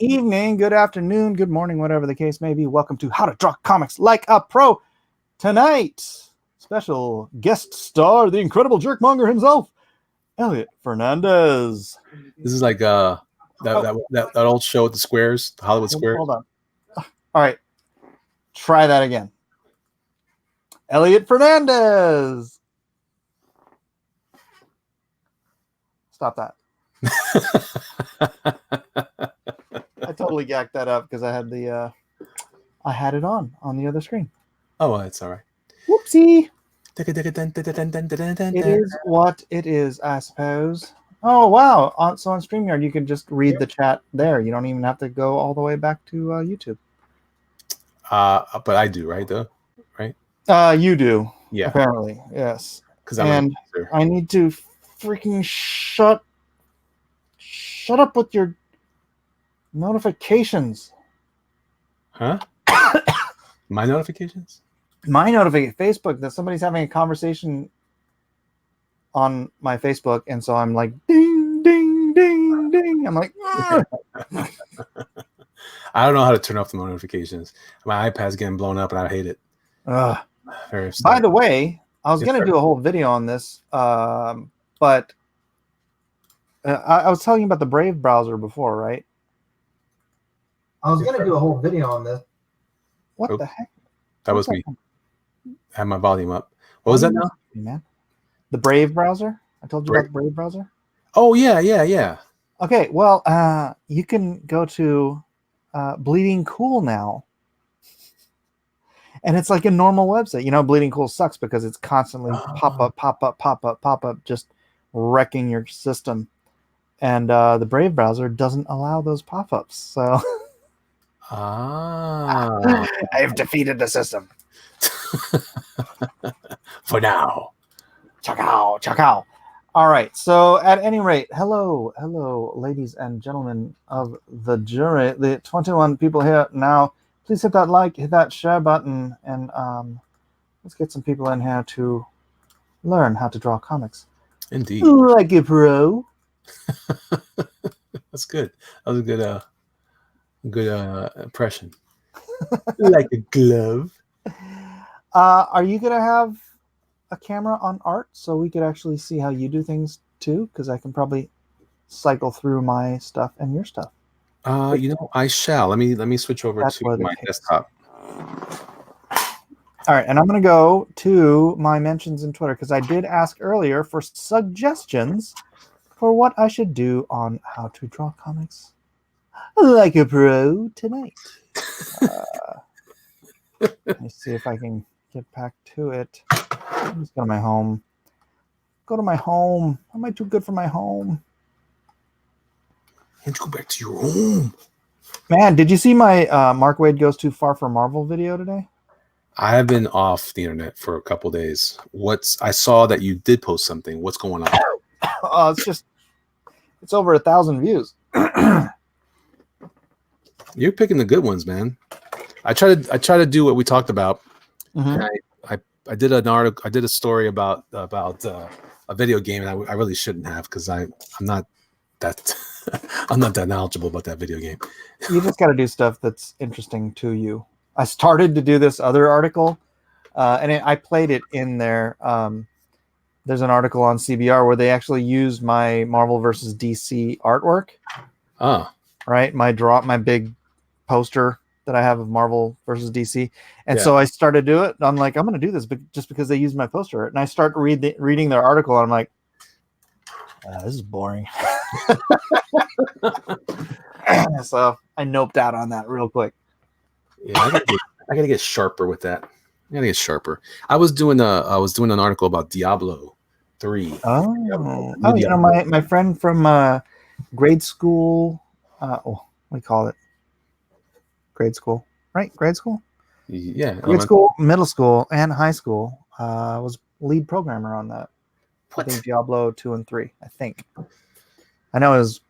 evening, good afternoon, good morning, whatever the case may be. Welcome to How to Draw Comics Like a Pro. Tonight, special guest star, the incredible jerkmonger himself, Elliot Fernandez. This is like that old show with the squares, the Hollywood Squares. Hold on. All right, try that again. Elliot Fernandez. Stop that. I totally gacked that up because I had it on the other screen. Oh, well, it's all right. Whoopsie. It is what it is, I suppose. Oh, wow. So on StreamYard, you can just read the chat there. You don't even have to go all the way back to YouTube. But I do, right? Though, right? You do. Yeah. Apparently, yes. And I need to freaking shut up with your notifications. Huh? My notifications? My notification, Facebook, that somebody's having a conversation on my Facebook, and so I'm like, ding, ding, ding, ding. I'm like, I don't know how to turn off the notifications. My iPad's getting blown up, and I hate it. By the way, I was going to do a whole video on this, but I was telling you about the Brave browser before, right? I was going to do a whole video on this. What the heck? That was me. I had my volume up. What was that now? Man? The Brave browser? I told you about the Brave browser? Oh, yeah. Okay, well, you can go to Bleeding Cool now. And it's like a normal website. You know, Bleeding Cool sucks because it's constantly pop up, just wrecking your system. And the Brave browser doesn't allow those pop-ups. So I have defeated the system. For now. Chakao. All right. So at any rate, hello, ladies and gentlemen of the jury. The 21 people here now. Please hit that like, hit that share button, and let's get some people in here to learn how to draw comics. Indeed. Like a pro. That's good. That was a good impression. Like a glove. Are you gonna have a camera on art so we could actually see how you do things too? Because I can probably cycle through my stuff and your stuff. I shall. Let me switch over to my desktop. All right, and I'm going to go to my mentions in Twitter because I did ask earlier for suggestions for what I should do on how to draw comics like a pro tonight. Let me see if I can get back to it. Let's go to my home. Go to my home. Am I too good for my home? Let's go back to your home. Man, did you see my Mark Waid Goes Too Far for Marvel video today? I have been off the internet for a couple days. I saw that you did post something. What's going on? It's over 1,000 views. You're picking the good ones, man. I try to do what we talked about. Mm-hmm. And I did an article. I did a story about a video game, and I really shouldn't have because I'm not that knowledgeable about that video game. You just got to do stuff that's interesting to you. I started to do this other article, and I played it in there. There's an article on CBR where they actually used my Marvel versus DC artwork. Oh, right. My big poster that I have of Marvel versus DC. And so I started to do it. I'm like, I'm going to do this just because they used my poster. And I start reading their article. And I'm like, this is boring. So I noped out on that real quick. Yeah, I gotta get sharper with that. I gotta get sharper. I was doing an article about Diablo 3. You know, my friend from grade school. What do you call it? Grade school, right? Grade school. Yeah. Grade school, middle school, and high school. Was lead programmer on that. What? I think Diablo 2 and 3. I think. I know it was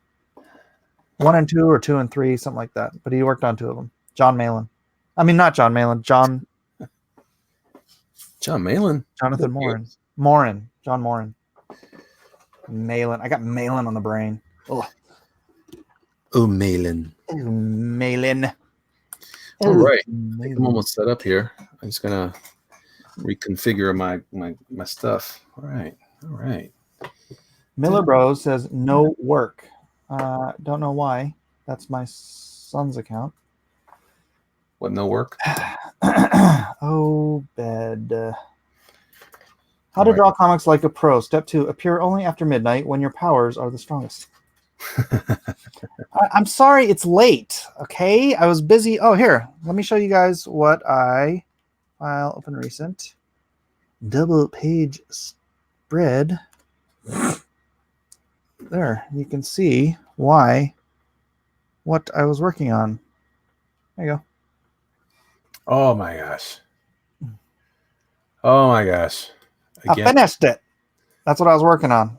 1 and 2 or 2 and 3, something like that. But he worked on 2 of them. John Malin. I mean, not John Malin. John Malin. Jonathan Morin. John Morin. Malin. I got Malin on the brain. Oh, Malin. Oh, Malin. All right. I think Malin. I'm almost set up here. I'm just gonna reconfigure my stuff. All right. Miller Bros says no work. Don't know why. That's my son's account. What, no work? Oh, bed. How to draw comics like a pro. Step 2, appear only after midnight when your powers are the strongest. I'm sorry it's late, okay? I was busy. Oh, here. Let me show you guys what I... File, open recent. Double page spread. There, you can see what I was working on. There you go. Oh my gosh. Oh my gosh. Again, I finished it. That's what I was working on.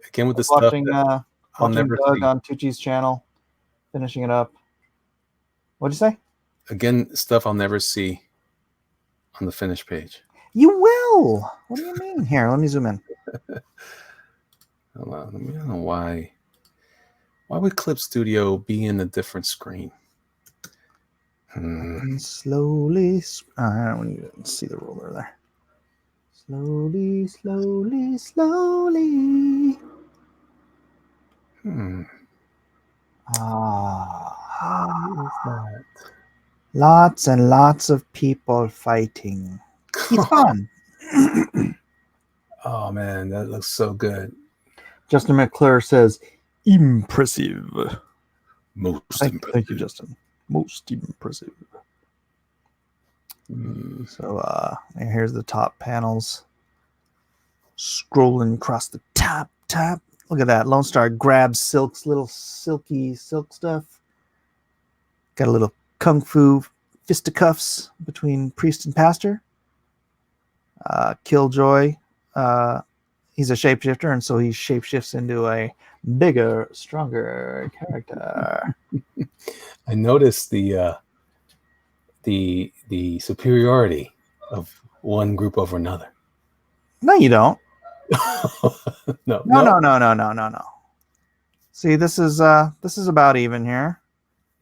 Again with the stuff watching I'll never Doug see. on Tucci's channel, finishing it up. What'd you say? Again, stuff I'll never see on the finished page. You will. What do you mean? Here, let me zoom in. Hold on. I don't know why. Why would Clip Studio be in a different screen? And slowly, I don't even see the ruler there. Slowly, slowly, slowly. What is that? Lots and lots of people fighting. It's fun. Oh man, that looks so good. Justin McClure says, impressive. Most impressive. Thank you, Justin. Most impressive. So here's the top panels. Scrolling across the top. Look at that. Lone Star grabs Silk's little silky silk stuff. Got a little kung fu fisticuffs between priest and pastor. Killjoy, he's a shapeshifter, and so he shapeshifts into a bigger, stronger character. I noticed the superiority of one group over another. No, you don't. No. See, this is about even here.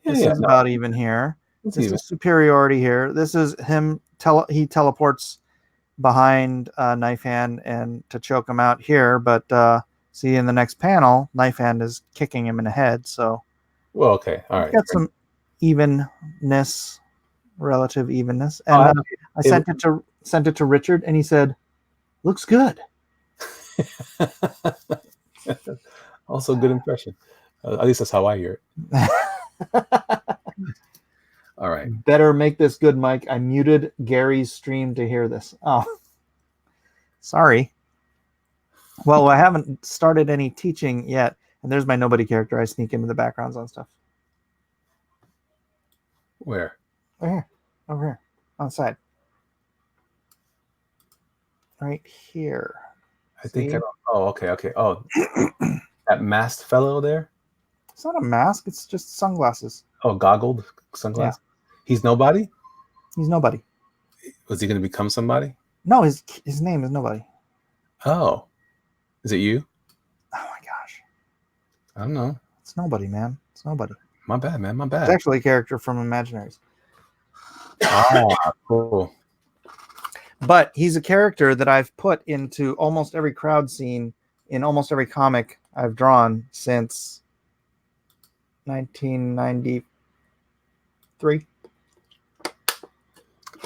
This is about even here. This is superiority here. This is him. He teleports behind Knife Hand and to choke him out here. But see, in the next panel, Knife Hand is kicking him in the head. So, well, okay, all right. Got some evenness, relative evenness, and I sent it to Richard, and he said, "Looks good." Also, good impression. At least that's how I hear it. All right. Better make this good, Mike. I muted Gary's stream to hear this. Oh, sorry. Well, I haven't started any teaching yet, and there's my nobody character. I sneak into the backgrounds on stuff. Where? Right here. Over here. On the side. Right here. I think okay. Oh, that masked fellow there? It's not a mask. It's just sunglasses. Oh, goggled sunglasses? Yeah. He's nobody? He's nobody. Was he going to become somebody? No, his name is nobody. Oh. Is it you? Oh, my gosh. I don't know. It's nobody, man. It's nobody. My bad, man. My bad. It's actually a character from Imaginaries. Oh, cool. But he's a character that I've put into almost every crowd scene in almost every comic I've drawn since 1993.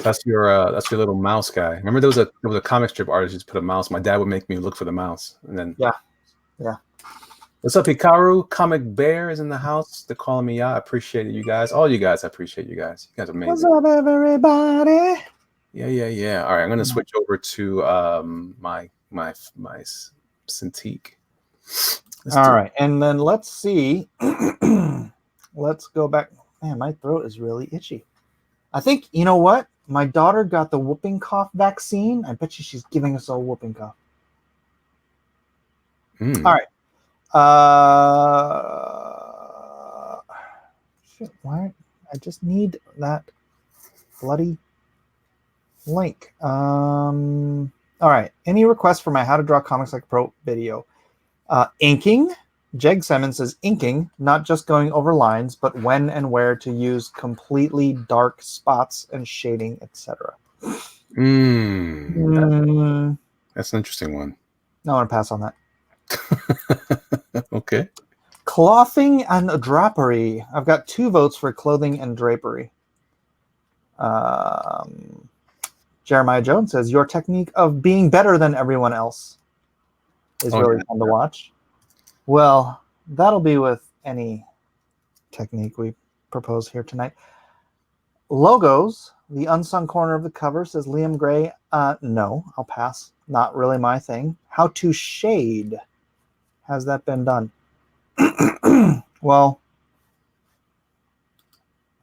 That's your little mouse guy. Remember there was a comic strip artist who just put a mouse. My dad would make me look for the mouse, and then yeah. What's up, Hikaru? Comic Bear is in the house. They're calling me out. I appreciate it, you guys. All you guys, I appreciate you guys. You guys are amazing. What's up, everybody? Yeah. All right, I'm gonna switch over to my Cintiq. All right, and then let's see. Let's go back. Man, my throat is really itchy. I think, you know what? My daughter got the whooping cough vaccine. I bet you she's giving us a whooping cough. All right. Shit, why? I just need that bloody link. All right. Any requests for my How to Draw Comics Like Pro video? Inking, Jeg Simon says inking, not just going over lines, but when and where to use completely dark spots and shading, etc. That's an interesting one. I want to pass on that. Okay. Clothing and drapery. I've got 2 votes for clothing and drapery. Jeremiah Jones says your technique of being better than everyone else is really fun to watch. Well, that'll be with any technique we propose here tonight. Logos, the unsung corner of the cover, says Liam Gray. No, I'll pass. Not really my thing. How to shade. Has that been done? Well,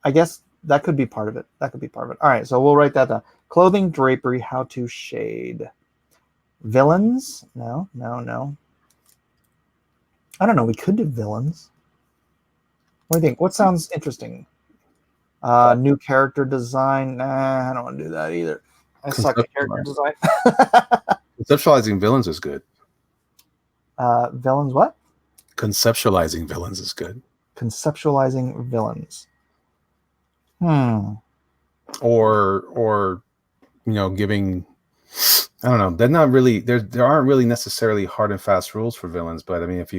I guess that could be part of it. All right, so we'll write that down. Clothing, drapery, how to shade. Villains? No. I don't know. We could do villains. What do you think? What sounds interesting? New character design? Nah, I don't want to do that either. I suck at character design. Conceptualizing villains is good. Villains what? Conceptualizing villains is good. Conceptualizing villains. Or giving, I don't know. They're not really there aren't really necessarily hard and fast rules for villains, but I mean if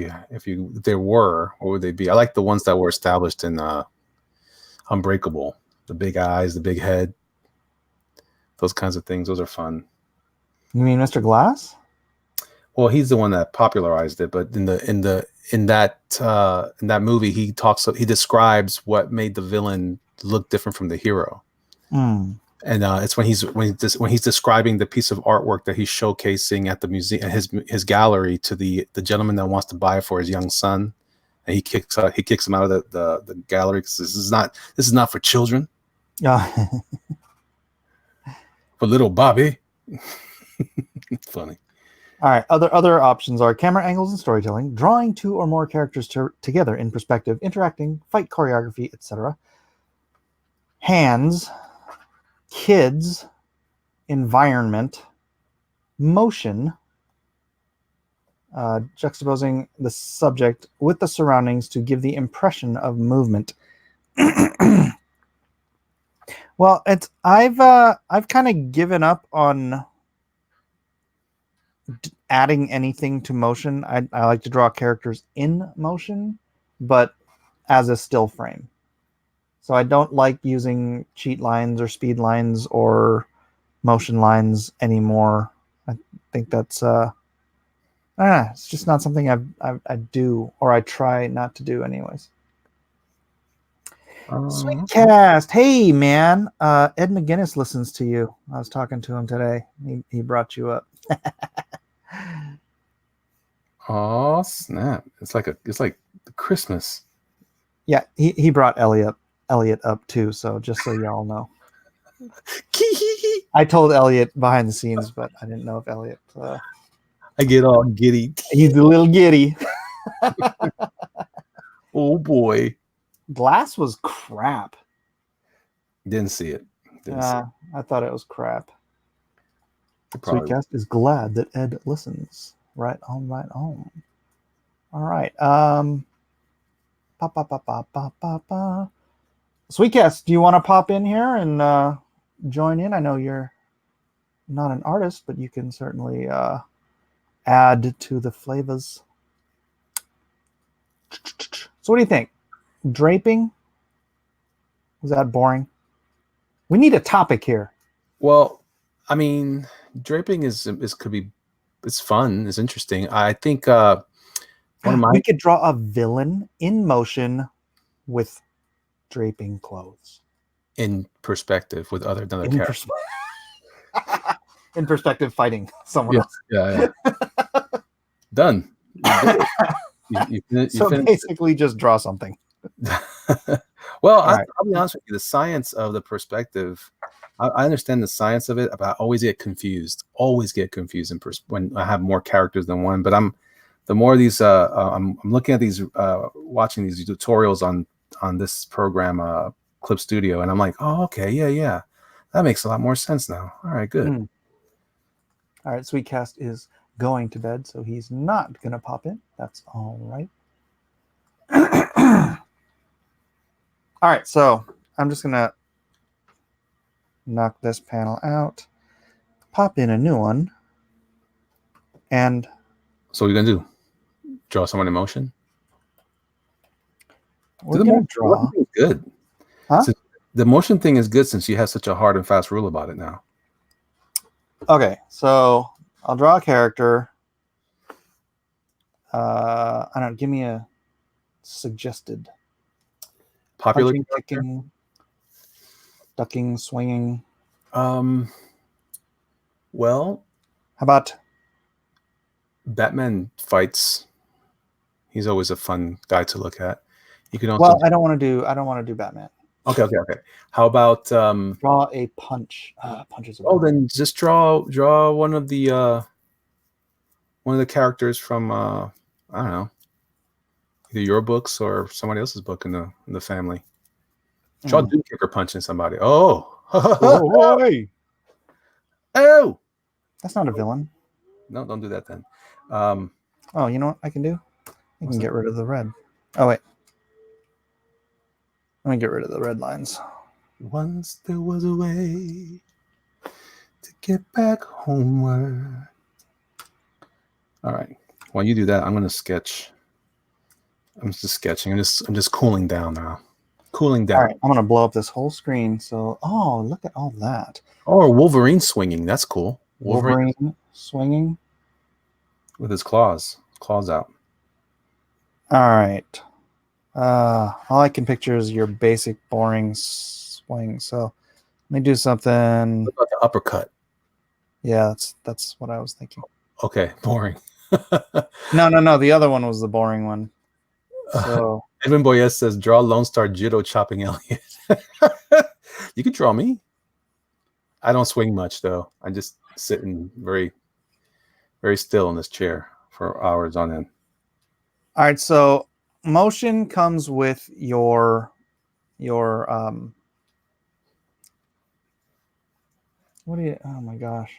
there were, what would they be? I like the ones that were established in Unbreakable. The big eyes, the big head. Those kinds of things. Those are fun. You mean Mr. Glass? Well, he's the one that popularized it, but in that movie, he describes what made the villain look different from the hero, and it's when he's describing the piece of artwork that he's showcasing at the museum, at his gallery, to the gentleman that wants to buy it for his young son, and he kicks him out of the gallery because this is not for children, for little Bobby. Funny. All right. Other options are camera angles and storytelling, drawing 2 or more characters together in perspective, interacting, fight choreography, etc. Hands, kids, environment, motion, juxtaposing the subject with the surroundings to give the impression of movement. Well, I've kind of given up on adding anything to motion. I like to draw characters in motion, but as a still frame. So I don't like using cheat lines or speed lines or motion lines anymore. I think that's it's just not something I do, or I try not to do anyways. Sweetcast, hey man, Ed McGuinness listens to you. I was talking to him today. He brought you up. Oh snap! It's like Christmas. Yeah, he brought Elliot up too. So just so y'all know, I told Elliot behind the scenes, but I didn't know if Elliot. I get all giddy. He's a little giddy. Oh boy, Glass was crap. Didn't see it. I thought it was crap. Sweetcast is glad that Ed listens. Right on. All right. Sweetcast, do you want to pop in here and join in? I know you're not an artist, but you can certainly add to the flavors. So what do you think? Draping? Was that boring? We need a topic here. Well, I mean, draping it's fun, it's interesting. I think we could draw a villain in motion with draping clothes. In perspective with another character. In perspective, fighting someone else. Yeah. Done. You basically just draw something. Well, I'll be honest with you. The science of the perspective, I understand the science of it, but I always get confused. When I have more characters than one. But I'm looking at these, watching these tutorials on this program, Clip Studio, and I'm like, oh, okay, yeah, that makes a lot more sense now. All right, good. All right, Sweetcast is going to bed, so he's not gonna pop in. That's all right. All right, so I'm just gonna knock this panel out, pop in a new one, and So what are you gonna do? Draw someone in motion? we're gonna draw. Good. Huh? Since the motion thing is good since you have such a hard and fast rule about it now. Okay, so I'll draw a character. I don't. Give me a suggested. Popular Punching, character? kicking, ducking, swinging. Well, How about Batman fights. He's always a fun guy to look at. You can also. Well, I don't want to do Batman. Okay. How about Draw a punch. Punches. then just draw one of the characters from I don't know, either your books or somebody else's book in the family. Draw Doom Kicker punching somebody. Oh. Oh. That's not a villain. No, don't do that then. Oh, you know what I can do? I can get rid of the red. Oh wait. Let me get rid of the red lines. Once there was a way to get back homeward. All right. While you do that, I'm gonna sketch. I'm just sketching. I'm just cooling down now. Cooling down. All right, I'm gonna blow up this whole screen. So, oh, look at all that. Oh, Wolverine swinging. That's cool. Wolverine swinging with his claws out. All right. All I can picture is your basic boring swing. So let me do something. What about the uppercut? Yeah, that's what I was thinking. Okay, boring. No. The other one was the boring one. So Edwin Boyes says, draw Lone Star judo chopping Elliot. You can draw me. I don't swing much though. I just sit in very, very still in this chair for hours on end. All right, so motion comes with your what do you? Oh my gosh.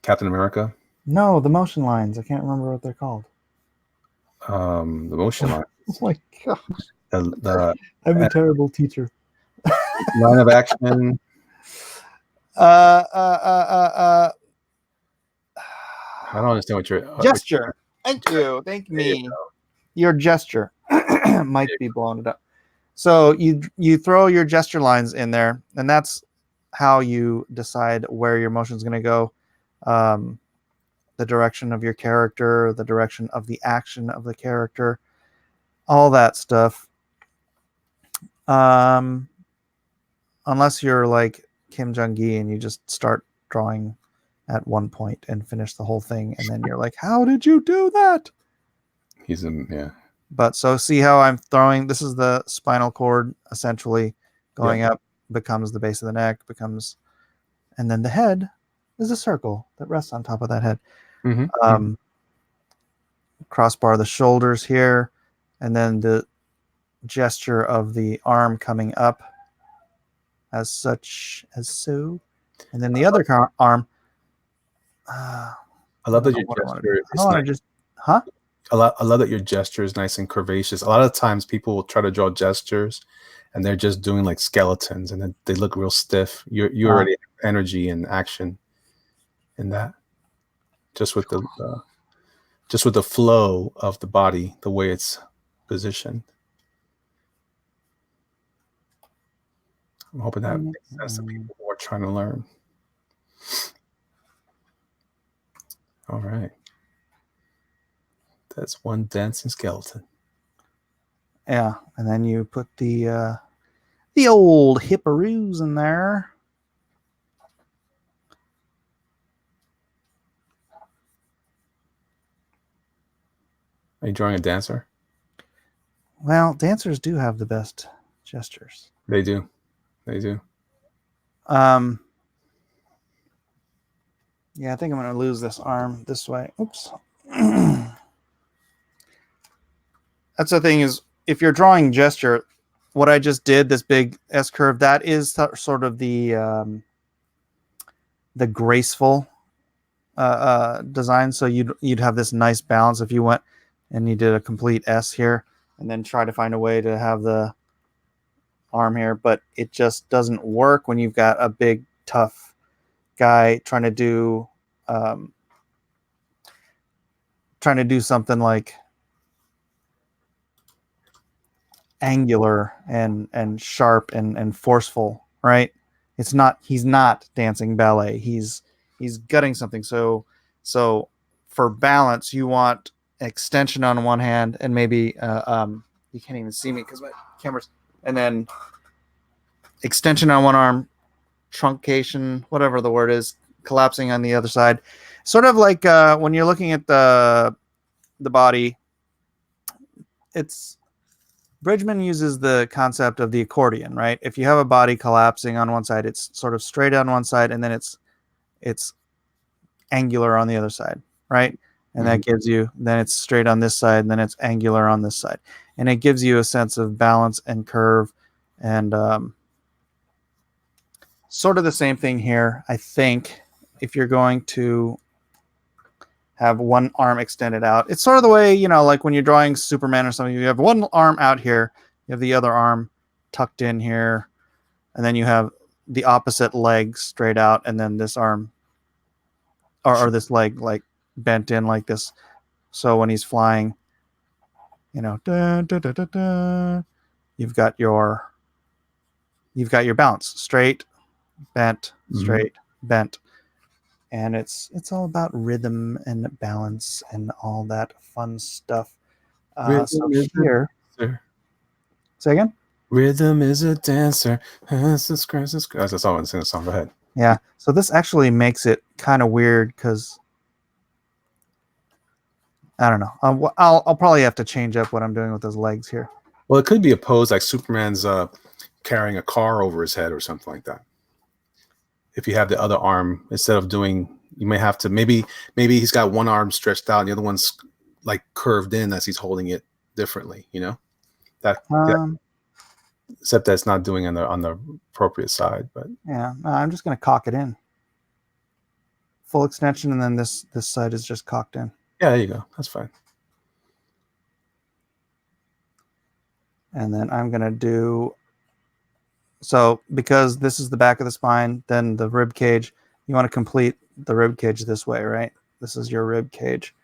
Captain America. No, the motion lines. I can't remember what they're called. The motion line. Oh my gosh. I'm a terrible teacher. Line of action. I don't understand what you're gesture. Thank you. Thank me. Your gesture might be blowing it up. So you throw your gesture lines in there, and that's how you decide where your motion is going to go. The direction of your character, the direction of the action of the character, all that stuff. Unless you're like Kim Jong-gi and you just start drawing at one point and finish the whole thing, and then you're like, how did you do that? Yeah. But so see how I'm throwing, this is the spinal cord essentially going up, becomes the base of the neck, and then the head is a circle that rests on top of that head. Crossbar the shoulders here, and then the gesture of the arm coming up as such, as so, and then the other arm. I love that your gesture is nice. I love that your gesture is nice and curvaceous. A lot of times people will try to draw gestures and they're just doing like skeletons and then they look real stiff. You already have energy and action in that. Just with the flow of the body, the way it's positioned. I'm hoping that makes sense to people who are trying to learn. All right. That's one dancing skeleton. Yeah, and then you put the old hipperoos in there. Are you drawing a dancer? Well, dancers do have the best gestures. They do. They do. Yeah, I think I'm going to lose this arm this way. Oops. That's the thing is, if you're drawing gesture, what I just did, this big S curve, that is sort of the graceful design. So you'd have this nice balance if you went and you did a complete S here. and then try to find a way to have the arm here, but it just doesn't work when you've got a big, tough guy trying to do something like angular and sharp and forceful, right? He's not dancing ballet. He's gutting something. So for balance, you want extension on one hand and maybe you can't even see me because my camera's, and then extension on one arm, truncation, whatever the word is, collapsing on the other side. Sort of like when you're looking at the body, Bridgman uses the concept of the accordion, right? If you have a body collapsing on one side, it's sort of straight on one side, and then it's angular on the other side, right? And that gives you, then it's straight on this side, and then it's angular on this side. And it gives you a sense of balance and curve, and sort of the same thing here, I think, if you're going to have one arm extended out. It's sort of the way, like when you're drawing Superman or something, you have one arm out here, you have the other arm tucked in here, and then you have the opposite leg straight out, and then this arm or this leg like bent in like this. So when he's flying, dun, dun, dun, dun, dun, you've got your balance, straight, bent, straight, bent. And it's all about rhythm and balance and all that fun stuff. So here, say again. Rhythm is a dancer. That's all I'm singing a song. Go ahead. Yeah. So this actually makes it kind of weird because I don't know. I'll probably have to change up what I'm doing with those legs here. Well, it could be a pose like Superman's carrying a car over his head or something like that. If you have the other arm, instead of doing, you may have to, maybe he's got one arm stretched out and the other one's like curved in as he's holding it differently, that except that's not doing on the appropriate side. But yeah, I'm just going to cock it in. Full extension, and then this side is just cocked in. Yeah, there you go. That's fine. And then I'm going to do, so because this is the back of the spine, then the rib cage, you want to complete the rib cage this way, right? This is your rib cage.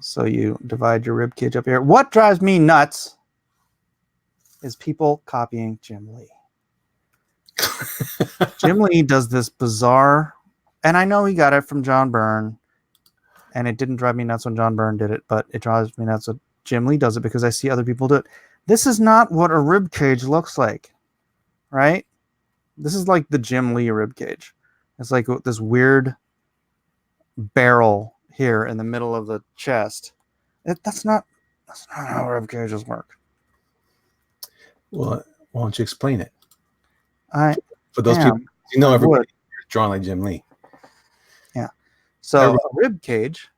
So you divide your rib cage up here. What drives me nuts is people copying Jim Lee. Jim Lee does this bizarre, and I know he got it from John Byrne, and it didn't drive me nuts when John Byrne did it, but it drives me nuts when Jim Lee does it because I see other people do it. This is not what a rib cage looks like, right? This is like the Jim Lee rib cage. It's like this weird barrel here in the middle of the chest. That's not how rib cages work. Well, why don't you explain it? For those people, everybody is drawn like Jim Lee. Yeah. So a rib cage,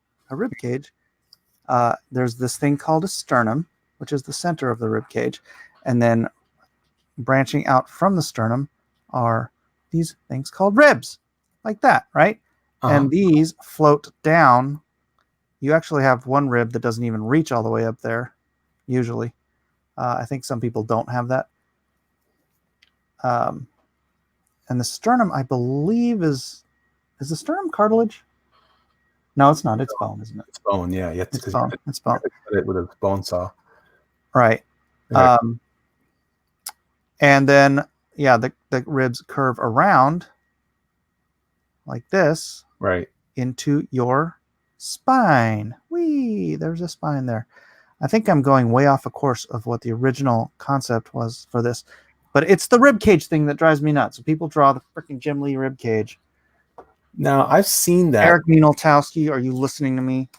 there's this thing called a sternum, which is the center of the rib cage, and then branching out from the sternum are these things called ribs, like that, right? And these float down. You actually have one rib that doesn't even reach all the way up there, usually. I think some people don't have that. And the sternum, I believe, is the sternum cartilage? No, it's not. It's bone, isn't it? It's bone, yeah. It's bone. It's bone. Cut it with a bone saw. Right. And then, yeah, the ribs curve around like this. Right. Into your spine. Whee! There's a spine there. I think I'm going way off a course of what the original concept was for this. But it's the rib cage thing that drives me nuts. So people draw the freaking Jim Lee rib cage. Now, I've seen that. Eric Minoltowski, are you listening to me?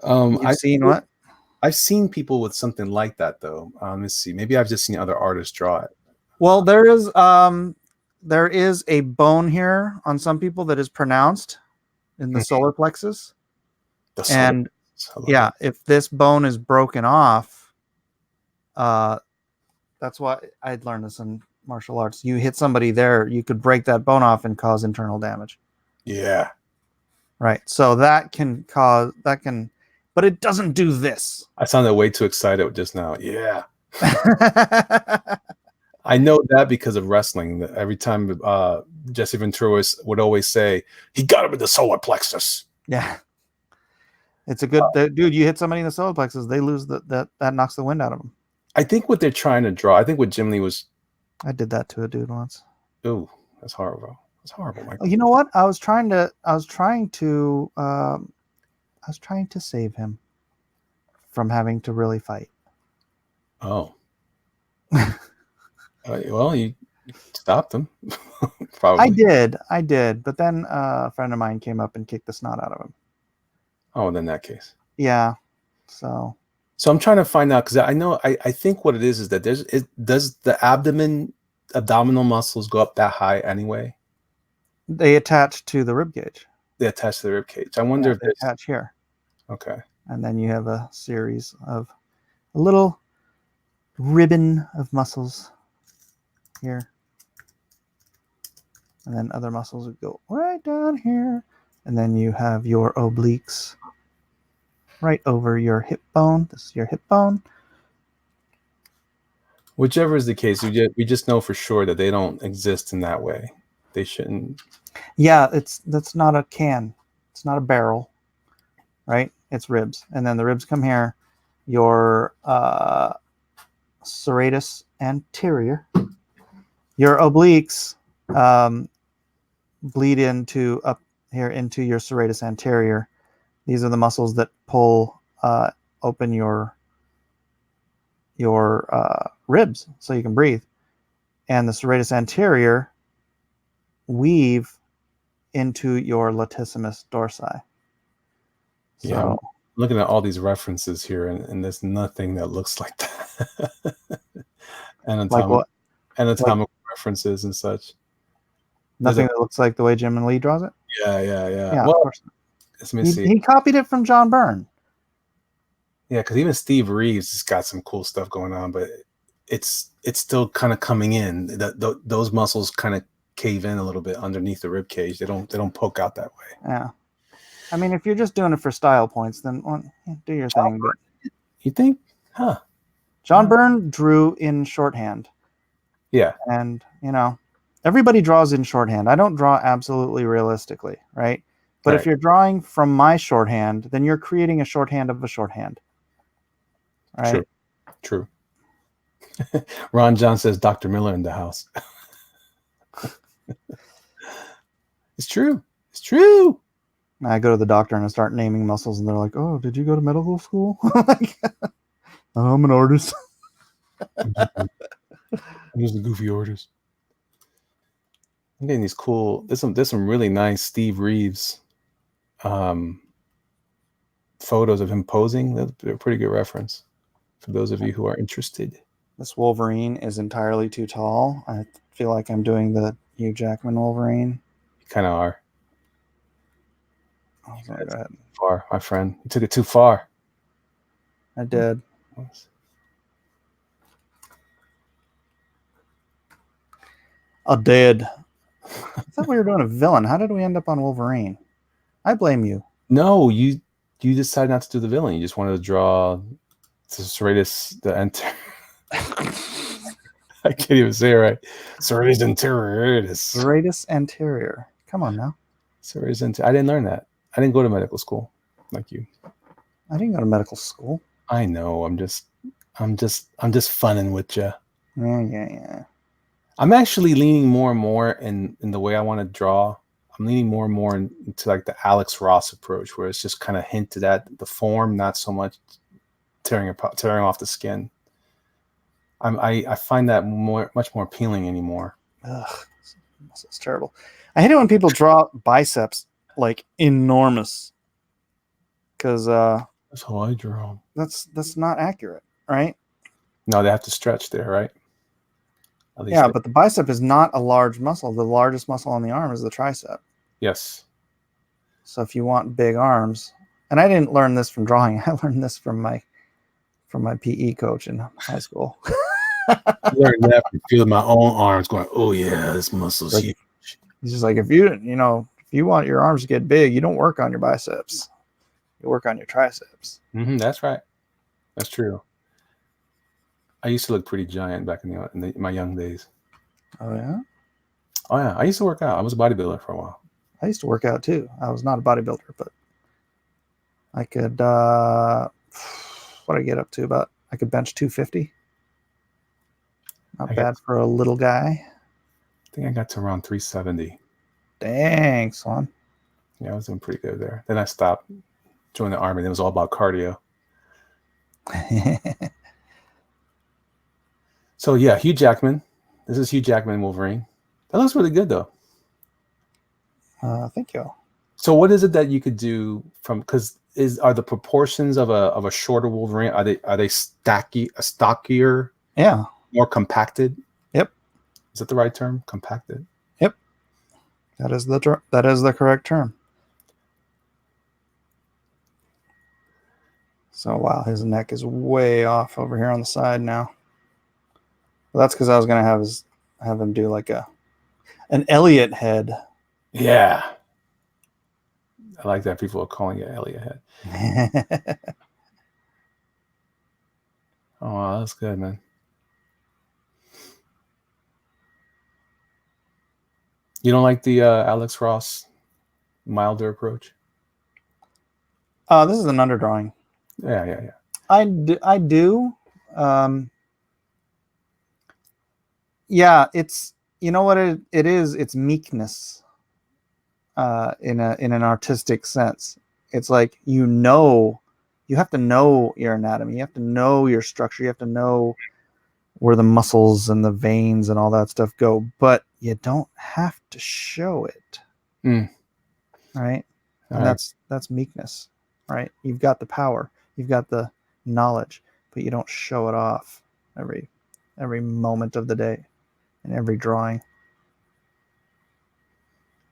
You've seen what? I've seen people with something like that, though. Let's see. Maybe I've just seen other artists draw it. Well, there is a bone here on some people that is pronounced in the solar plexus. And yeah, if this bone is broken off, that's why I'd learned this in martial arts. You hit somebody there, you could break that bone off and cause internal damage. Yeah. Right. So that can but it doesn't do this. I sounded way too excited just now. Yeah. I know that because of wrestling. Every time Jesse Ventura would always say, he got him in the solar plexus. Yeah. It's a good dude. You hit somebody in the solar plexus, they lose that knocks the wind out of them. I think what they're trying to draw, I think what Jim Lee was. I did that to a dude once. Ooh, that's horrible. That's horrible, Michael. You know what? I was trying to save him from having to really fight. Oh. Well, you stopped him. Probably. I did. But then a friend of mine came up and kicked the snot out of him. Oh, in that case. Yeah. So I'm trying to find out because I know I think what it is that does the abdominal muscles go up that high anyway? They attach to the rib cage. They attach to the rib cage. I wonder if they attach here. Okay. And then you have a series of a little ribbon of muscles here. And then other muscles would go right down here. And then you have your obliques right over your hip bone. This is your hip bone. Whichever is the case, we just know for sure that they don't exist in that way. They shouldn't. Yeah, that's not a can. It's not a barrel, right? It's ribs. And then the ribs come here. Your serratus anterior. Your obliques bleed into up here into your serratus anterior. These are the muscles that pull open your ribs so you can breathe. And the serratus anterior weave into your latissimus dorsi. So, yeah, I'm looking at all these references here, and there's nothing that looks like that. Anatomical references and such. Nothing that looks like the way Jim and Lee draws it? Yeah. Well, of course not. Let me see. He copied it from John Byrne. Yeah, because even Steve Reeves has got some cool stuff going on, but it's still kind of coming in. Those muscles kind of cave in a little bit underneath the rib cage. They don't poke out that way. Yeah, I mean, if you're just doing it for style points, then do your thing. But you think, huh? John Byrne drew in shorthand. Yeah, and everybody draws in shorthand. I don't draw absolutely realistically, right? But if you're drawing from my shorthand, then you're creating a shorthand of a shorthand. Right? True. Ron John says Dr. Miller in the house. It's true. I go to the doctor and I start naming muscles, and they're like, "Oh, did you go to medical school?" Like, I'm an artist. I'm just a goofy artist. I'm getting these cool. There's some really nice Steve Reeves photos of him posing. That's a pretty good reference for those of you who are interested. This Wolverine is entirely too tall. I feel like I'm doing the Hugh Jackman Wolverine. You kind of are. Oh, go ahead. Far, my friend. You took it too far. I did. I thought we were doing a villain. How did we end up on Wolverine? I blame you. No, you decided not to do the villain. You just wanted to draw serratus the enter. I can't even say it right. Serratus anterior. Come on now. Serratus anterior. I didn't learn that. I didn't go to medical school like you. I didn't go to medical school. I know. I'm just funning with you. Yeah. I'm actually leaning more and more in the way I want to draw. I'm leaning more and more into like the Alex Ross approach, where it's just kind of hinted at the form, not so much tearing off the skin. I find that much more appealing anymore. Ugh, it's terrible. I hate it when people draw biceps like enormous, because that's how I draw. That's not accurate, right? No, they have to stretch there, right? Yeah, but the bicep is not a large muscle. The largest muscle on the arm is the tricep. Yes. So if you want big arms, and I didn't learn this from drawing, I learned this from my PE coach in high school. I learned that from feeling my own arms going, oh yeah, this muscle's huge. He's just like, if you want your arms to get big, you don't work on your biceps. You work on your triceps. That's right. That's true. I used to look pretty giant back in my young days. Oh yeah. Oh yeah, I used to work out. I was a bodybuilder for a while. I used to work out too. I was not a bodybuilder, but I could. What did I get up to? About I could bench 250. Not bad for a little guy. I think I got to around 370. Dang, son. Yeah, I was doing pretty good there. Then I stopped, joined the army. It was all about cardio. So yeah, Hugh Jackman. This is Hugh Jackman Wolverine. That looks really good though. Thank you. So what is it that you could do from, because are the proportions of a shorter Wolverine, are they stockier? Yeah. More compacted? Yep. Is that the right term? Compacted? Yep. That is the correct term. So wow, his neck is way off over here on the side now. Well, that's because I was gonna have him do like an Elliot head. Yeah. I like that people are calling it Elliot head. Oh wow, that's good, man. You don't like the Alex Ross milder approach? This is an underdrawing. Yeah. I do. Yeah, it's, you know what it is. It's meekness. In an artistic sense, it's like, you have to know your anatomy. You have to know your structure. You have to know where the muscles and the veins and all that stuff go, but you don't have to show it. Right? And that's meekness, right? You've got the power, you've got the knowledge, but you don't show it off every moment of the day and every drawing. I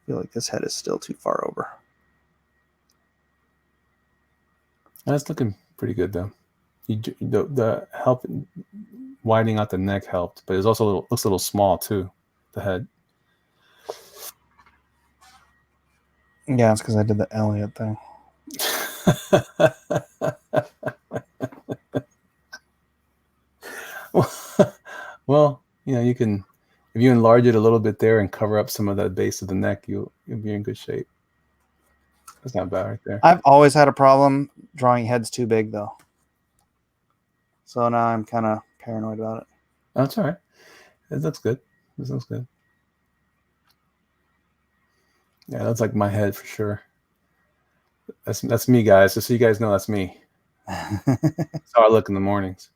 feel like this head is still too far over. That's looking pretty good though. The help widening out the neck helped, but it's also looks a little small too, the head. Yeah, it's because I did the Elliot thing. Well, you can, if you enlarge it a little bit there and cover up some of that base of the neck, you'll be in good shape. That's not bad right there. I've always had a problem drawing heads too big though, so now I'm kind of paranoid about it. That's all right. It looks good. This looks good. Yeah, that's like my head for sure. That's me, guys. Just so you guys know, that's me. That's how I look in the mornings.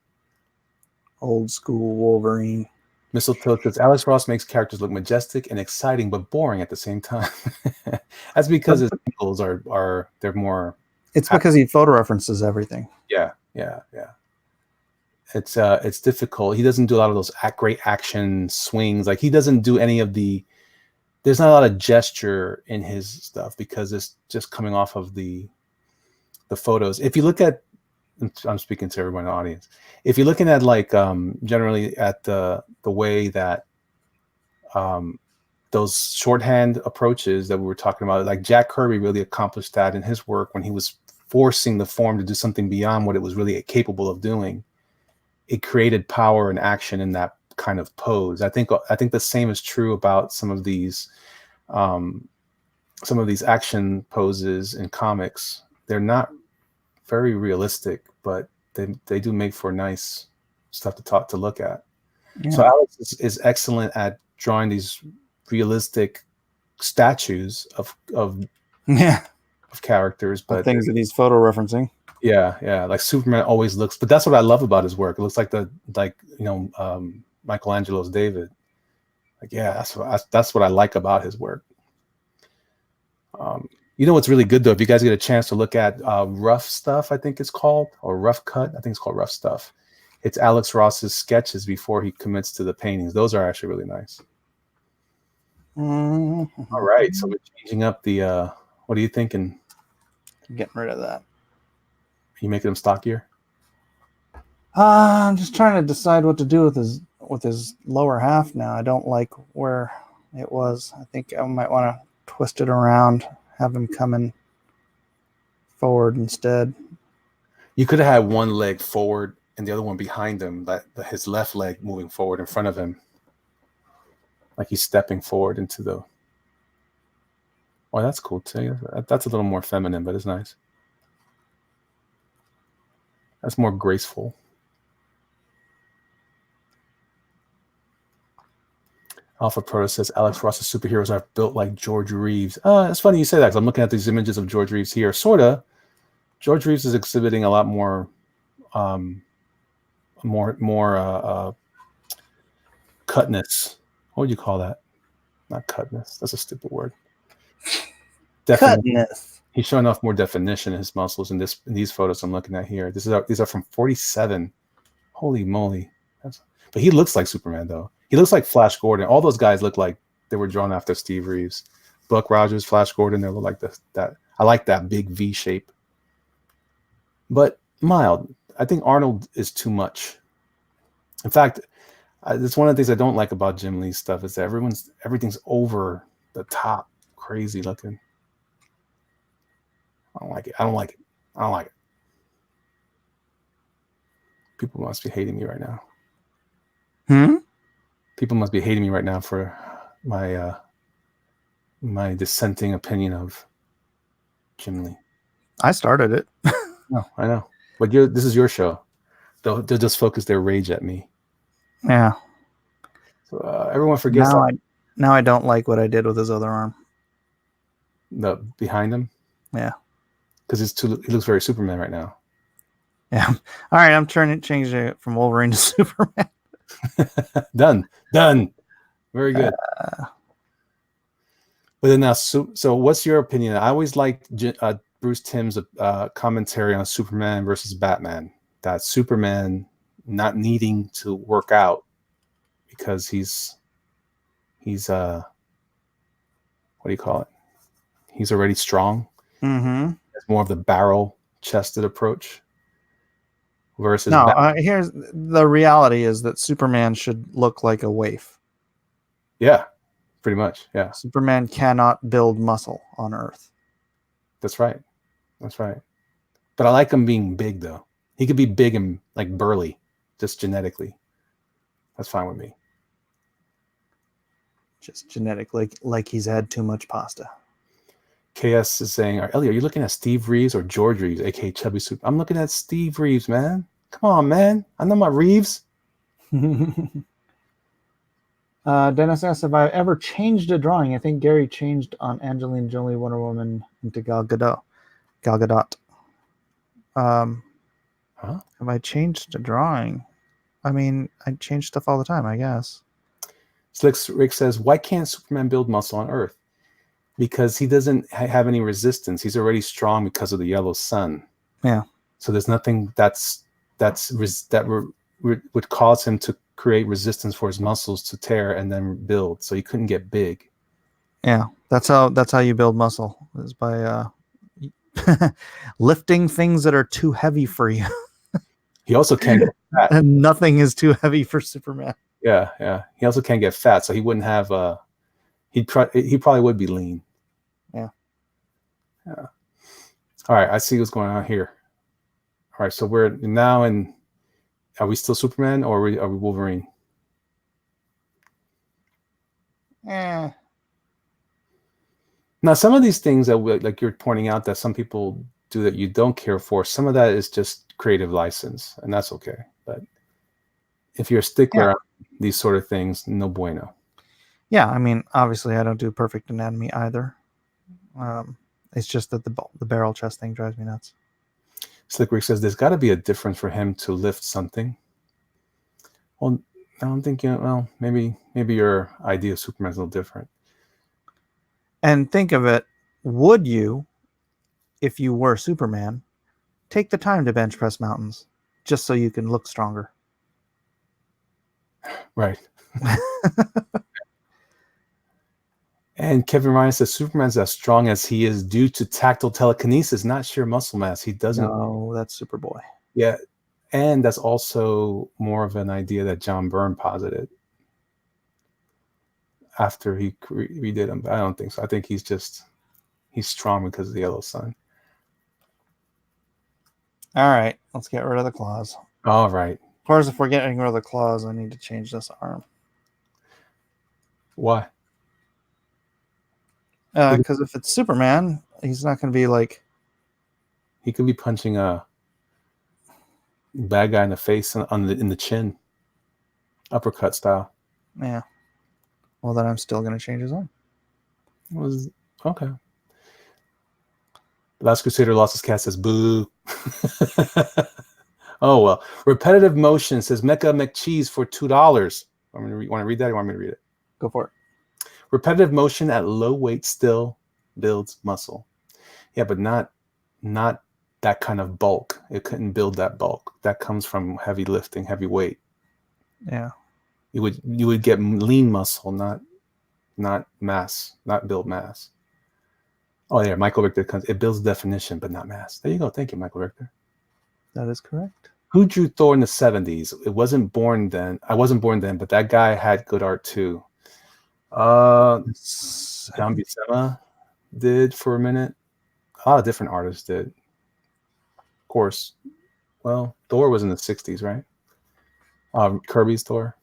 Old school Wolverine. Mistletoe says Alex Ross makes characters look majestic and exciting, but boring at the same time. That's because his angles they're more. It's because he photo references everything. Yeah. It's difficult. He doesn't do a lot of those great action swings. Like, he doesn't do any of the. There's not a lot of gesture in his stuff because it's just coming off of the photos. If you look at, I'm speaking to everyone in the audience. If you're looking at like generally at the way that those shorthand approaches that we were talking about, like Jack Kirby really accomplished that in his work when he was forcing the form to do something beyond what it was really capable of doing. It created power and action in that kind of pose. I think the same is true about some of these action poses in comics. They're not very realistic, but they do make for nice stuff to look at. Yeah. So Alex is excellent at drawing these realistic statues of characters, but things that he's photo referencing. Yeah. Like Superman always looks, but that's what I love about his work. It looks like Michelangelo's David. Like, yeah, that's what I like about his work. What's really good though, if you guys get a chance to look at Rough Stuff, I think it's called, or Rough Cut, I think it's called Rough Stuff. It's Alex Ross's sketches before he commits to the paintings. Those are actually really nice. Mm-hmm. All right, so we're changing up the. What are you thinking? I'm getting rid of that. Are you making them stockier? I'm just trying to decide what to do with his lower half now. I don't like where it was. I think I might want to twist it around, have him come in forward instead. You could have had one leg forward and the other one behind him, his left leg moving forward in front of him. Like he's stepping forward into the... Oh, that's cool too. That's a little more feminine, but it's nice. That's more graceful. Alpha Proto says Alex Ross's superheroes are built like George Reeves. It's funny you say that because I'm looking at these images of George Reeves here. Sorta. George Reeves is exhibiting a lot more cutness. What would you call that? Not cutness. That's a stupid word. Cutness. He's showing off more definition in his muscles in these photos I'm looking at here. These are from 47. Holy moly! But he looks like Superman though. He looks like Flash Gordon. All those guys look like they were drawn after Steve Reeves. Buck Rogers, Flash Gordon. They look like that. I like that big V shape. But mild. I think Arnold is too much. In fact, it's one of the things I don't like about Jim Lee's stuff is that everything's over the top, crazy looking. I don't like it. I don't like it. People must be hating me right now. People must be hating me right now for my dissenting opinion of Jim Lee. I started it. No, I know. But this is your show. They'll just focus their rage at me. Yeah. So everyone forgets. Now I don't like what I did with his other arm. The behind him? Yeah. Because he looks very Superman right now. Yeah. All right, I'm changing it from Wolverine to Superman. Done. Very good. But then now, so what's your opinion? I always liked Bruce Timm's commentary on Superman versus Batman. That Superman not needing to work out because he's what do you call it? He's already strong. Mm-hmm. It's more of the barrel-chested approach. Versus here's the reality is that Superman should look like a waif. Yeah, pretty much. Yeah. Superman cannot build muscle on Earth. That's right. But I like him being big though. He could be big and like burly, just genetically. That's fine with me. Just genetically, like he's had too much pasta. KS is saying, Ellie, are you looking at Steve Reeves or George Reeves, aka Chubby Soup? I'm looking at Steve Reeves, man. Come on, man. I know my Reeves. Dennis asks if I ever changed a drawing. I think Gary changed on Angelina Jolie, Wonder Woman into Gal Gadot. Have I changed a drawing? I mean, I change stuff all the time, I guess. Slick Rick says, why can't Superman build muscle on Earth? Because he doesn't have any resistance. He's already strong because of the yellow sun. Yeah. So there's nothing that would cause him to create resistance for his muscles to tear and then build. So he couldn't get big. Yeah, that's how you build muscle, is by lifting things that are too heavy for you. He also can't get fat. And nothing is too heavy for Superman. Yeah. He also can't get fat, so he wouldn't have. He probably would be lean. Yeah. All right, I see what's going on here. All right, so we're now in. Are we still Superman or are we Wolverine? Yeah. Now, some of these things that like you're pointing out that some people do that you don't care for, some of that is just creative license, and that's okay. But if you're a stickler on these sort of things, no bueno. Yeah, I mean, obviously, I don't do perfect anatomy either. It's just that the barrel chest thing drives me nuts. Slick Rick says there's got to be a difference for him to lift something. Well, I don't think well, maybe your idea of Superman's a little different. And think of it, would you, if you were Superman, take the time to bench press mountains just so you can look stronger? Right. And Kevin Ryan says Superman's as strong as he is due to tactile telekinesis, not sheer muscle mass. He doesn't. No, that's Superboy. Yeah. And that's also more of an idea that John Byrne posited after he redid him. But I don't think so. I think he's strong because of the yellow sun. All right, let's get rid of the claws. All right. Of course, if we're getting rid of the claws, I need to change this arm. Why? Because if it's Superman, he's not going to be like... He could be punching a bad guy in the face in the chin, uppercut style. Yeah. Well, then I'm still going to change his arm. Was okay. Last Crusader lost his cat says boo. Oh well. Repetitive motion says Mecha McCheese for $2. Want to read that or you want me to read it? Go for it. Repetitive motion at low weight still builds muscle. Yeah, but not that kind of bulk. It couldn't build that bulk. That comes from heavy lifting, heavy weight. Yeah. You would get lean muscle, not mass, not build mass. Oh yeah, Michael Richter comes. It builds definition, but not mass. There you go. Thank you, Michael Richter. That is correct. Who drew Thor in the 70s? It wasn't born then. I wasn't born then, but that guy had good art too. John Buscema did for a minute. A lot of different artists did. Of course. Well, Thor was in the 60s, right? Kirby's Thor.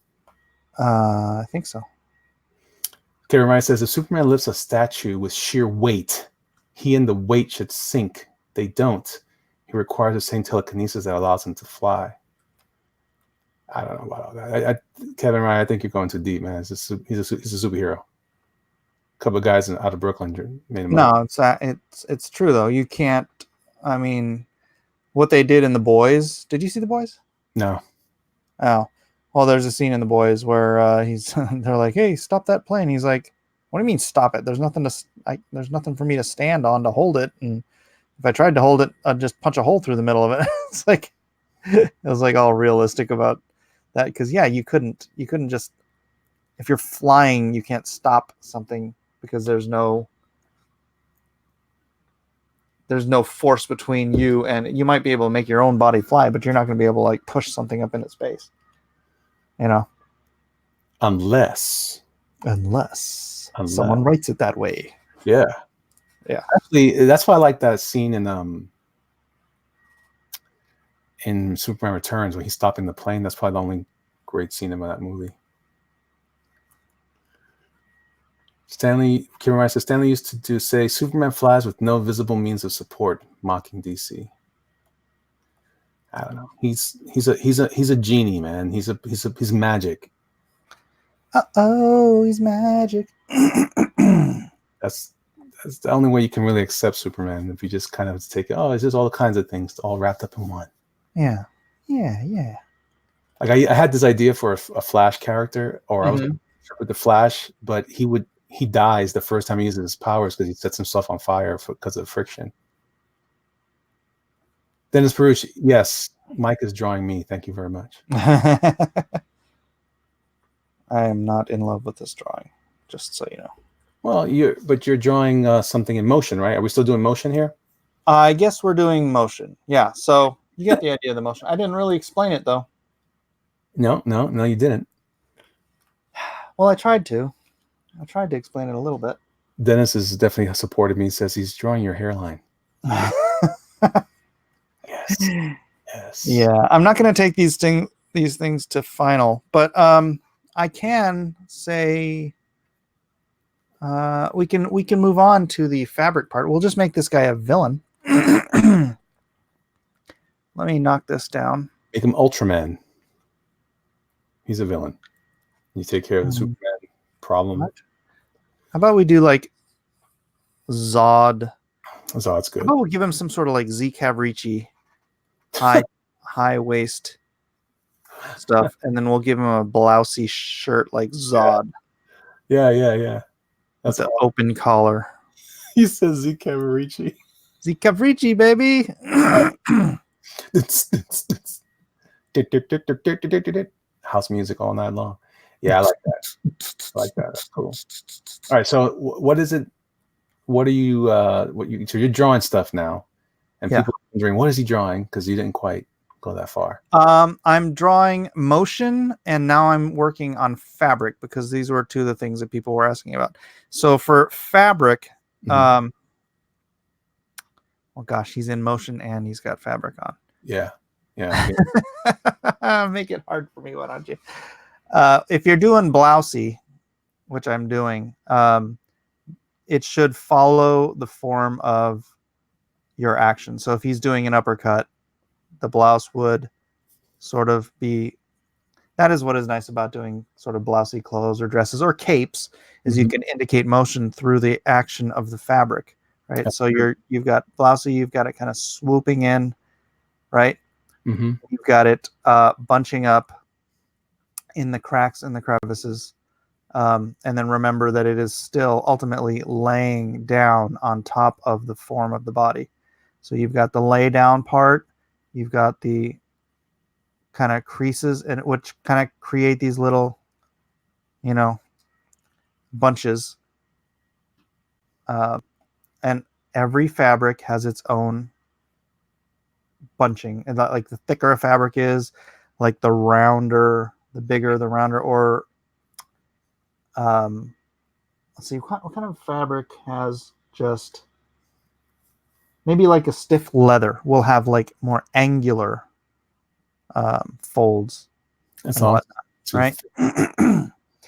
I think so. Kevin Ryan says if Superman lifts a statue with sheer weight, he and the weight should sink. They don't. He requires the same telekinesis that allows him to fly. I don't know about all that. Kevin Ryan, I think you're going too deep, man. He's a superhero. A couple of guys out of Brooklyn made him. No, it's true though. You can't. I mean, what they did in The Boys. Did you see The Boys? No. Oh, well, there's a scene in The Boys where they're like, "Hey, stop that plane." He's like, "What do you mean stop it? There's nothing for me to stand on to hold it, and if I tried to hold it, I'd just punch a hole through the middle of it." It's like it was like all realistic about that because yeah, you couldn't just, if you're flying, you can't stop something because there's no force between you, and you might be able to make your own body fly, but you're not going to be able to like push something up into space. You know, unless someone writes it that way. Yeah. Actually, that's why I like that scene in Superman Returns when he's stopping the plane. That's probably the only great scene in that movie. Stanley says Stanley used to say Superman flies with no visible means of support, mocking DC. I don't know. He's a genie, man. He's magic. He's magic. That's the only way you can really accept Superman, if you just kind of take it. Oh, it's just all kinds of things all wrapped up in one. Yeah. Like I had this idea for a Flash character, or I was with the Flash, but he dies the first time he uses his powers because he sets himself on fire because of friction. Dennis Perucci, yes, Mike is drawing me. Thank you very much. I am not in love with this drawing, just so you know. Well, you're drawing something in motion, right? Are we still doing motion here? I guess we're doing motion. Yeah, so you get the idea of the motion. I didn't really explain it though. No, you didn't. Well, I tried to explain it a little bit. Dennis has definitely supported me. He says he's drawing your hairline. Yes. Yeah, I'm not going to take these things to final, but I can say we can move on to the fabric part. We'll just make this guy a villain. Let me knock this down. Make him Ultraman. He's a villain. You take care of the Superman problem. What? How about we do like Zod? Zod's good. How about we'll give him some sort of like Z Cavaricci high waist stuff, and then we'll give him a blousey shirt like Zod. Yeah. That's an open collar. He says Z Cavaricci. Z Cavaricci, baby. House music all night long. Yeah, I like that. That's cool. All right, so what is it? What are you? So you're drawing stuff now, and people are wondering what is he drawing because you didn't quite go that far. I'm drawing motion, and now I'm working on fabric because these were two of the things that people were asking about. So for fabric, well, gosh, he's in motion and he's got fabric on. Yeah. Make it hard for me, why don't you? If you're doing blousey, which I'm doing, it should follow the form of your action. So if he's doing an uppercut, the blouse would sort of be. That is what is nice about doing sort of blousey clothes or dresses or capes, is you can indicate motion through the action of the fabric, right? That's So you've got blousey, you've got it kind of swooping in, right? Mm-hmm. You've got it bunching up in the cracks and the crevices. And then remember that it is still ultimately laying down on top of the form of the body. So you've got the lay down part, you've got the kind of creases, and which kind of create these little, bunches. And every fabric has its own bunching. And like the thicker a fabric is, like the rounder, the bigger the rounder, or let's see, what kind of fabric has just maybe like a stiff leather will have like more angular folds. That's and all. whatnot, right?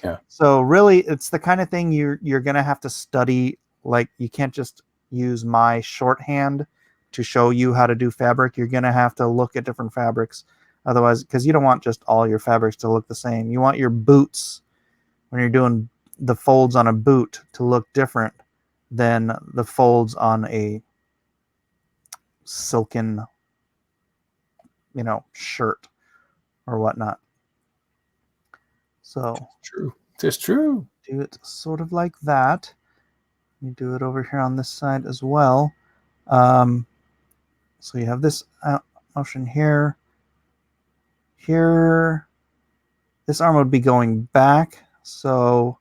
Yeah. So really, it's the kind of thing you're gonna have to study. Like you can't just use my shorthand to show you how to do fabric. You're gonna have to look at different fabrics, otherwise, because you don't want just all your fabrics to look the same. You want your boots, when you're doing the folds on a boot, to look different than the folds on a silken, shirt or whatnot. So True. It's true. do it sort of like that. You do it over here on this side as well. So you have this motion here. Here, this arm would be going back. So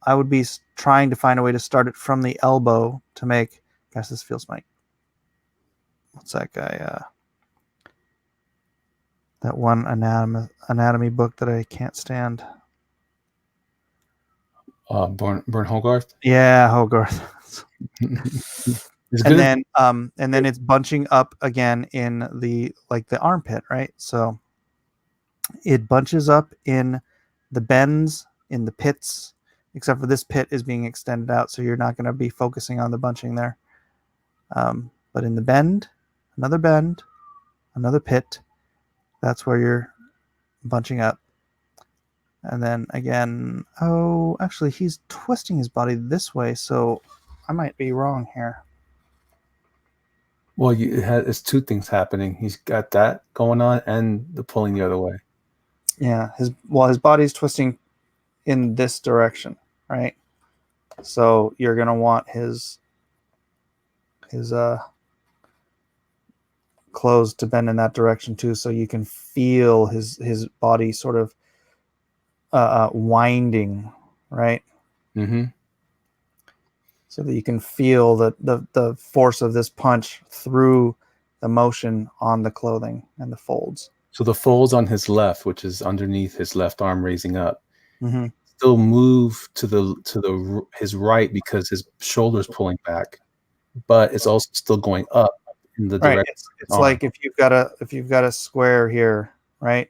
I would be trying to find a way to start it from the elbow to make. Gosh, this feels like. What's that guy? That one anatomy book that I can't stand. Burn Hogarth. Yeah, Hogarth. And then it's bunching up again in the armpit, right? So it bunches up in the bends, in the pits, except for this pit is being extended out, so you're not going to be focusing on the bunching there. But in the bend, another pit, that's where you're bunching up. And then again, actually he's twisting his body this way, so I might be wrong here. Well, it's two things happening. He's got that going on and the pulling the other way. Yeah, his body's twisting in this direction, right? So you're gonna want his clothes to bend in that direction too, so you can feel his body sort of winding, right? Mm-hmm. So that you can feel the force of this punch through the motion on the clothing and the folds. So the folds on his left, which is underneath his left arm raising up, mm-hmm. still move to his right because his shoulder's pulling back, but it's also still going up in the direction. It's like if you've got a square here, right,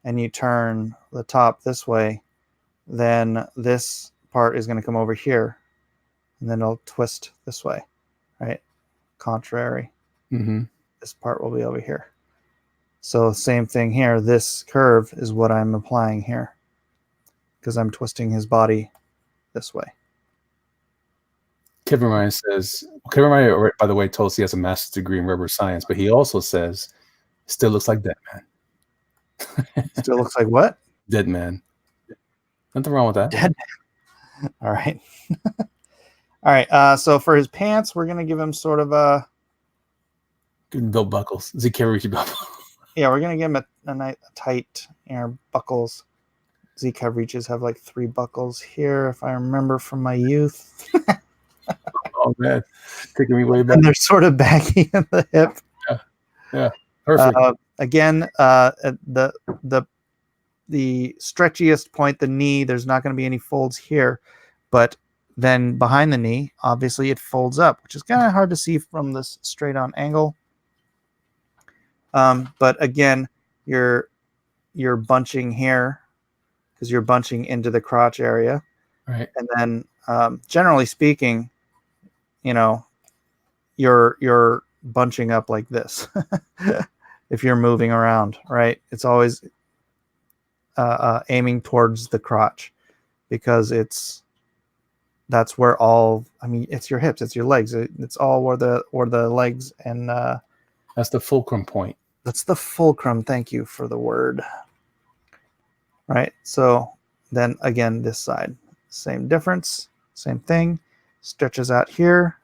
and you turn the top this way, then this part is going to come over here, and then it'll twist this way, right? Contrary. Mm-hmm. This part will be over here. So same thing here. This curve is what I'm applying here because I'm twisting his body this way. Kevin Ryan says, Kevin Ryan, by the way, told us he has a master's degree in rubber science, but he also says, still looks like Dead Man. Still looks like what? Dead Man. Nothing wrong with that. Dead Man. All right. All right. So for his pants, we're going to give him sort of a... Good belt buckles. Zikaruchi belt buckles. Yeah, we're going to give him a tight buckles. Z-Cav reaches have like 3 buckles here, if I remember from my youth. Oh, man. Taking me way back. And they're sort of baggy in the hip. Yeah. Perfect. Again, the stretchiest point, the knee, there's not going to be any folds here. But then behind the knee, obviously it folds up, which is kind of hard to see from this straight on angle. But again, you're bunching here because you're bunching into the crotch area. Right. And then generally speaking, you're bunching up like this. If you're moving around, right? It's always aiming towards the crotch because that's where it's your hips, it's your legs. It's all where the legs and that's the fulcrum point. That's the fulcrum. Thank you for the word. Right. So then again, this side, same difference, same thing, stretches out here.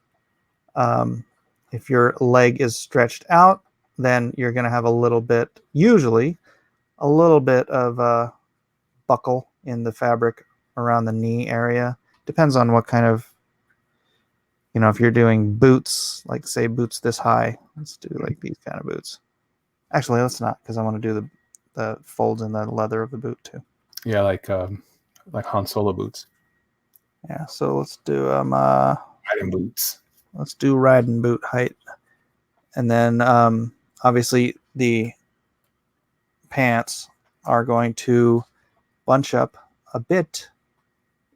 If your leg is stretched out, then you're going to have usually a little bit of a buckle in the fabric around the knee area. Depends on what kind of, if you're doing boots, like say boots this high, let's do like these kind of boots. Actually, let's not, because I want to do the folds in the leather of the boot too. Yeah, like Han Solo boots. Yeah, so let's do riding boots. Let's do riding boot height, and then obviously the pants are going to bunch up a bit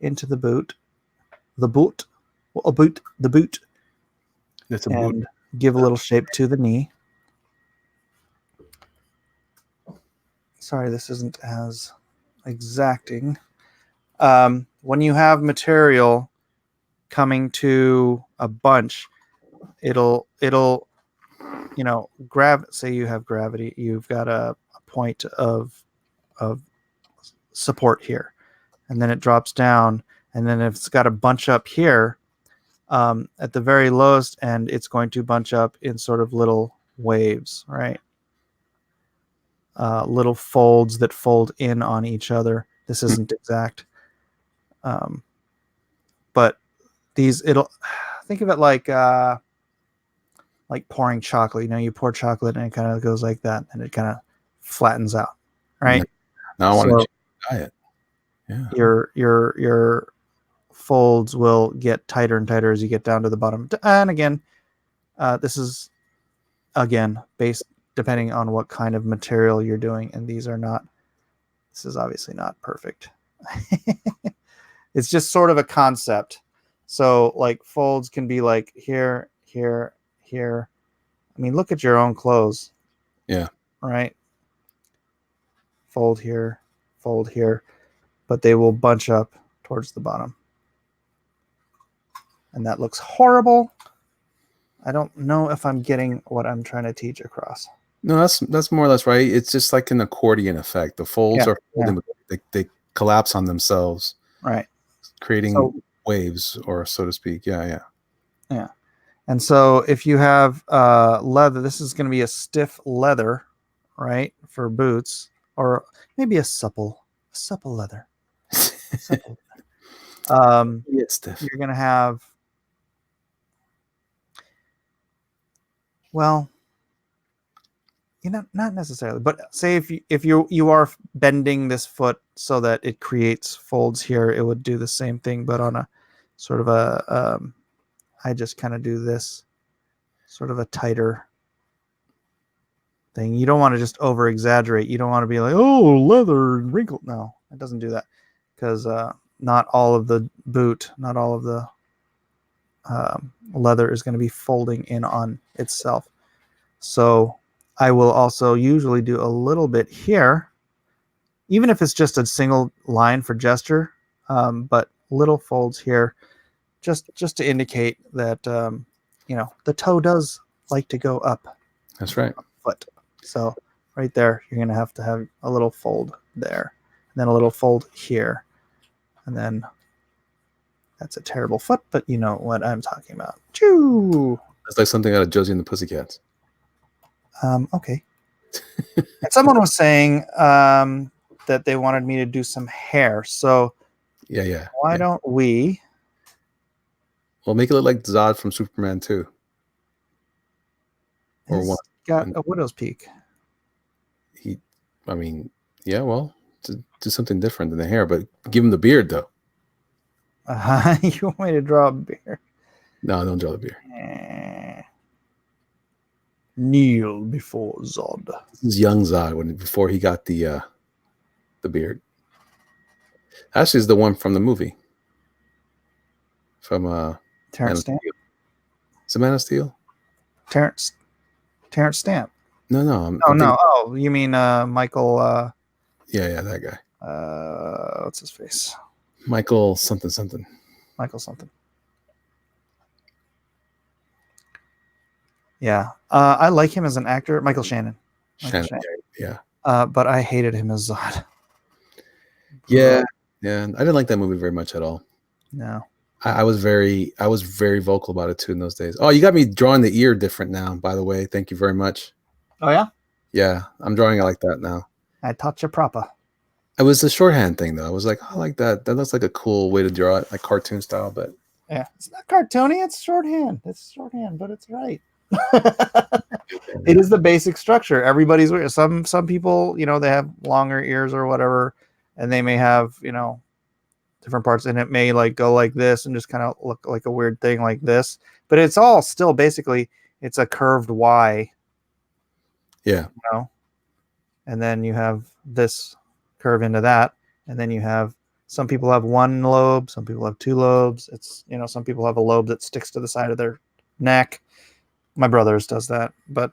into the boot, the boot, It's a and boot. give a little shape to the knee. Sorry, this isn't as exacting. When you have material coming to a bunch, it'll say you have gravity, you've got a point of support here, and then it drops down, and then if it's got a bunch up here, at the very lowest end, it's going to bunch up in sort of little waves, right? Little folds that fold in on each other. This isn't exact, but it'll think of it like pouring chocolate. You pour chocolate and it kind of goes like that, and it kind of flattens out, right? Now I want to diet. Yeah. Your folds will get tighter and tighter as you get down to the bottom. And again, this is based depending on what kind of material you're doing, and this is obviously not perfect. It's just sort of a concept. So like folds can be like here, here, here. I mean, look at your own clothes. Yeah. Right. Fold here, but they will bunch up towards the bottom. And that looks horrible. I don't know if I'm getting what I'm trying to teach across. No, that's more or less right. It's just like an accordion effect. The folds are folding, they collapse on themselves. Right. Creating waves, or so to speak. Yeah. And so if you have leather, this is going to be a stiff leather, right, for boots, or maybe a supple leather. Supple. It's stiff. You're going to have, well, not necessarily, but say if you are bending this foot so that it creates folds here, it would do the same thing, but on a sort of a I just kind of do this sort of a tighter thing. You don't want to just over exaggerate. You don't want to be like, oh, leather and wrinkle. No, it doesn't do that, because not all of the boot, not all of the leather is going to be folding in on itself. So I will also usually do a little bit here, even if it's just a single line for gesture, but little folds here, just to indicate that the toe does like to go up. That's right. Foot. So right there, you're going to have a little fold there, and then a little fold here, and then that's a terrible foot, but you know what I'm talking about. Choo! It's like something out of Josie and the Pussycats. Okay. And someone was saying that they wanted me to do some hair. So yeah. Why don't we? Well, make it look like Zod from Superman 2. Or He's one. Got a widow's peak. Well, to do something different than the hair, but give him the beard though. You want me to draw a beard? No, don't draw the beard. Kneel before Zod. This is young Zod before he got the beard. Actually, is the one from the movie. From Terrence Stamp. Is it Man of Steel? Terrence Stamp. No. No. Oh, you mean Michael? Yeah, that guy. What's his face? Michael something. Michael something. Yeah, I like him as an actor. Michael Shannon. Shannon. Yeah. But I hated him as Zod. Yeah. I didn't like that movie very much at all. No. I was very vocal about it too in those days. Oh, you got me drawing the ear different now, by the way. Thank you very much. Oh yeah? Yeah, I'm drawing it like that now. I taught you proper. It was the shorthand thing though. I was like, I like that. That looks like a cool way to draw it, like cartoon style, but yeah, it's not cartoony, it's shorthand. It's shorthand, but it's right. It is the basic structure. Everybody's weird. Some people, they have longer ears or whatever, and they may have, different parts, and it may like go like this and just kind of look like a weird thing like this. But it's all still basically it's a curved Y. Yeah. And then you have this curve into that, and then you have some people have one lobe, some people have two lobes. It's some people have a lobe that sticks to the side of their neck. My brother's does that, but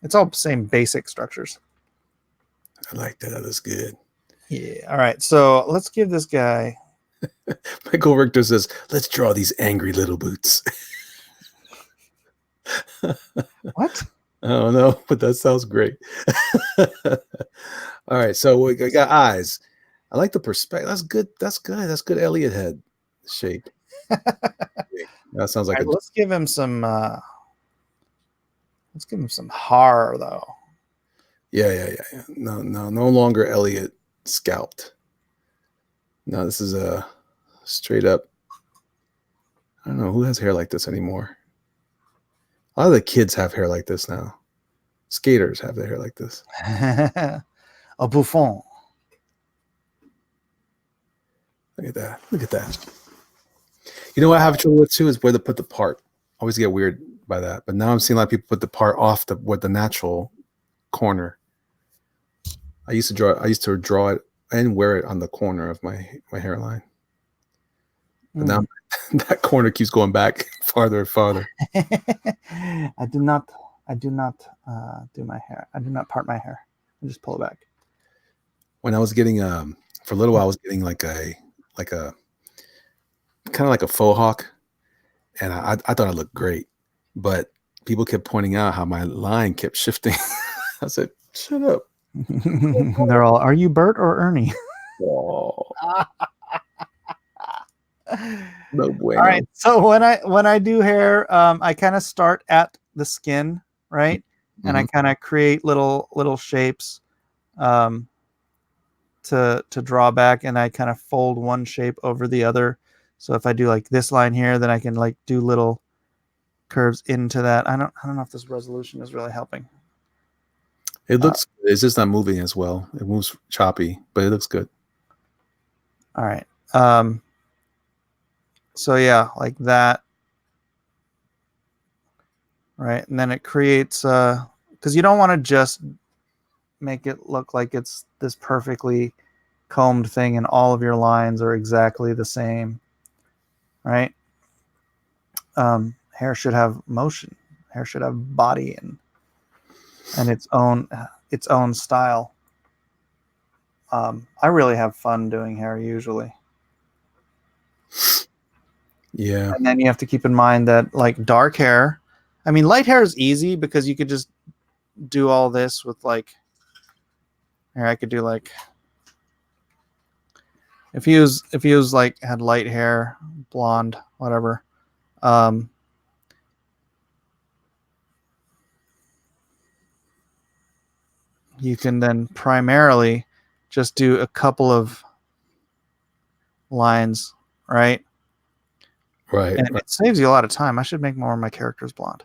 it's all the same basic structures. I like that. That looks good. Yeah. All right. So let's give this guy. Michael Richter says, "Let's draw these angry little boots." What? I don't know, but that sounds great. All right, so we got eyes. I like the perspective. That's good. That's good. Elliot head shape. That sounds like. Right, let's give him some. Let's give him some horror, though. Yeah. No longer Elliot scalped. No, this is a straight up. I don't know who has hair like this anymore. A lot of the kids have hair like this now. Skaters have their hair like this. A bouffon. Look at that. You know what I have trouble with too is where to put the part. I always get weird by that. But now I'm seeing a lot of people put the part off the natural corner. I used to draw it and wear it on the corner of my hairline. But now that corner keeps going back farther and farther. I do not do my hair. I do not part my hair. I just pull it back. When I was getting for a little while, I was getting like a kind of like a faux hawk, and I thought it looked great, but people kept pointing out how my line kept shifting. I said, "Shut up." They're all, "Are you Bert or Ernie?" Oh. No bueno. All right. So when I do hair, I kind of start at the skin, right? Mm-hmm. And I kind of create little shapes to draw back, and I kind of fold one shape over the other. So if I do like this line here, then I can like do little curves into that. I don't know if this resolution is really helping. It looks it's just not moving as well. It moves choppy, but it looks good. All right. So yeah, like that. Right. And then it creates because you don't want to just make it look like it's this perfectly combed thing and all of your lines are exactly the same. Right. Hair should have motion. Hair should have body and its own style. I really have fun doing hair usually. Yeah. And then you have to keep in mind that like dark hair, I mean, light hair is easy because you could just do all this with like, here I could do like, if he was like had light hair, blonde, whatever, you can then primarily just do a couple of lines, right? Right. And it saves you a lot of time. I should make more of my characters blonde.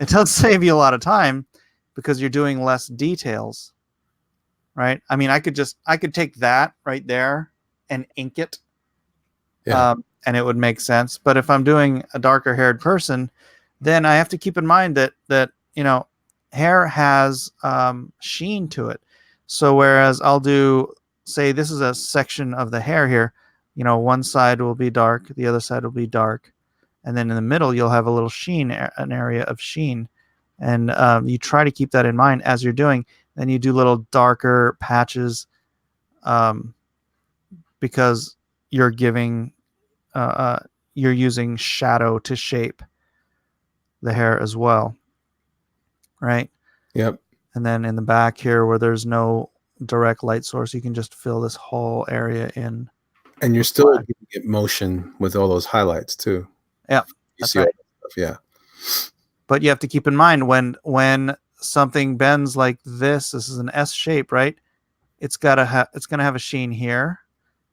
It does save you a lot of time because you're doing less details, right? I mean, I could take that right there and ink it, and it would make sense. But if I'm doing a darker haired person, then I have to keep in mind that hair has sheen to it. So whereas I'll do, say this is a section of the hair here, one side will be dark, the other side will be dark, and then in the middle you'll have a little sheen, an area of sheen, and you try to keep that in mind as you're doing. Then you do little darker patches, because you're giving, you're using shadow to shape the hair as well, right? Yep. And then in the back here, where there's no direct light source, you can just fill this whole area in. And you're still giving it motion with all those highlights too. Yeah, you see right. All that stuff, yeah. But you have to keep in mind when something bends like this is an S shape, right? It's gonna have a sheen here.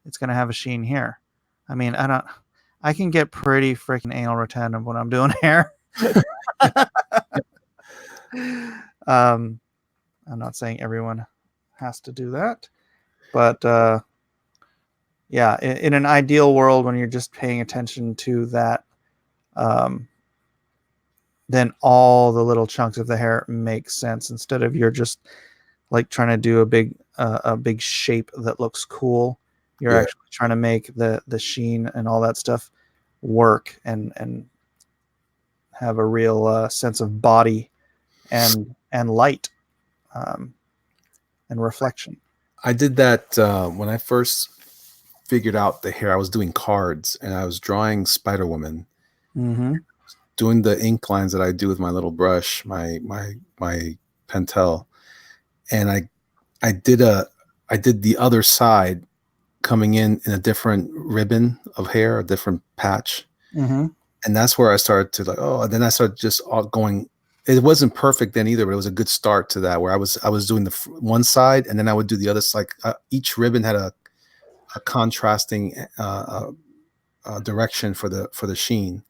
It's gonna have a sheen here. I mean, I can get pretty freaking anal retentive when I'm doing hair. I'm not saying everyone has to do that, but yeah, in an ideal world, when you're just paying attention to that, then all the little chunks of the hair make sense, instead of you're just like trying to do a big shape that looks cool. You're actually trying to make the sheen and all that stuff work and have a real sense of body and light, and reflection. I did that when I first figured out the hair. I was doing cards and I was drawing Spider-Woman, doing the ink lines that I do with my little brush, my Pentel, and I did the other side coming in a different ribbon of hair, a different patch, and that's where I started to and then I started just going. It wasn't perfect then either, but it was a good start to that, where I was doing the one side and then I would do the other side. Each ribbon had a contrasting direction for the sheen.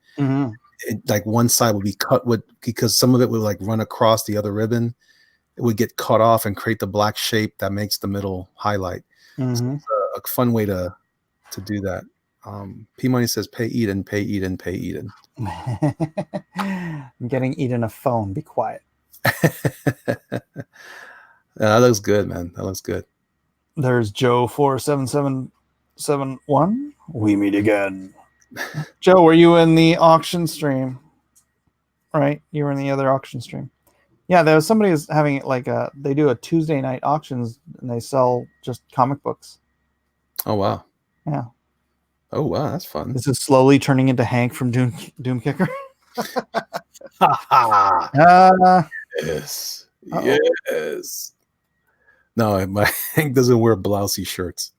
Like one side would be cut because some of it would like run across the other ribbon. It would get cut off and create the black shape that makes the middle highlight. So it's a fun way to do that. P Money says, "Pay Eden, pay Eden, pay Eden." I'm getting Eden a phone. Be quiet. That looks good, man. That looks good. There's Joe 47771. We meet again. Joe, were you in the auction stream? Right, you were in the other auction stream. Yeah, there was somebody who's having it like they do a Tuesday night auctions and they sell just comic books. Oh wow. Yeah. Oh wow, that's fun. This is slowly turning into Hank from Doomkicker. Yes. Yes. No, my Hank doesn't wear blousey shirts.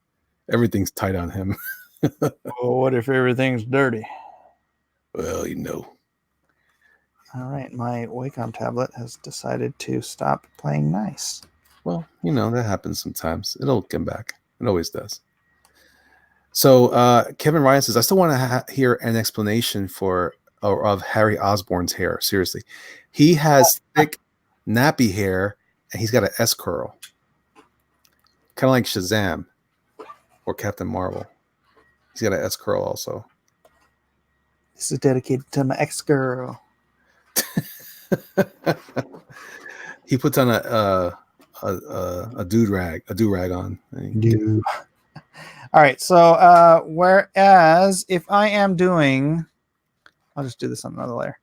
Everything's tight on him. Well, what if everything's dirty? Well, All right, my Wacom tablet has decided to stop playing nice. Well, that happens sometimes. It'll come back. It always does. So Kevin Ryan says, I still want to hear an explanation of Harry Osborn's hair. Seriously. He has thick, nappy hair, and he's got an S curl. Kind of like Shazam or Captain Marvel. He's got an S curl also. This is dedicated to my ex-girl. He puts on a do-rag on. Dude. All right, so whereas if I am doing, I'll just do this on another layer.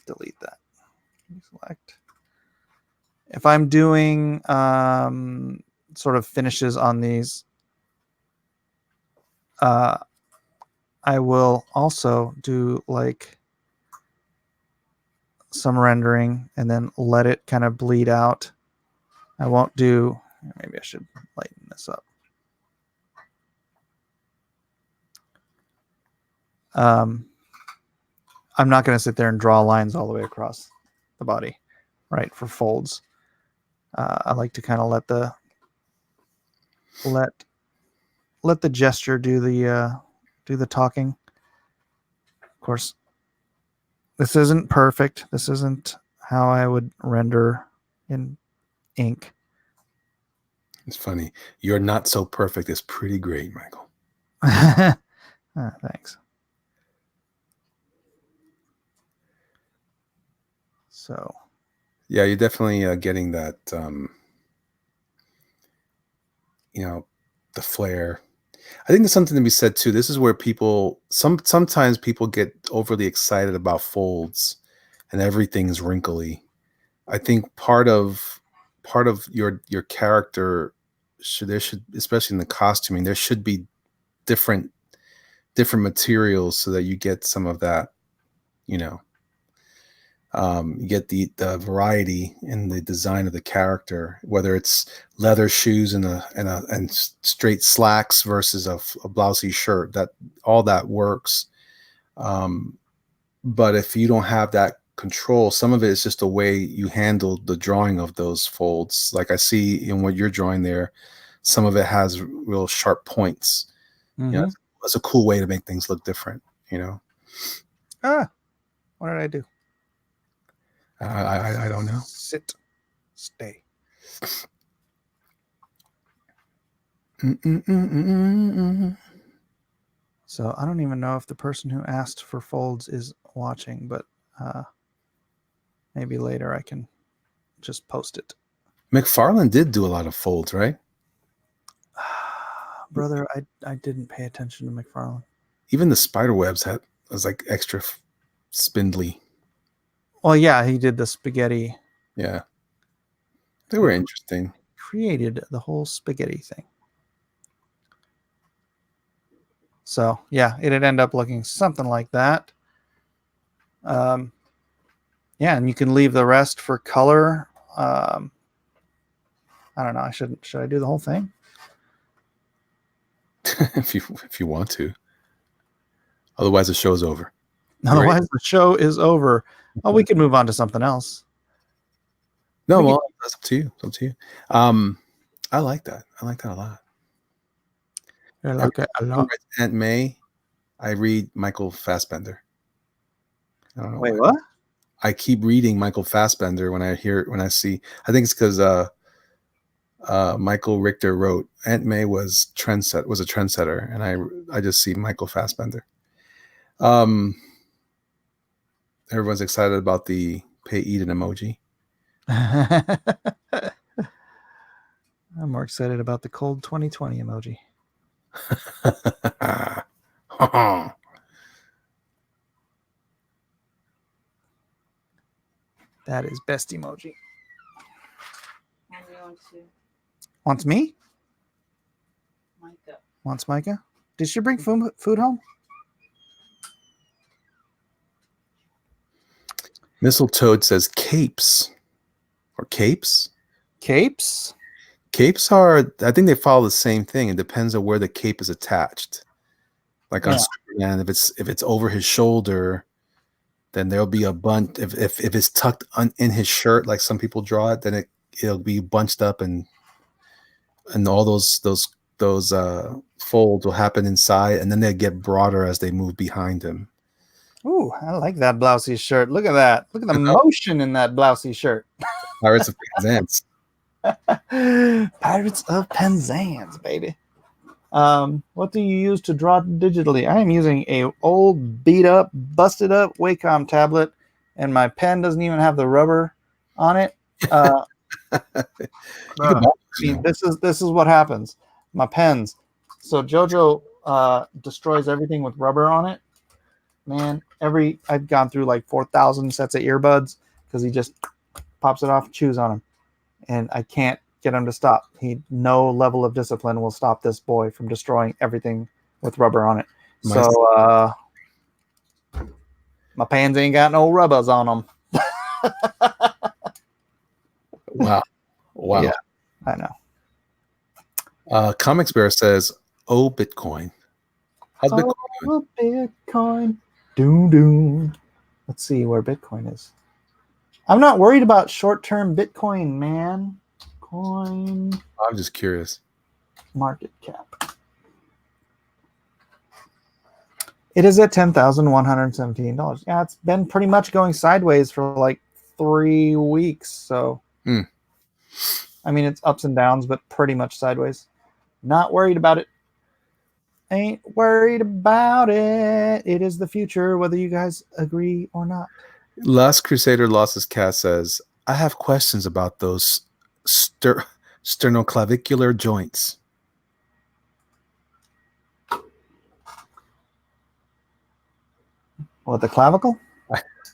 Delete that. Select. If I'm doing sort of finishes on these, I will also do like some rendering and then let it kind of bleed out. I won't do, maybe I should lighten this up. I'm not going to sit there and draw lines all the way across the body, right, for folds. I like to kind of let the gesture do the talking. Of course, this isn't perfect. This isn't how I would render in ink. It's funny. You're not so perfect. It's pretty great, Michael. Thanks. So. Yeah, you're definitely getting that, the flare. I think there's something to be said too. This is where people sometimes people get overly excited about folds and everything's wrinkly. I think part of your character should especially in the costuming, there should be different materials so that you get some of that, you get the variety in the design of the character, whether it's leather shoes and straight slacks versus a blousy shirt. That all that works. But if you don't have that control, some of it is just the way you handle the drawing of those folds. Like I see in what you're drawing there, some of it has real sharp points. Mm-hmm. That's a cool way to make things look different. What did I do? I don't know. Sit, stay. So I don't even know if the person who asked for folds is watching, but maybe later I can just post it. McFarlane did do a lot of folds, right? Brother, I didn't pay attention to McFarlane. Even the spider webs was like extra spindly. Well, yeah, he did the spaghetti. Yeah, they were interesting. Created the whole spaghetti thing. So yeah, it'd end up looking something like that. Yeah, and you can leave the rest for color. I don't know. Should I do the whole thing? if you want to. Otherwise, the show's over. Otherwise, the show is over. Oh, we can move on to something else. No, well, that's up to you. It's up to you. I like that. I like that a lot. I like it a lot. Aunt May, I read Michael Fassbender. I don't know Wait, why. what? I keep reading Michael Fassbender when I see. I think it's because Michael Richter wrote Aunt May was a trendsetter, and I just see Michael Fassbender. Everyone's excited about the pay Eden emoji. I'm more excited about the cold 2020 emoji. That is best emoji. Wants me? Micah. Wants Micah? Did she bring food home? Mistletoe says capes. Or capes? Capes? Capes are, I think they follow the same thing. It depends on where the cape is attached. Like on Superman, if it's over his shoulder, then there'll be a bunch. If it's tucked in his shirt, like some people draw it, then it'll be bunched up and all those folds will happen inside, and then they get broader as they move behind him. Ooh, I like that blousey shirt. Look at that. Look at the motion in that blousey shirt. Pirates of Penzance. Pirates of Penzance, baby. What do you use to draw digitally? I am using a old, beat up, busted up Wacom tablet, and my pen doesn't even have the rubber on it. This is what happens. My pens. So JoJo destroys everything with rubber on it. Man, I've gone through like 4,000 sets of earbuds because he just pops it off and chews on them, and I can't get him to stop. No level of discipline will stop this boy from destroying everything with rubber on it. So my pans ain't got no rubbers on them. Wow. Yeah, I know. Comics Bear says, "Oh, Bitcoin." How's Bitcoin doing? Bitcoin. Doom. Let's see where Bitcoin is. I'm not worried about short-term Bitcoin, man. Coin. I'm just curious. Market cap. It is at $10,117. Yeah, it's been pretty much going sideways for like 3 weeks. So, I mean, it's ups and downs, but pretty much sideways. Not worried about it. Ain't worried about it. It is the future, whether you guys agree or not. Last Crusader Lost His Cat says, I have questions about those sternoclavicular joints. What, the clavicle?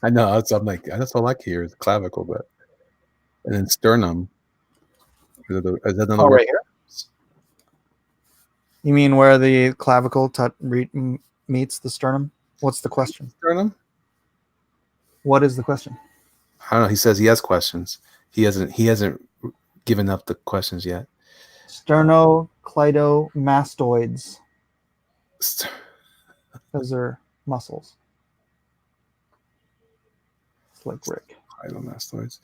I know. I'm like, that's all I hear is clavicle, but and then sternum. Is that another word? Right here. You mean where the clavicle meets the sternum? What's the question? Sternum? What is the question? I don't know. He says he has questions. He hasn't given up the questions yet. Sternocleidomastoids. Those are muscles. It's like Rick. Cleidomastoids.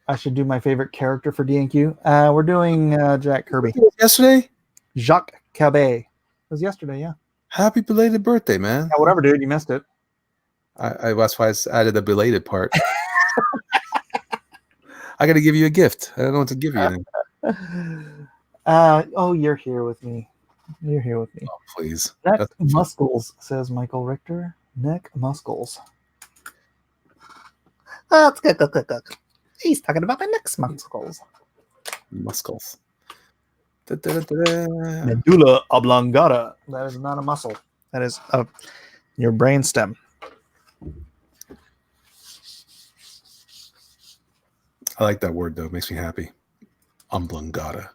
I should do my favorite character for D&Q. We're doing Jack Kirby. Yesterday? Jacques Cabet. It was yesterday, yeah. Happy belated birthday, man. Yeah, whatever, dude. You missed it. That's why I added the belated part. I got to give you a gift. I don't know what to give you. You're here with me. You're here with me. Oh, please. Neck muscles, says Michael Richter. Neck muscles. That's good. He's talking about my neck muscles. Muscles. Medulla oblongata. That is not a muscle. That is your brain stem. I like that word though. It makes me happy. Oblongata.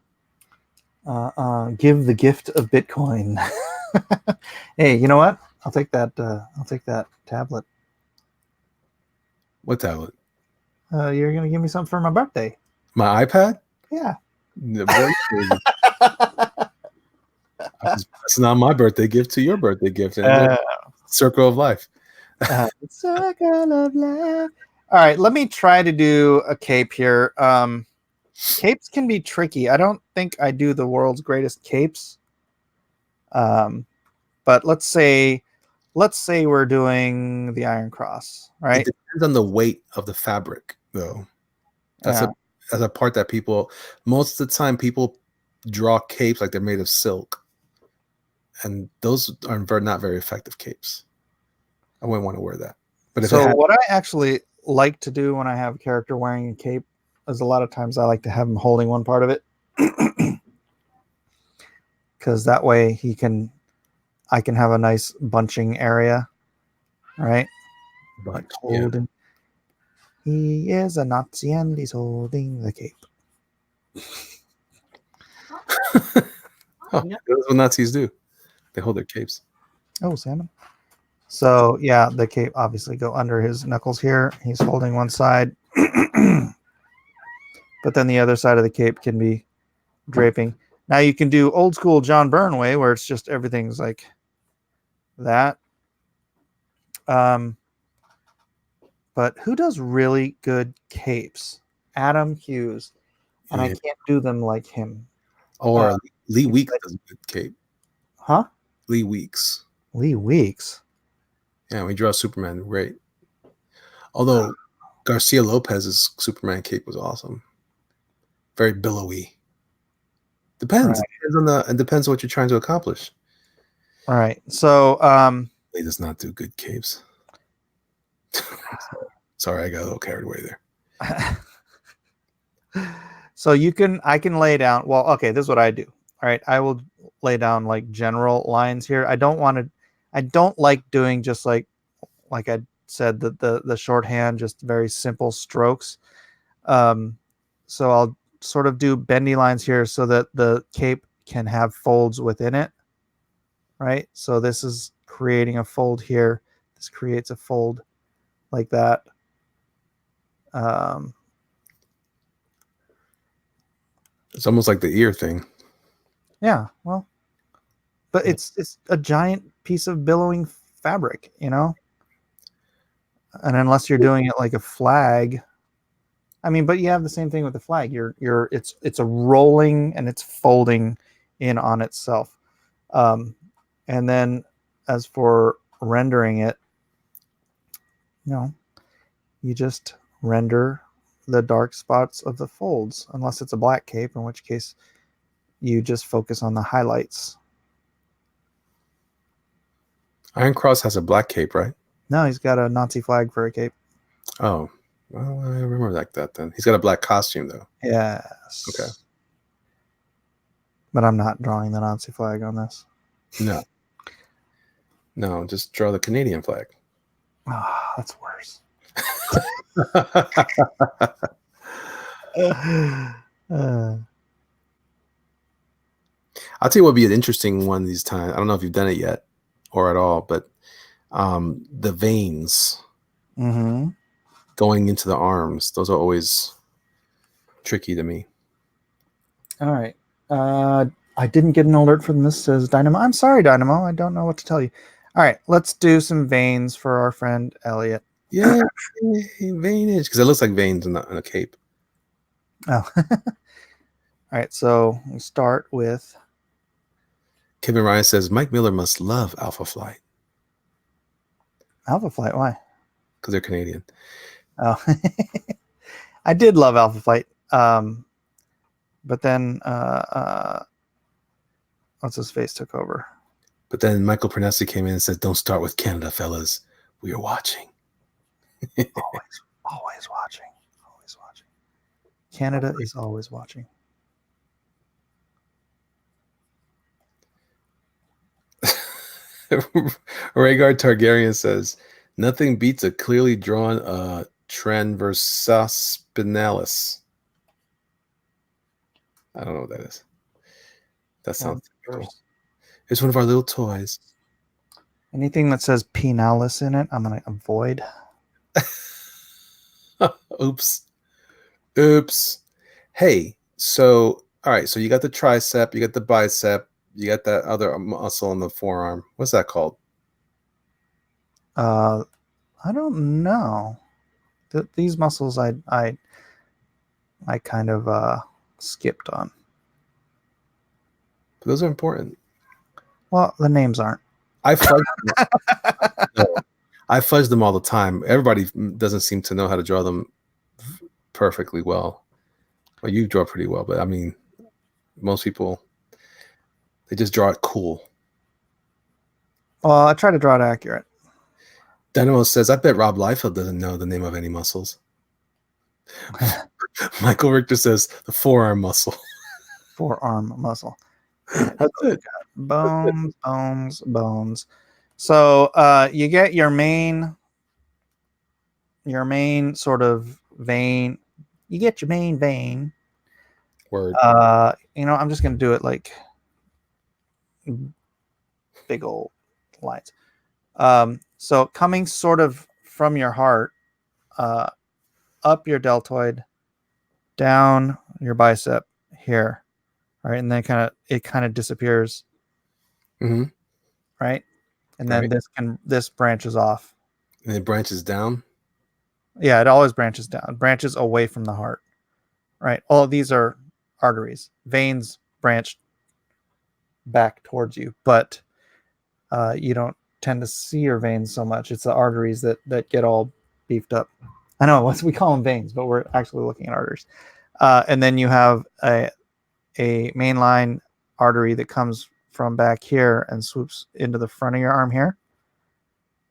Give the gift of Bitcoin. Hey, you know what? I'll take that. I'll take that tablet. What tablet? You're gonna give me something for my birthday. My iPad? Yeah. It's not my birthday gift to your birthday gift. Circle of life. Circle of life. All right, let me try to do a cape here. Capes can be tricky. I don't think I do the world's greatest capes. But let's say we're doing the Iron Cross, right? It depends on the weight of the fabric, though. That's a part that people, most of the time, people draw capes like they're made of silk, and those are not very effective capes. I wouldn't want to wear that. But what I actually like to do when I have a character wearing a cape is a lot of times I like to have him holding one part of it, because that way I can have a nice bunching area, right? But holding. Yeah. He is a Nazi and he's holding the cape. That's what Nazis do. They hold their capes. Oh, salmon. So yeah, the cape obviously go under his knuckles here. He's holding one side, but then the other side of the cape can be draping. Now you can do old school John Byrne way where it's just everything's like that. But who does really good capes? Adam Hughes. And I can't do them like him. Or Lee Weeks does a good cape. Huh? Lee Weeks. Lee Weeks. Yeah, we draw Superman great. Although Garcia Lopez's Superman cape was awesome. Very billowy. Depends. Right. It depends on what you're trying to accomplish. All right. So he does not do good capes. Sorry, I got a little carried away there. So I can lay down. Well, okay, this is what I do. All right, I will lay down like general lines here. I don't like doing just like I said, the shorthand, just very simple strokes. So I'll sort of do bendy lines here so that the cape can have folds within it. Right. So this is creating a fold here. This creates a fold like that. It's almost like the ear thing. Yeah, well, but it's a giant piece of billowing fabric, you know. And unless you're doing it like a flag, I mean, but you have the same thing with the flag. It's a rolling and it's folding in on itself. And then as for rendering it, you just render the dark spots of the folds, unless it's a black cape, in which case you just focus on the highlights. Iron Cross has a black cape, right? No, he's got a Nazi flag for a cape. Oh, well, I remember like that then. He's got a black costume though. Yes. Okay. But I'm not drawing the Nazi flag on this. No. No, just draw the Canadian flag. Oh, that's worse. I'll tell you what would be an interesting one these times. I don't know if you've done it yet or at all, but the veins going into the arms, those are always tricky to me. All right. I didn't get an alert from this, says Dynamo. I'm sorry, Dynamo. I don't know what to tell you. All right, let's do some veins for our friend Elliot. Yeah, veinage, because it looks like veins in a cape. Oh. All right, so we start with... Kevin Ryan says, Mike Miller must love Alpha Flight. Alpha Flight, why? Because they're Canadian. Oh, I did love Alpha Flight. But then what's his face took over. But then Michael Pernesi came in and said, don't start with Canada, fellas. We are watching. always watching. Always watching. Canada is always watching. Rhaegar Targaryen says, nothing beats a clearly drawn transversa spinalis. I don't know what that is. That sounds cool. It's one of our little toys. Anything that says penalis in it, I'm going to avoid. Oops. Hey, so, all right, so you got the tricep, you got the bicep, you got that other muscle on the forearm. What's that called? I don't know. These muscles I kind of skipped on. But those are important. Well, the names aren't. I fudge them all the time. Everybody doesn't seem to know how to draw them perfectly well. Well, you draw pretty well, but I mean, most people, they just draw it cool. Well, I try to draw it accurate. Dynamo says, I bet Rob Liefeld doesn't know the name of any muscles. Michael Richter says, the forearm muscle. Forearm muscle. That's it. Bones. So you get your main sort of vein. You get your main vein. Word. I'm just gonna do it like big old lines. So coming sort of from your heart, up your deltoid, down your bicep here, right, and then it kind of disappears, right, and then this branches off, and it branches down. Yeah, it always branches down, branches away from the heart, right? All of these are arteries. Veins branch back towards you, but you don't tend to see your veins so much. It's the arteries that get all beefed up. I know we call them veins, but we're actually looking at arteries. And then you have a mainline artery that comes from back here and swoops into the front of your arm here.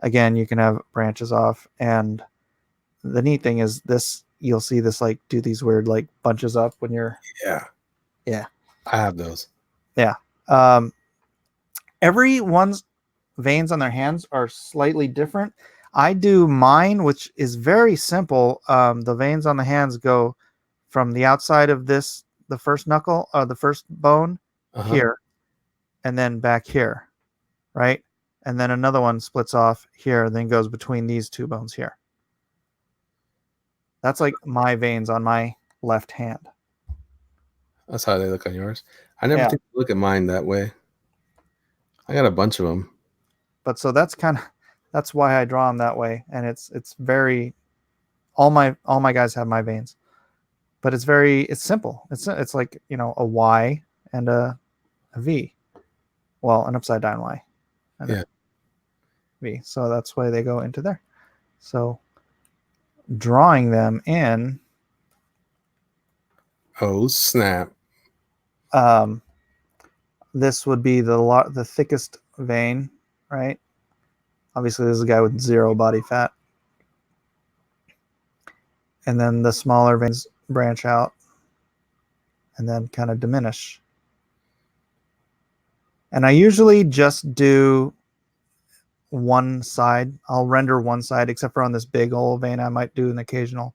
Again, you can have branches off, and the neat thing is this, you'll see this like do these weird like bunches up when you're yeah I have those. Everyone's veins on their hands are slightly different. I do mine, which is very simple. The veins on the hands go from the outside of the first knuckle, the first bone here, and then back here, right? And then another one splits off here and then goes between these two bones here. That's like my veins on my left hand. That's how they look on yours. I never think to look at mine that way. I got a bunch of them. But so that's why I draw them that way. And it's very, all my guys have my veins, but it's simple. It's like, a Y and a V. Well, an upside down Y and a V. So that's why they go into there. So drawing them in. Oh, snap. this would be the thickest vein, right? Obviously, this is a guy with 0 body fat. And then the smaller veins branch out and then kind of diminish. And I usually just do one side. I'll render one side, except for on this big old vein. I might do an occasional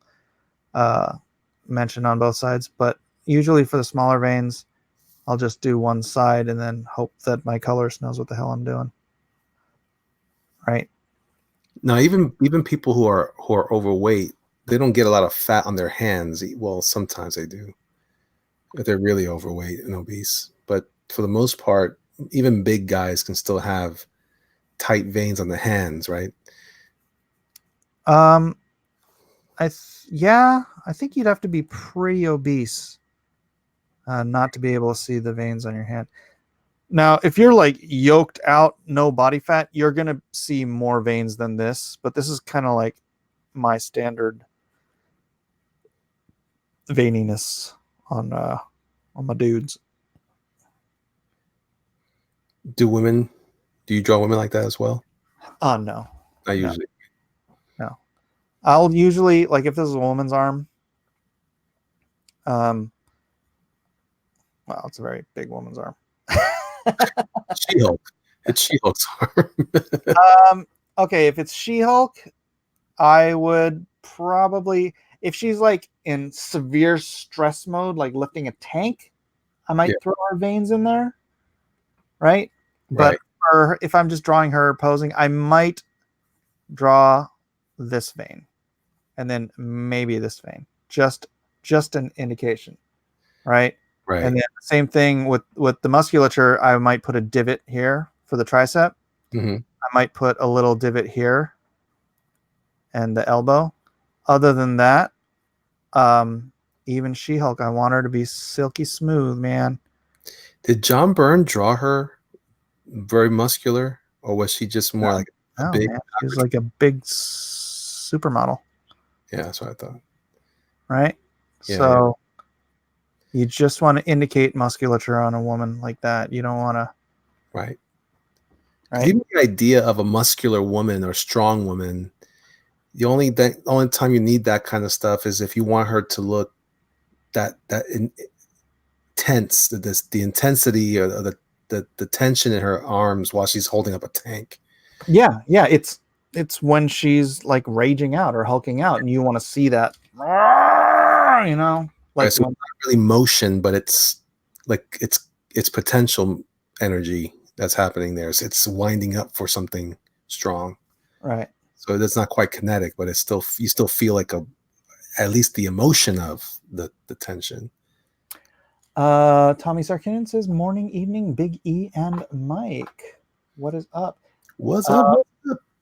mention on both sides. But usually for the smaller veins, I'll just do one side and then hope that my colorist knows what the hell I'm doing. Right? Now, even people who are overweight, they don't get a lot of fat on their hands. Well, sometimes they do, if they're really overweight and obese. But for the most part, even big guys can still have tight veins on the hands, right? I think you'd have to be pretty obese not to be able to see the veins on your hand. Now, if you're like yoked out, no body fat, you're gonna see more veins than this. But this is kind of like my standard veininess on my dudes. Do you draw women like that as well? Oh no. I usually. No. I'll usually, like, if this is a woman's arm, well, it's a very big woman's arm. She-Hulk. It's She-Hulk's arm. Okay, if it's She-Hulk, I would probably, if she's like in severe stress mode, like lifting a tank, I might throw her veins in there, right? But if I'm just drawing her posing, I might draw this vein and then maybe this vein, just an indication, right? Right. And then the same thing with the musculature. I might put a divot here for the tricep. Mm-hmm. I might put a little divot here and the elbow. Other than that, even She-Hulk, I want her to be silky smooth, man. Did John Byrne draw her very muscular, or was she just more like a big? Man. She was like a big supermodel. Yeah, that's what I thought. Right? Yeah, so you just want to indicate musculature on a woman like that. You don't want to. Right. Right. Even the idea of a muscular woman or strong woman, the only time you need that kind of stuff is if you want her to look that intense, the intensity or the tension in her arms while she's holding up a tank. Yeah, it's when she's like raging out or hulking out, and you want to see that, you know, like so it's not really motion, but it's like it's potential energy that's happening there. So it's winding up for something strong, right? So it's not quite kinetic, but it's you still feel like at least the emotion of the tension. Tommy Sarkisian says, morning, evening, Big E and Mike. What is up? What's up?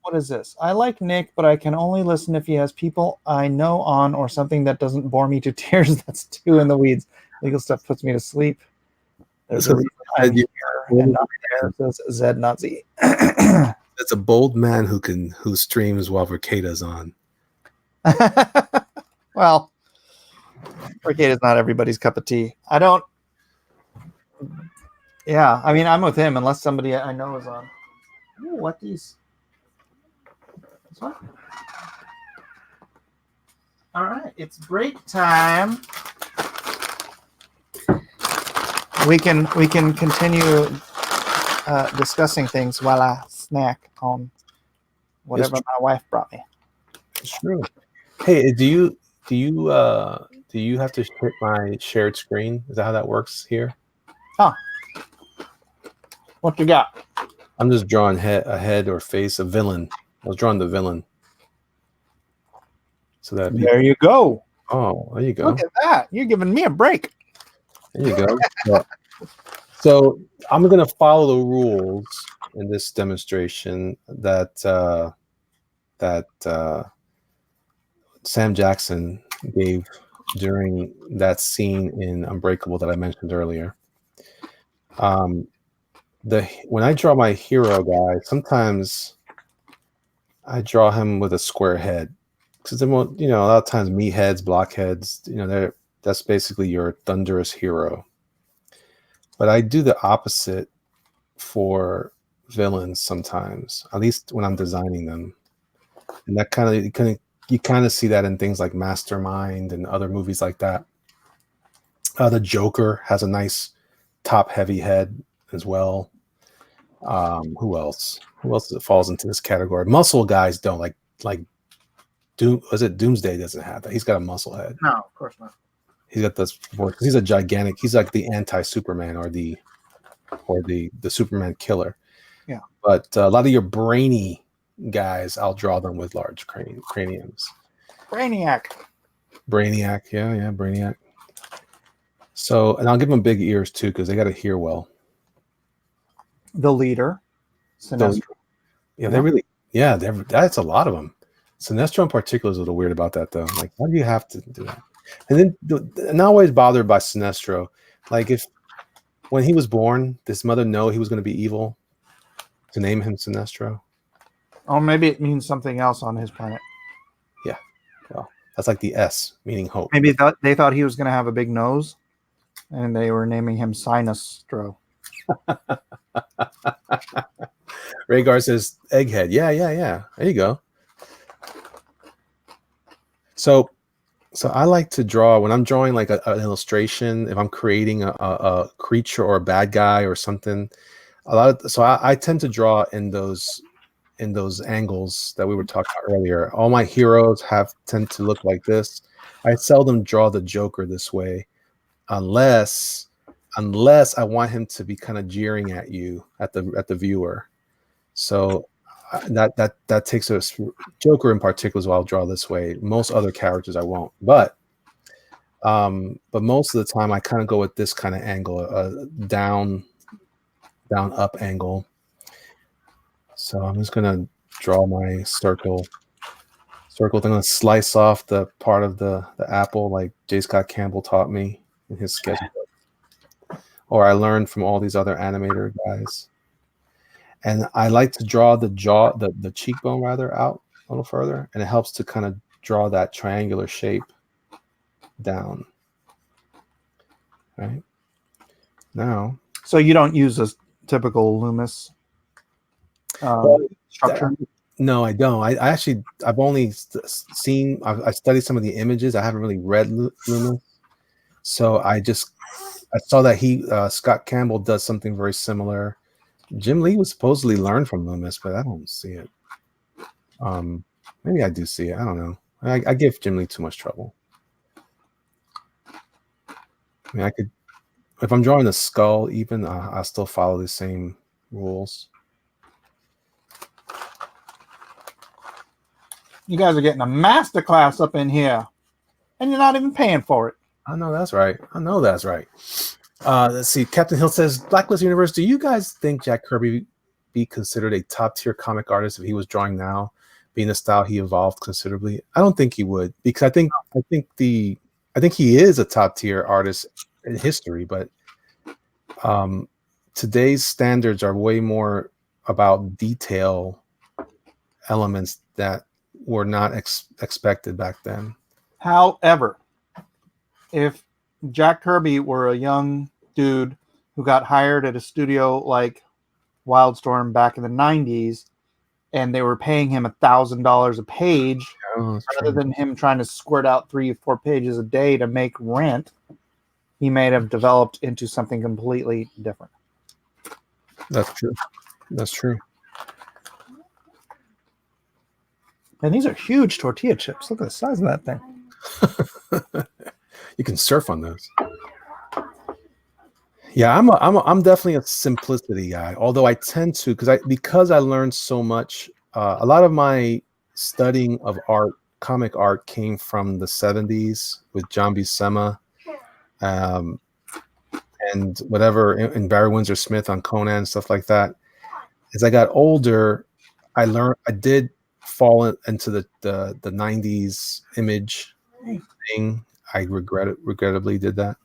What is this? I like Nick, but I can only listen if he has people I know on or something that doesn't bore me to tears. That's too in the weeds. Legal stuff puts me to sleep. There's a reason I'm here and not there, says Zed Nazi. That's a bold man who streams while Verkada's on. Well, Verkada's not everybody's cup of tea. I don't. Yeah, I mean, I'm with him unless somebody I know is on. Ooh, what these? This one? All right, it's break time. We can continue discussing things while I snack on whatever my wife brought me. It's true. Hey, do you have to hit my shared screen? Is that how that works here? Huh. What you got? I'm just drawing a head or face, a villain. I was drawing the villain. So that there you go. Oh, there you go. Look at that. You're giving me a break. There you go. So I'm going to follow the rules in this demonstration that Sam Jackson gave during that scene in Unbreakable that I mentioned earlier. When I draw my hero guy, sometimes I draw him with a square head because a lot of times meatheads, blockheads, that's basically your thunderous hero. But I do the opposite for villains sometimes, at least when I'm designing them. And that you kind of see that in things like Mastermind and other movies like that. The Joker has a nice top-heavy head as well. Who else? Who else falls into this category? Muscle guys don't like Doomsday doesn't have that. He's got a muscle head. No, of course not. He's got this because he's a gigantic. He's like the anti-Superman or the Superman killer. Yeah. But a lot of your brainy guys, I'll draw them with large craniums. Brainiac, yeah, Brainiac. So, and I'll give them big ears too because they got to hear well. the leader, Sinestro. That's a lot of them. Sinestro in particular is a little weird about that though. Like, why do you have to do that? And then I'm always bothered by Sinestro. Like, if when he was born, does his mother know he was going to be evil to name him Sinestro? Or maybe it means something else on his planet. Yeah. Well, that's like the S, meaning hope. Maybe they thought he was going to have a big nose, and they were naming him Sinestro. Rhaegar says egghead. Yeah. There you go. So I like to draw when I'm drawing like an illustration. If I'm creating a creature or a bad guy or something, I tend to draw in those angles that we were talking about earlier. All my heroes tend to look like this. I seldom draw the Joker this way, unless I want him to be kind of jeering at you, at the viewer. So that takes a Joker in particular is what I'll draw this way. Most other characters I won't, but most of the time I kind of go with this kind of angle, a down up angle. So I'm just gonna draw my circle. I'm gonna slice off the part of the apple like J. Scott Campbell taught me in his sketchbook, or I learned from all these other animator guys. And I like to draw the cheekbone rather out a little further, and it helps to kind of draw that triangular shape down. Right now. So you don't use a typical Loomis structure? No, I don't. I've only I studied some of the images. I haven't really read Loomis, so I saw that Scott Campbell does something very similar. Jim Lee was supposedly learned from Loomis, but I don't see it. Maybe I do see it. I don't know. I give Jim Lee too much trouble. I mean, if I'm drawing a skull, even I still follow the same rules. You guys are getting a masterclass up in here, and you're not even paying for it. I know that's right. Let's see. Captain Hill says, Blacklist Universe, do you guys think Jack Kirby be considered a top-tier comic artist if he was drawing now, being the style he evolved considerably? I don't think he would, because I think he is a top-tier artist in history, but today's standards are way more about detail elements that were not expected back then. However, if Jack Kirby were a young dude who got hired at a studio like Wildstorm back in the 90s, and they were paying him $1,000 a page, rather than him trying to squirt out 3 or 4 pages a day to make rent, he may have developed into something completely different. That's true. And these are huge tortilla chips. Look at the size of that thing. You can surf on those. Yeah, I'm definitely a simplicity guy. Although I tend to, because I learned so much. A lot of my studying of art, comic art, came from the 70s with John Buscema, and whatever, and Barry Windsor Smith on Conan and stuff like that. As I got older, I did fall into the 90s image thing. I regrettably did that.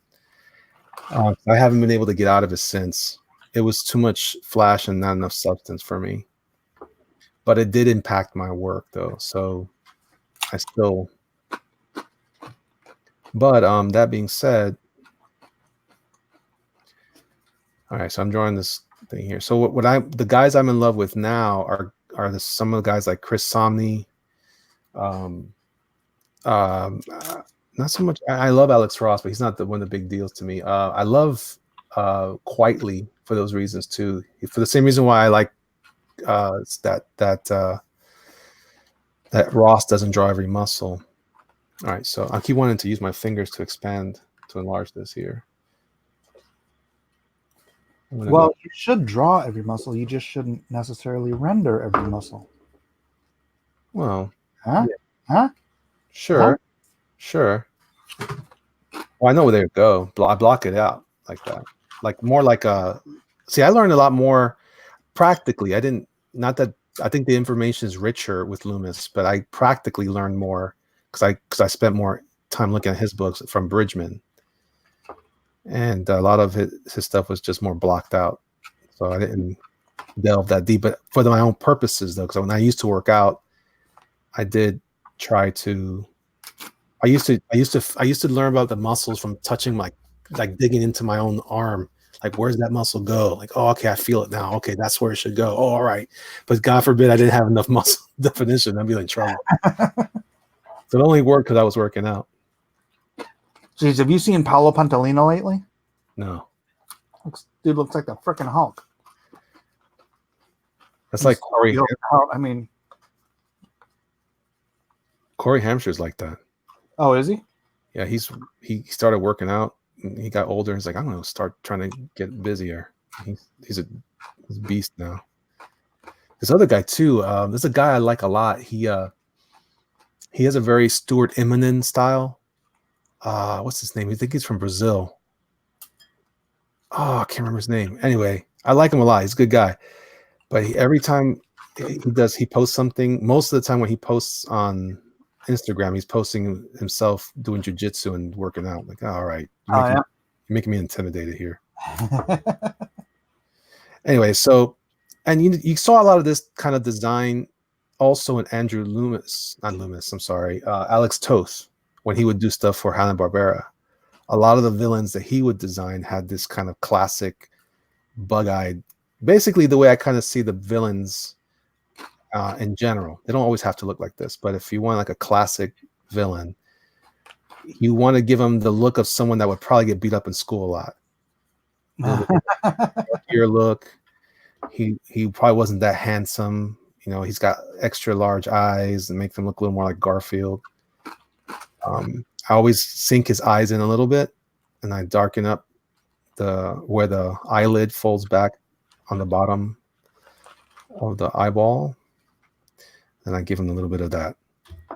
I haven't been able to get out of it since. It was too much flash and not enough substance for me. But it did impact my work, though. So I still. But that being said, All right, so I'm drawing this thing here. So the guys I'm in love with now are some of the guys like Chris Somney. Um, not so much. I love Alex Ross, but he's not one of the big deals to me. I love Quietly for those reasons too. For the same reason why I like that Ross doesn't draw every muscle. All right, so I keep wanting to use my fingers to enlarge this here. Well, you should draw every muscle. You just shouldn't necessarily render every muscle. Well, huh? Yeah. Huh? Sure, Huh? sure. Well, I know where they go. I block it out like that. Like more like a. See, I learned a lot more practically. I didn't. Not that I think the information is richer with Loomis, but I practically learned more because I spent more time looking at his books from Bridgman, and a lot of his stuff was just more blocked out. So I didn't delve that deep. But for my own purposes, though, because when I used to work out, I did try to. I used to learn about the muscles from touching like digging into my own arm. Like, where's that muscle go? Like, oh, okay, I feel it now. Okay, that's where it should go. Oh, all right. But God forbid I didn't have enough muscle definition. I'd be in trouble. So it only worked because I was working out. Jeez, have you seen Paolo Pantalino lately? No. Dude looks like the freaking Hulk. That's like Corey. I mean, Corey Hamster's like that. Oh, is he? Yeah, he started working out. He got older. He's like, I'm going to start trying to get busier. He's a beast now. This other guy too. There's a guy I like a lot. He has a very Stuart Immonen style. What's his name? I think he's from Brazil. Oh, I can't remember his name. Anyway, I like him a lot. He's a good guy. But every time he posts something. Most of the time when he posts on Instagram, he's posting himself doing jiu-jitsu and working out. Like, all right, you're making me intimidated here. Anyway, so, and you saw a lot of this kind of design also in Alex Toth, when he would do stuff for Hanna-Barbera. A lot of the villains that he would design had this kind of classic bug-eyed, basically the way I kind of see the villains in general. They don't always have to look like this, but if you want like a classic villain, you want to give them the look of someone that would probably get beat up in school a lot. Your look. He probably wasn't that handsome. You know, he's got extra large eyes and make them look a little more like Garfield. I always sink his eyes in a little bit, and I darken up where the eyelid folds back on the bottom of the eyeball. And I give him a little bit of that.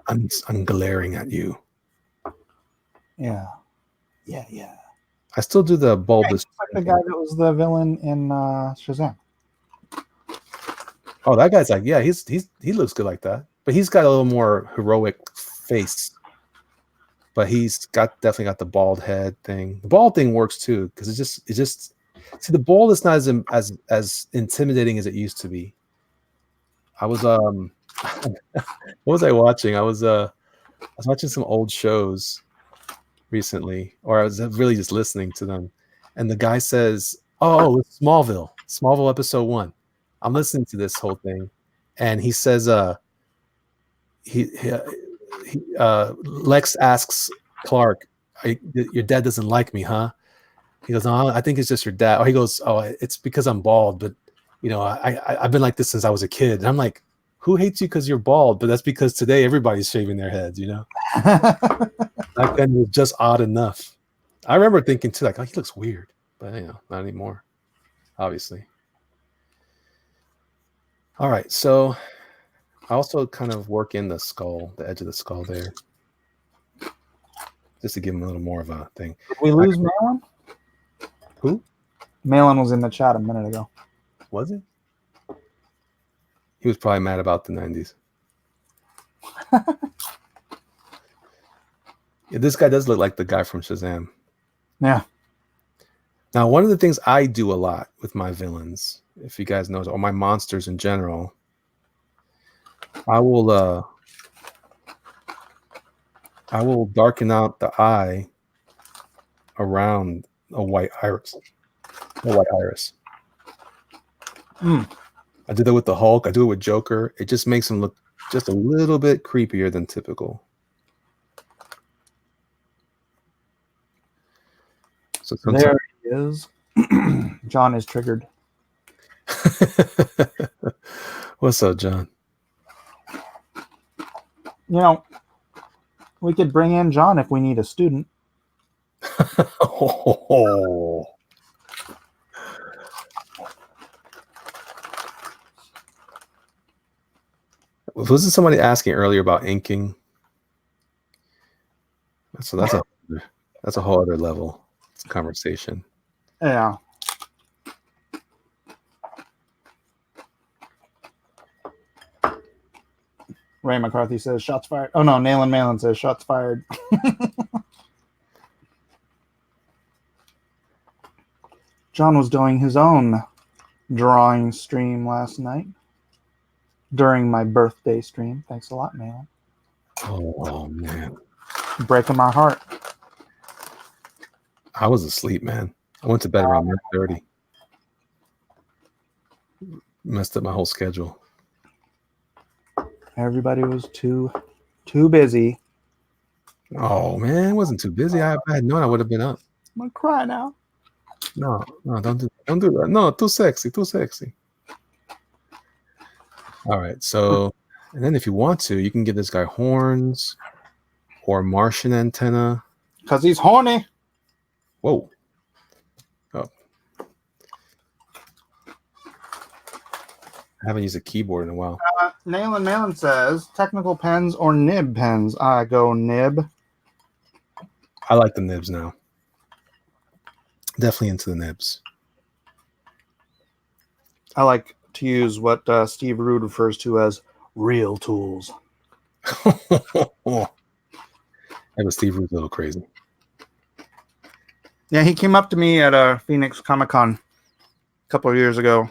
I'm glaring at you. Yeah. I still do the bulbous. Like the guy that was the villain in Shazam. Oh, that guy's like, yeah, he looks good like that, but he's got a little more heroic face. But he's definitely got the bald head thing. The bald thing works too because it's just see, the bald is not as intimidating as it used to be. I was what was I watching? I was watching some old shows recently, or I was really just listening to them, and the guy says, "Oh, it's Smallville episode 1." I'm listening to this whole thing, and he says, Lex asks Clark, "Your dad doesn't like me, huh?" He goes, "Oh, I think it's just your dad." Or he goes, "Oh, it's because I'm bald, but I've been like this since I was a kid." And I'm like, who hates you because you're bald? But that's because today everybody's shaving their heads, Back then it was just odd enough. I remember thinking too, like, oh, he looks weird, but not anymore, obviously. All right, so I also kind of work in the skull, the edge of the skull there, just to give him a little more of a thing. Did we lose Malin? Who? Malin was in the chat a minute ago. Was he? He was probably mad about the 90s. Yeah, this guy does look like the guy from Shazam. Yeah. Now, one of the things I do a lot with my villains, if you guys know, or my monsters in general, I will darken out the eye around a white iris. No white iris. Mm. I did that with the Hulk. I do it with Joker. It just makes him look just a little bit creepier than typical. So there he is. John is triggered. What's up, John? You know, we could bring in John if we need a student. Oh. Wasn't somebody asking earlier about inking? So that's a whole other level conversation. Yeah. Ray McCarthy says shots fired. Oh no, Nayland Malin says shots fired. John was doing his own drawing stream last night during my birthday stream. Thanks a lot, man. Oh man. Breaking my heart. I was asleep, man. I went to bed around 9:30. Messed up my whole schedule. Everybody was too busy. Oh man, I wasn't too busy. I had known I would have been up. I'm gonna cry now. No, don't do that. No, too sexy. All right, so and then if you want to, you can give this guy horns or Martian antenna. Cause he's horny. Whoa. Oh. I haven't used a keyboard in a while. Nayland Malin says technical pens or nib pens. I go nib. I like the nibs now. Definitely into the nibs. I like to use what Steve Rude refers to as real tools. Yeah, but Steve Rude's a little crazy. Yeah, he came up to me at Phoenix Comic-Con a couple of years ago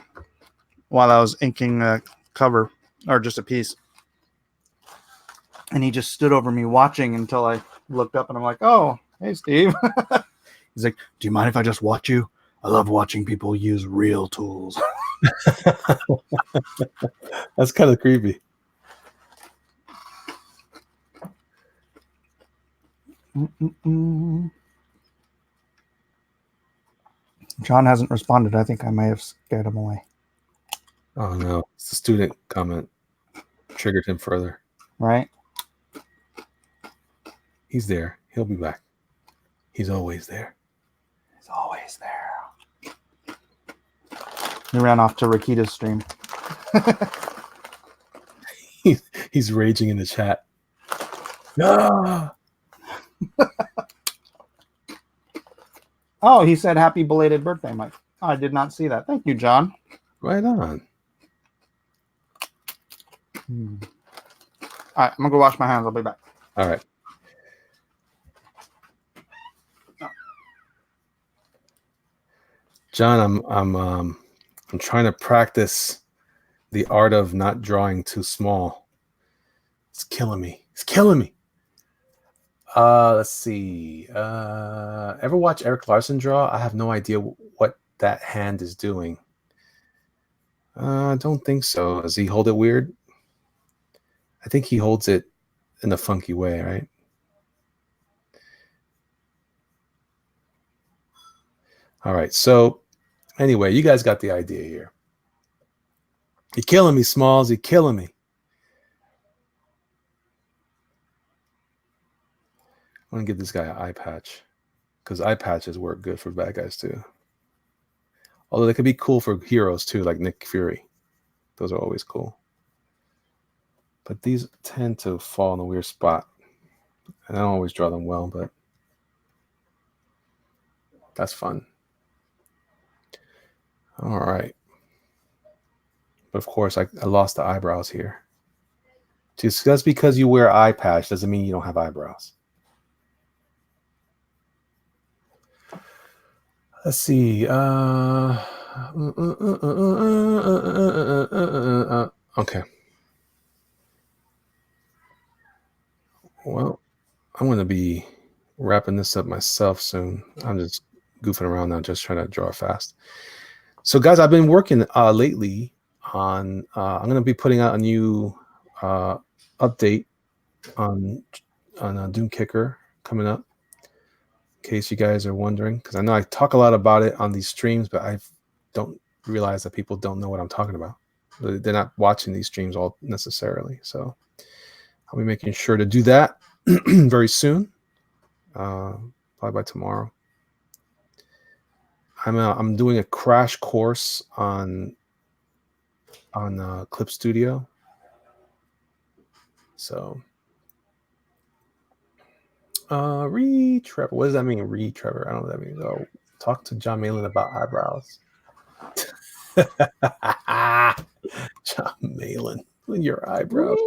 while I was inking a cover or just a piece. And he just stood over me watching until I looked up and I'm like, oh, hey, Steve. He's like, do you mind if I just watch you? I love watching people use real tools. That's kind of creepy. John hasn't responded. I think I may have scared him away. Oh no, it's the student comment triggered him further. Right? He's there. He'll be back. He's always there. He's always there. He ran off to Rakita's stream. He's raging in the chat. Ah! Oh, he said happy belated birthday, Mike. Oh, I did not see that. Thank you, John. Right on. All right, I'm gonna go wash my hands. I'll be back. All right. John, I'm trying to practice the art of not drawing too small. It's killing me. Let's see. Ever watch Eric Larson draw? I have no idea what that hand is doing. I don't think so. Does he hold it weird? I think he holds it in a funky way, right? All right. So anyway, you guys got the idea here. You're killing me, Smalls. You're killing me. I'm going to give this guy an eye patch because eye patches work good for bad guys too. Although they could be cool for heroes too, like Nick Fury. Those are always cool. But these tend to fall in a weird spot. And I don't always draw them well, but that's fun. All right. But of course, I lost the eyebrows here. Just because you wear eye patch doesn't mean you don't have eyebrows. Let's see. Okay. Well, I'm going to be wrapping this up myself soon. I'm just goofing around now, just trying to draw fast. So, guys, I've been working lately on. I'm going to be putting out a new update on Doom Kicker coming up. In case you guys are wondering, because I know I talk a lot about it on these streams, but I don't realize that people don't know what I'm talking about. They're not watching these streams all necessarily. So I'll be making sure to do that very soon, probably by tomorrow. I'm doing a crash course on Clip Studio. So Trevor. What does that mean? Trevor. I don't know what that means. Oh, talk to John Malin about eyebrows. John Malin, your eyebrows.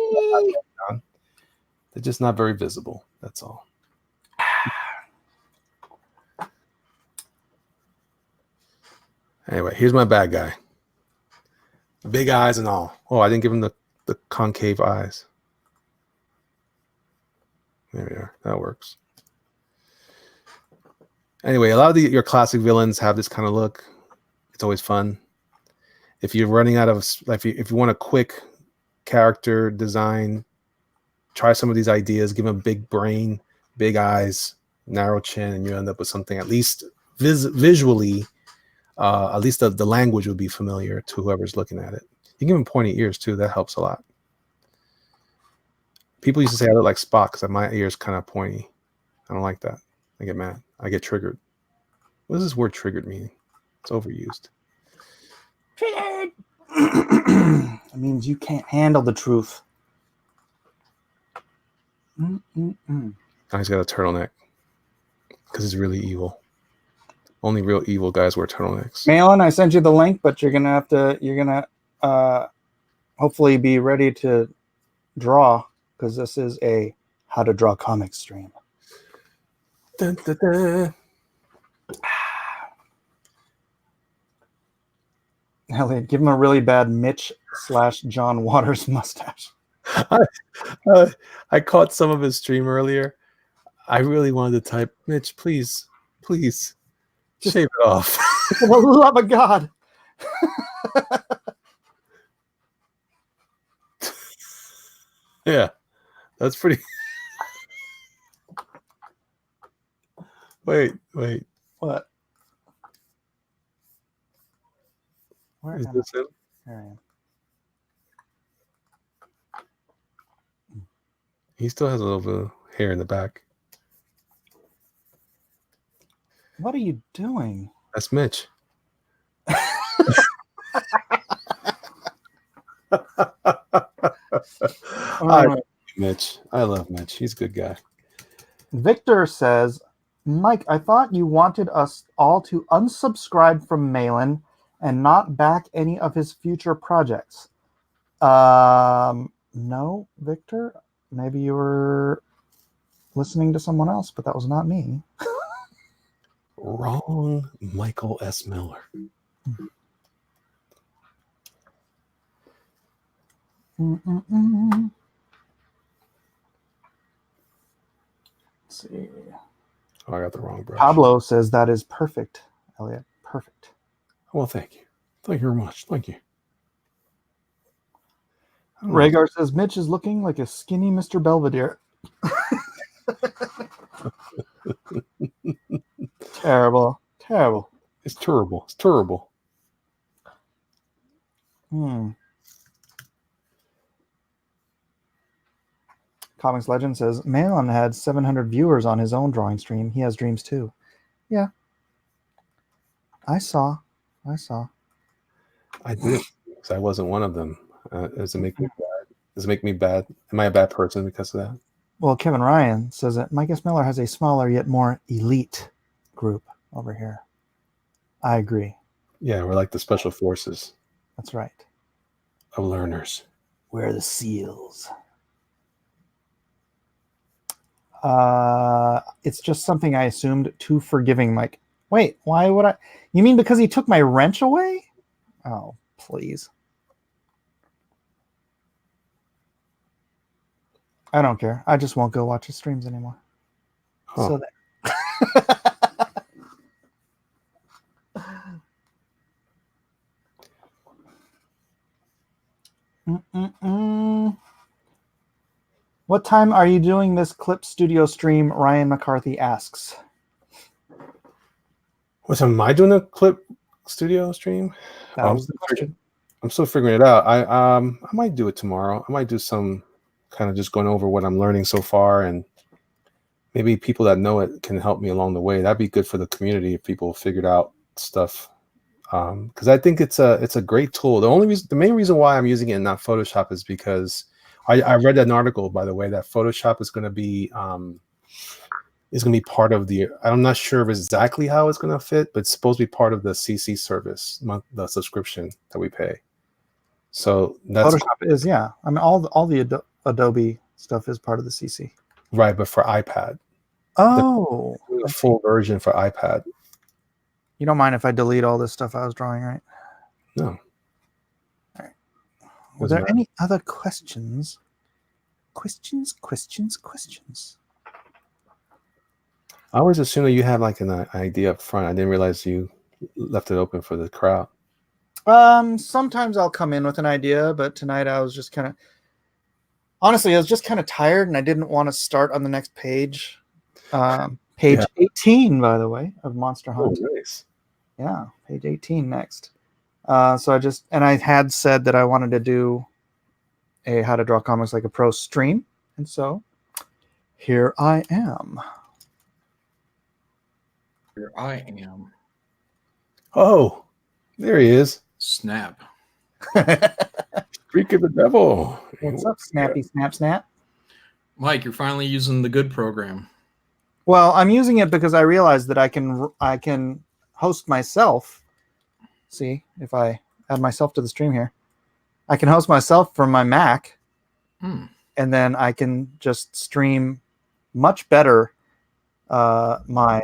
They're just not very visible. That's all. Anyway, here's my bad guy. Big eyes and all. Oh, I didn't give him the concave eyes. There we are. That works. Anyway, a lot of your classic villains have this kind of look. It's always fun. If you're running out of, if you want a quick character design, try some of these ideas. Give them a big brain, big eyes, narrow chin, and you end up with something at least visually. At least the language would be familiar to whoever's looking at it. You can give them pointy ears too. That helps a lot. People used to say I look like Spock because my ears kind of pointy. I don't like that. I get mad. I get triggered. What does this word "triggered" mean? It's overused. Triggered. It means you can't handle the truth. Now he's got a turtleneck because he's really evil. Only real evil guys wear turtlenecks. Malin, I sent you the link, but you're gonna hopefully be ready to draw, because this is a how to draw comics stream. Dun, dun, dun. Elliot, give him a really bad Mitch/John Waters mustache. I caught some of his stream earlier. I really wanted to type, Mitch, please, just shave it off. For the love of God. Yeah, that's pretty. Wait. What? Where is this in? Here I am. He still has a little bit of hair in the back. What are you doing? That's Mitch. Mitch. I love Mitch. He's a good guy. Victor says, Mike, I thought you wanted us all to unsubscribe from Malin and not back any of his future projects. No, Victor. Maybe you were listening to someone else, but that was not me. Wrong, Michael S. Miller. Let's see. Oh, I got the wrong brush. Pablo says that is perfect, Elliot. Perfect. Well, thank you. Thank you very much. Thank you. Rhaegar says Mitch is looking like a skinny Mr. Belvedere. Terrible. It's terrible. Comics Legend says Malin had 700 viewers on his own drawing stream. He has dreams too. Yeah. I saw. I did, because I wasn't one of them. Does it make me bad? Does it make me bad? Am I a bad person because of that? Well, Kevin Ryan says that Mike S. Miller has a smaller yet more elite group over here. I agree. Yeah, we're like the special forces. That's right. Of learners. We're the SEALs. It's just something I assumed too forgiving, Mike. Wait, why would I? You mean because he took my wrench away? Oh, please. I don't care. I just won't go watch his streams anymore. Huh. So there. What time are you doing this Clip Studio stream? Ryan McCarthy asks. What time am I doing a Clip Studio stream? That was the question. I'm still figuring it out. I might do it tomorrow. I might do some kind of just going over what I'm learning so far, and maybe people that know it can help me along the way. That'd be good for the community if people figured out stuff. Because I think it's a great tool. The main reason why I'm using it and not Photoshop is because I read an article, by the way, that Photoshop is going to be part of the. I'm not sure of exactly how it's going to fit, but it's supposed to be part of the CC service, the subscription that we pay. So that's Photoshop is, yeah. I mean, all the Adobe stuff is part of the CC. Right, but for iPad. Oh, the full version for iPad. You don't mind if I delete all this stuff I was drawing, right? No. All right. Were there any other questions? Questions. I always assumed that you had like an idea up front. I didn't realize you left it open for the crowd. Sometimes I'll come in with an idea, but tonight I was just kind of, honestly, I was just kind of tired and I didn't want to start on the next page. Page 18, by the way, of Monster Hunt. Oh, nice. Yeah, page 18 next. So I had said that I wanted to do a How to Draw Comics Like a Pro stream. And so here I am. Here I am. Oh, there he is. Snap. Freak of the devil. What's up, Snappy Snap? Mike, you're finally using the good program. Well, I'm using it because I realized that I can host myself. See, if I add myself to the stream here, I can host myself from my Mac, and then I can just stream much better. My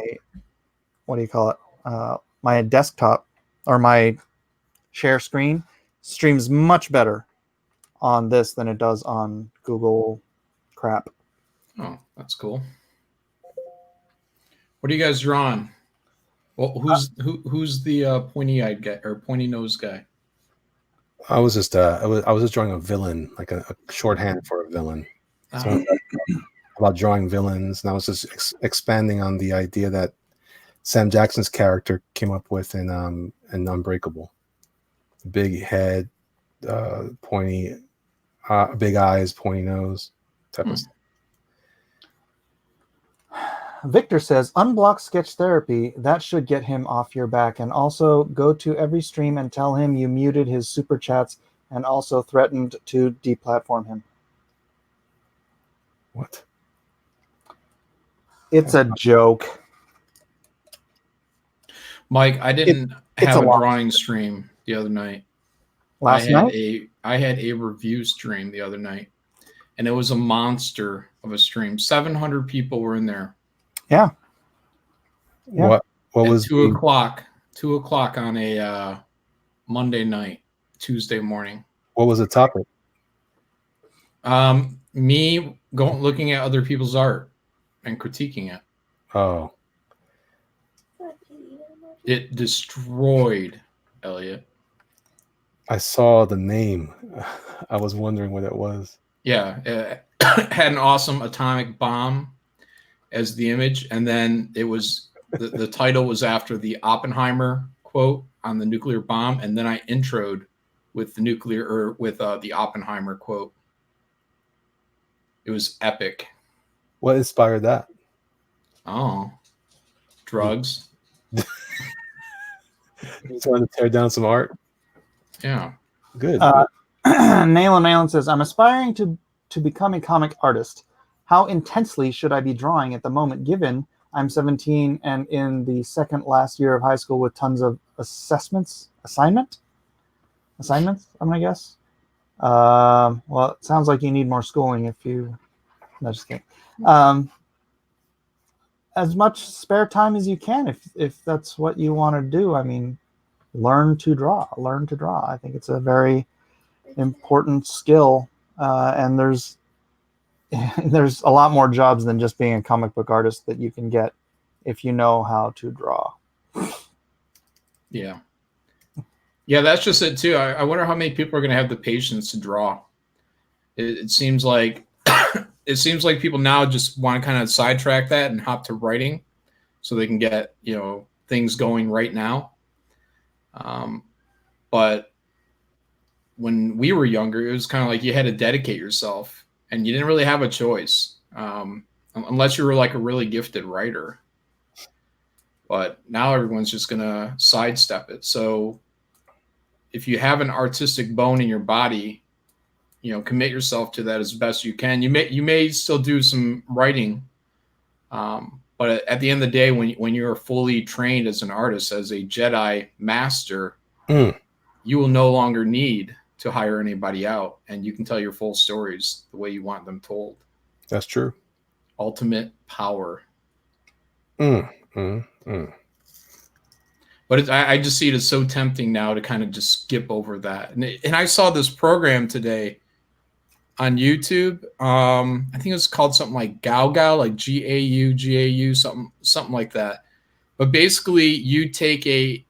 my desktop or my share screen streams much better on this than it does on Google crap. Oh, that's cool. What are you guys drawing? Well, who's the pointy-eyed guy or pointy-nosed guy? I was just drawing a villain, like a shorthand for a villain. So about drawing villains, and I was just expanding on the idea that Sam Jackson's character came up with in Unbreakable. Big head, pointy, big eyes, pointy nose, type of stuff. Victor says, unblock sketch therapy. That should get him off your back. And also go to every stream and tell him you muted his super chats and also threatened to deplatform him. What? It's a joke. Mike, I didn't have a drawing stream the other night. Last night? I had a review stream the other night, and it was a monster of a stream. 700 people were in there. Yeah. What was 2 o'clock? 2 o'clock on a Monday night, Tuesday morning. What was the topic? Me looking at other people's art and critiquing it. Oh. It destroyed Elliot. I saw the name. I was wondering what it was. Yeah, it had an awesome atomic bomb as the image, and then it was the title was after the Oppenheimer quote on the nuclear bomb, and then I introed with the the Oppenheimer quote. It was epic. What inspired that? Oh, drugs. You trying to tear down some art? Yeah. Good. Nailin says, I'm aspiring to become a comic artist. How intensely should I be drawing at the moment, given I'm 17 and in the second last year of high school with tons of assignments, I'm going to guess. Well, it sounds like you need more schooling if you... No, just kidding. As much spare time as you can, if that's what you want to do. I mean, learn to draw. I think it's a very important skill, and there's a lot more jobs than just being a comic book artist that you can get if you know how to draw. Yeah, that's just it too. I wonder how many people are going to have the patience to draw. It seems like it seems like people now just want to kind of sidetrack that and hop to writing so they can get, things going right now. But when we were younger, it was kind of like you had to dedicate yourself and you didn't really have a choice, unless you were like a really gifted writer. But now everyone's just going to sidestep it. So if you have an artistic bone in your body, commit yourself to that as best you can. You may still do some writing, but at the end of the day, when you're fully trained as an artist, as a Jedi master, you will no longer need to hire anybody out, and you can tell your full stories the way you want them told. That's true. Ultimate power. But I just see it as so tempting now to kind of just skip over that. And I saw this program today on YouTube. I think it was called something like Gao, like GAU, something like that. But basically, you take a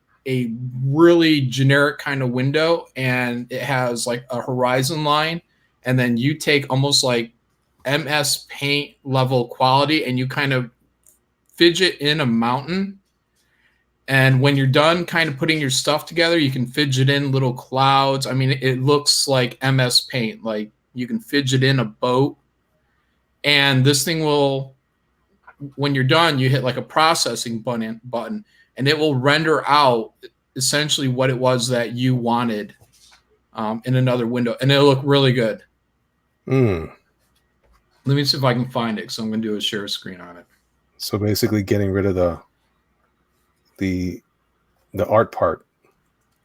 really generic kind of window, and it has like a horizon line, and then you take almost like MS Paint level quality, and you kind of fidget in a mountain. And when you're done kind of putting your stuff together, you can fidget in little clouds. I mean, it looks like MS Paint. Like you can fidget in a boat. And this thing will, when you're done, you hit like a processing button, and it will render out essentially what it was that you wanted in another window. And it'll look really good. Let me see if I can find it. So I'm going to do a share screen on it. So basically getting rid of the art part.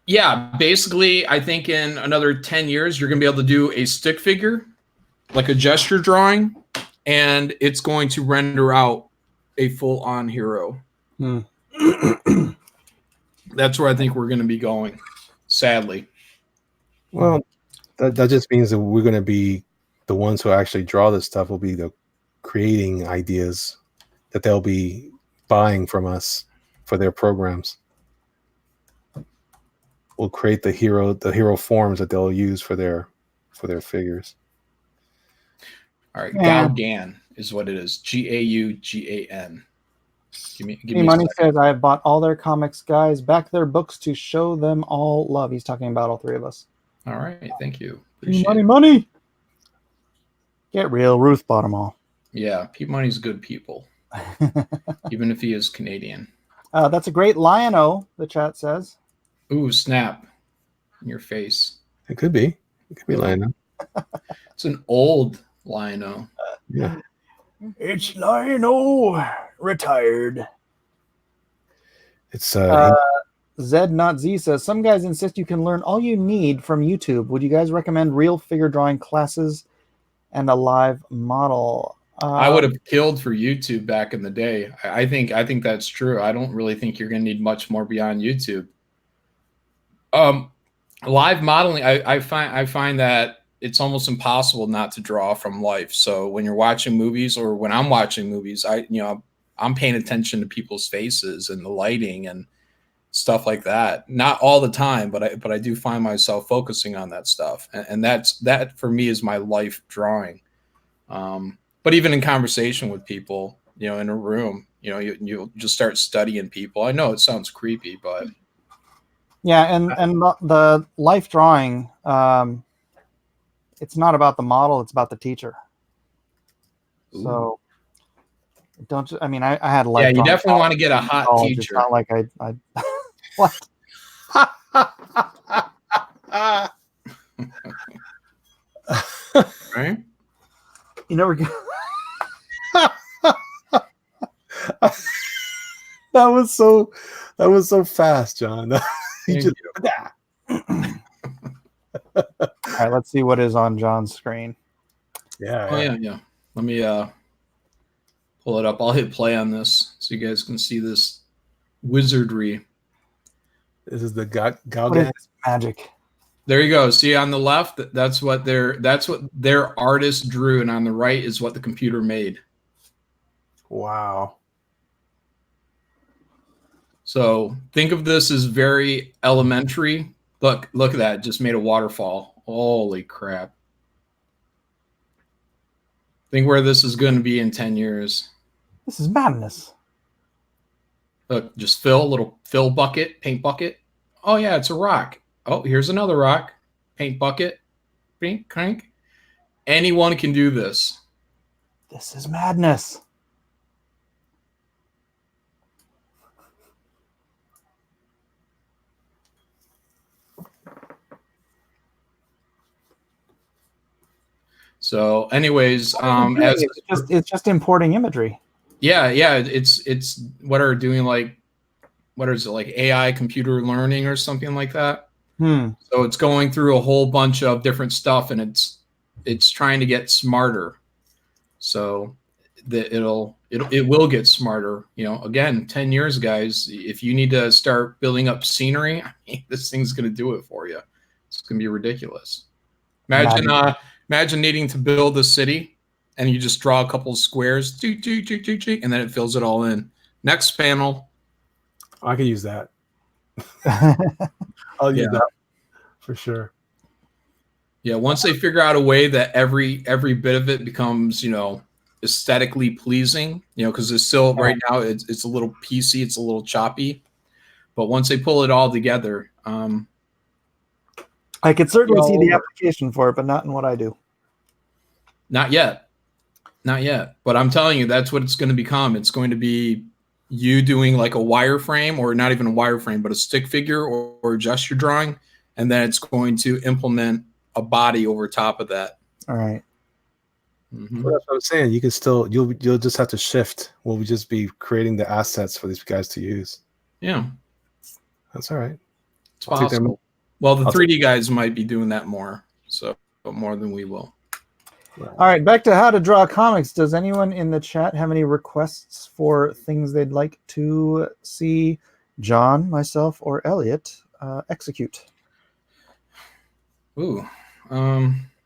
Yeah, basically, I think in another 10 years, you're going to be able to do a stick figure, like a gesture drawing, and it's going to render out a full-on hero. That's where I think we're going to be going, sadly. Well, that just means that we're going to be the ones who actually draw this stuff will be the creating ideas that they'll be buying from us for their programs. We'll create the hero forms that they'll use for their figures. All right, Gaugan is what it is. Gaugan. Give me Money says, I have bought all their comics, guys. Back their books to show them all love. He's talking about all three of us. All right, thank you. Money. Get real. Ruth bought them all. Yeah, Pete Money's good people, even if he is Canadian. That's a great lion-o, the chat says. Ooh, snap. In your face. It could be. It could be Lion-O. It's an old Lion-O. Yeah. It's Lion-O retired. It's Zed Not Z says, some guys insist you can learn all you need from YouTube. Would you guys recommend real figure drawing classes and a live model? I would have killed for YouTube back in the day. I think that's true. I don't really think you're going to need much more beyond YouTube. Live modeling, I find that it's almost impossible not to draw from life. So when you're watching movies, or when I'm watching movies, I'm paying attention to people's faces and the lighting and stuff like that. Not all the time, but I do find myself focusing on that stuff, and that for me is my life drawing. But even in conversation with people, in a room, you'll just start studying people. I know it sounds creepy, but yeah, and the life drawing, it's not about the model; it's about the teacher. Ooh. So I had a life. Yeah, you drawing definitely want to get a hot teacher. It's not like I what? Right? You never get. That was so fast, John. All right, let's see what is on John's screen. Yeah. Yeah. Let me pull it up. I'll hit play on this so you guys can see this wizardry. This is the What is Gaugan. this magic? There you go. See on the left, that's what their artist drew, and on the right is what the computer made. Wow. So think of this as very elementary. Look at that. Just made a waterfall. Holy crap. Think where this is going to be in 10 years. This is madness. Look, just fill bucket, paint bucket. Oh yeah, it's a rock. Oh, here's another rock. Paint bucket. Bink, crank. Anyone can do this. This is madness. So, anyways, it's just importing imagery. Yeah, it's what are doing like, what is it, like AI computer learning or something like that. So it's going through a whole bunch of different stuff, and it's trying to get smarter. So that it will get smarter. You know, again, 10 years, guys. If you need to start building up scenery, I mean, this thing's going to do it for you. It's going to be ridiculous. Imagine needing to build a city, and you just draw a couple of squares, and then it fills it all in. Next panel. I could use that. I'll use that for sure. Yeah, once they figure out a way that every bit of it becomes, you know, aesthetically pleasing, you know, because it's still right now it's a little piecey, it's a little choppy, but once they pull it all together, I could certainly see the application for it, but not in what I do. Not yet. But I'm telling you, that's what it's going to become. It's going to be you doing like a wireframe, or not even a wireframe, but a stick figure or gesture drawing, and then it's going to implement a body over top of that. All right. Mm-hmm. Well, that's what I'm saying. You can still you'll just have to shift. We'll just be creating the assets for these guys to use. Yeah, that's all right. It's possible. Well, the 3D guys might be doing that more, so more than we will. All right, back to how to draw comics. Does anyone in the chat have any requests for things they'd like to see John, myself, or Elliot execute? Ooh, I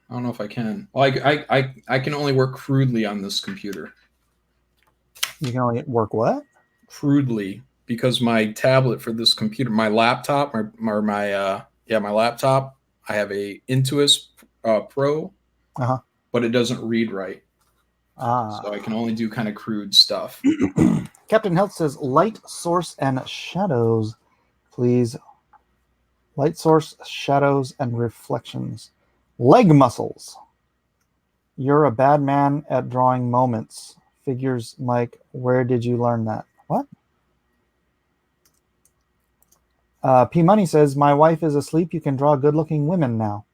don't know if I can. Well, I can only work crudely on this computer. You can only work what? Crudely, because my tablet for this computer, my laptop, my laptop, I have a Intuos Pro. But it doesn't read right. So I can only do kind of crude stuff. Captain Health says, light source and shadows, please. Light source, shadows, and reflections. Leg muscles. You're a bad man at drawing moments. Figures, Mike. Where did you learn that? What? P Money says, my wife is asleep. You can draw good-looking women now.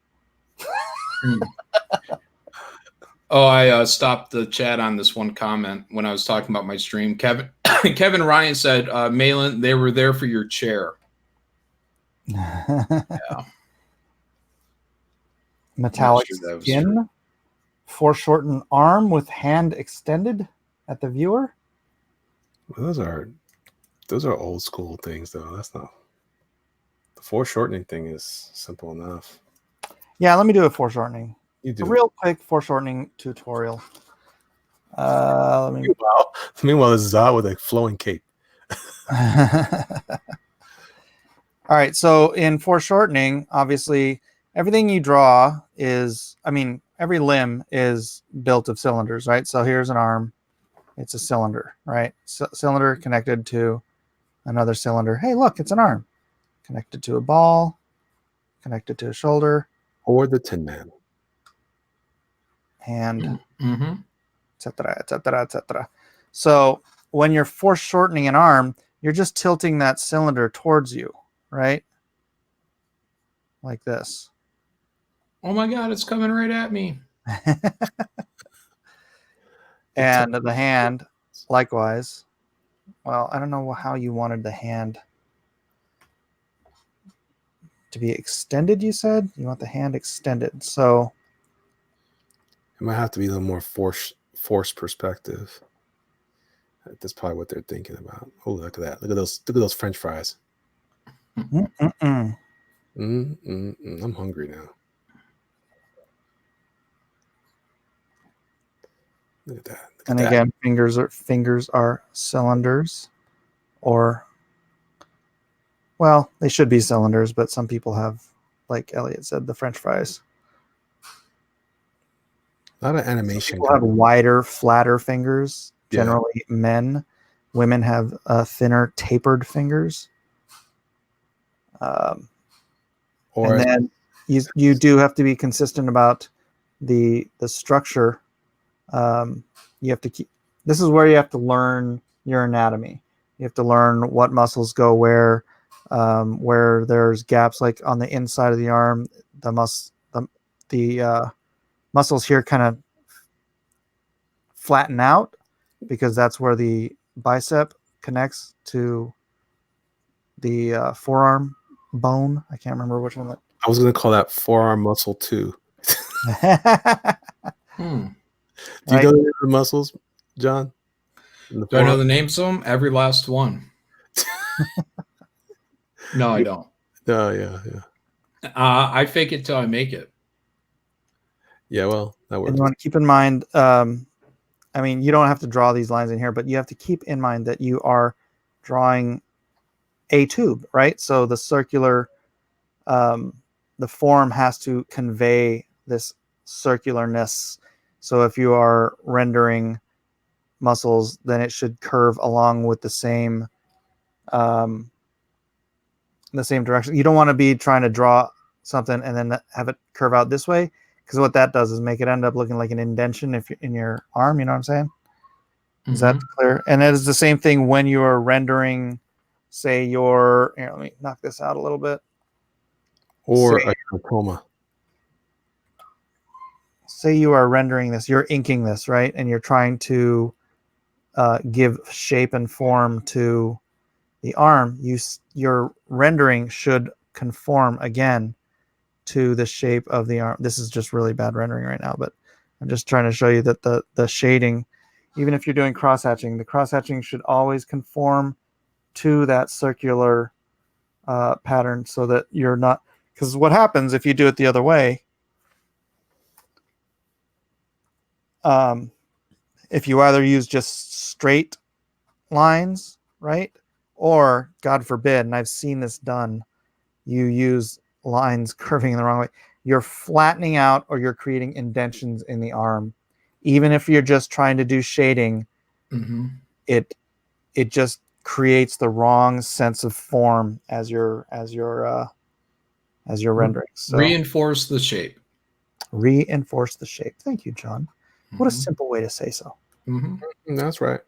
Oh, I stopped the chat on this one comment when I was talking about my stream. Kevin Ryan said, Malin, they were there for your chair. Yeah. Metallic skin. Foreshorten arm with hand extended at the viewer. Well, those are old school things, though. That's not. The foreshortening thing is simple enough. Yeah, let me do a foreshortening. You do a real quick foreshortening tutorial. Meanwhile, this is out with a flowing cape. All right, so in foreshortening, obviously, everything you draw is, every limb is built of cylinders, right? So here's an arm. It's a cylinder, right? Cylinder connected to another cylinder. Hey, look, it's an arm. Connected to a ball, connected to a shoulder. Or the Tin Man. Hand, etc., etc., etc. So when you're foreshortening an arm, you're just tilting that cylinder towards you, right? Like this. Oh my God, it's coming right at me. And the hand, likewise. Well, I don't know how you wanted the hand to be extended, you said? You want the hand extended. So it might have to be a little more force perspective. That's probably what they're thinking about. Oh, look at that. Look at those French fries. I'm hungry now. Look at that. And again, fingers are cylinders, or, well, they should be cylinders, but some people have, like Elliot said, the French fries. Not an animation. People have wider, flatter fingers. Yeah. Generally, men. Women have thinner, tapered fingers. And then you do have to be consistent about the structure. You have to keep. This is where you have to learn your anatomy. You have to learn what muscles go where there's gaps, like on the inside of the arm. The muscles here kind of flatten out because that's where the bicep connects to the forearm bone. I can't remember which one. I was going to call that forearm muscle too. Do you know the muscles, John? Do I know the names of them? Every last one. No, I don't. No, yeah. I fake it till I make it. Yeah, well, that works. And you want to keep in mind, I mean, you don't have to draw these lines in here, but you have to keep in mind that you are drawing a tube, right? So the circular, the form has to convey this circularness. So if you are rendering muscles, then it should curve along with the same direction. You don't want to be trying to draw something and then have it curve out this way, because what that does is make it end up looking like an indentation if you're in your arm. You know what I'm saying? Is that clear? And it is the same thing when you are rendering, say, your. Here, let me knock this out a little bit. Or a glaucoma. Say you are rendering this, you're inking this, right? And you're trying to give shape and form to the arm. Your rendering should conform again to the shape of the arm. This is just really bad rendering right now, but I'm just trying to show you that the shading, even if you're doing cross-hatching, the cross-hatching should always conform to that circular pattern, so that you're not, because what happens if you do it the other way, if you either use just straight lines, right? Or, God forbid, and I've seen this done, you use lines curving in the wrong way. You're flattening out, or you're creating indentions in the arm. Even if you're just trying to do shading, it just creates the wrong sense of form as you're rendering. So reinforce the shape. Reinforce the shape. Thank you, John. What a simple way to say so. That's right.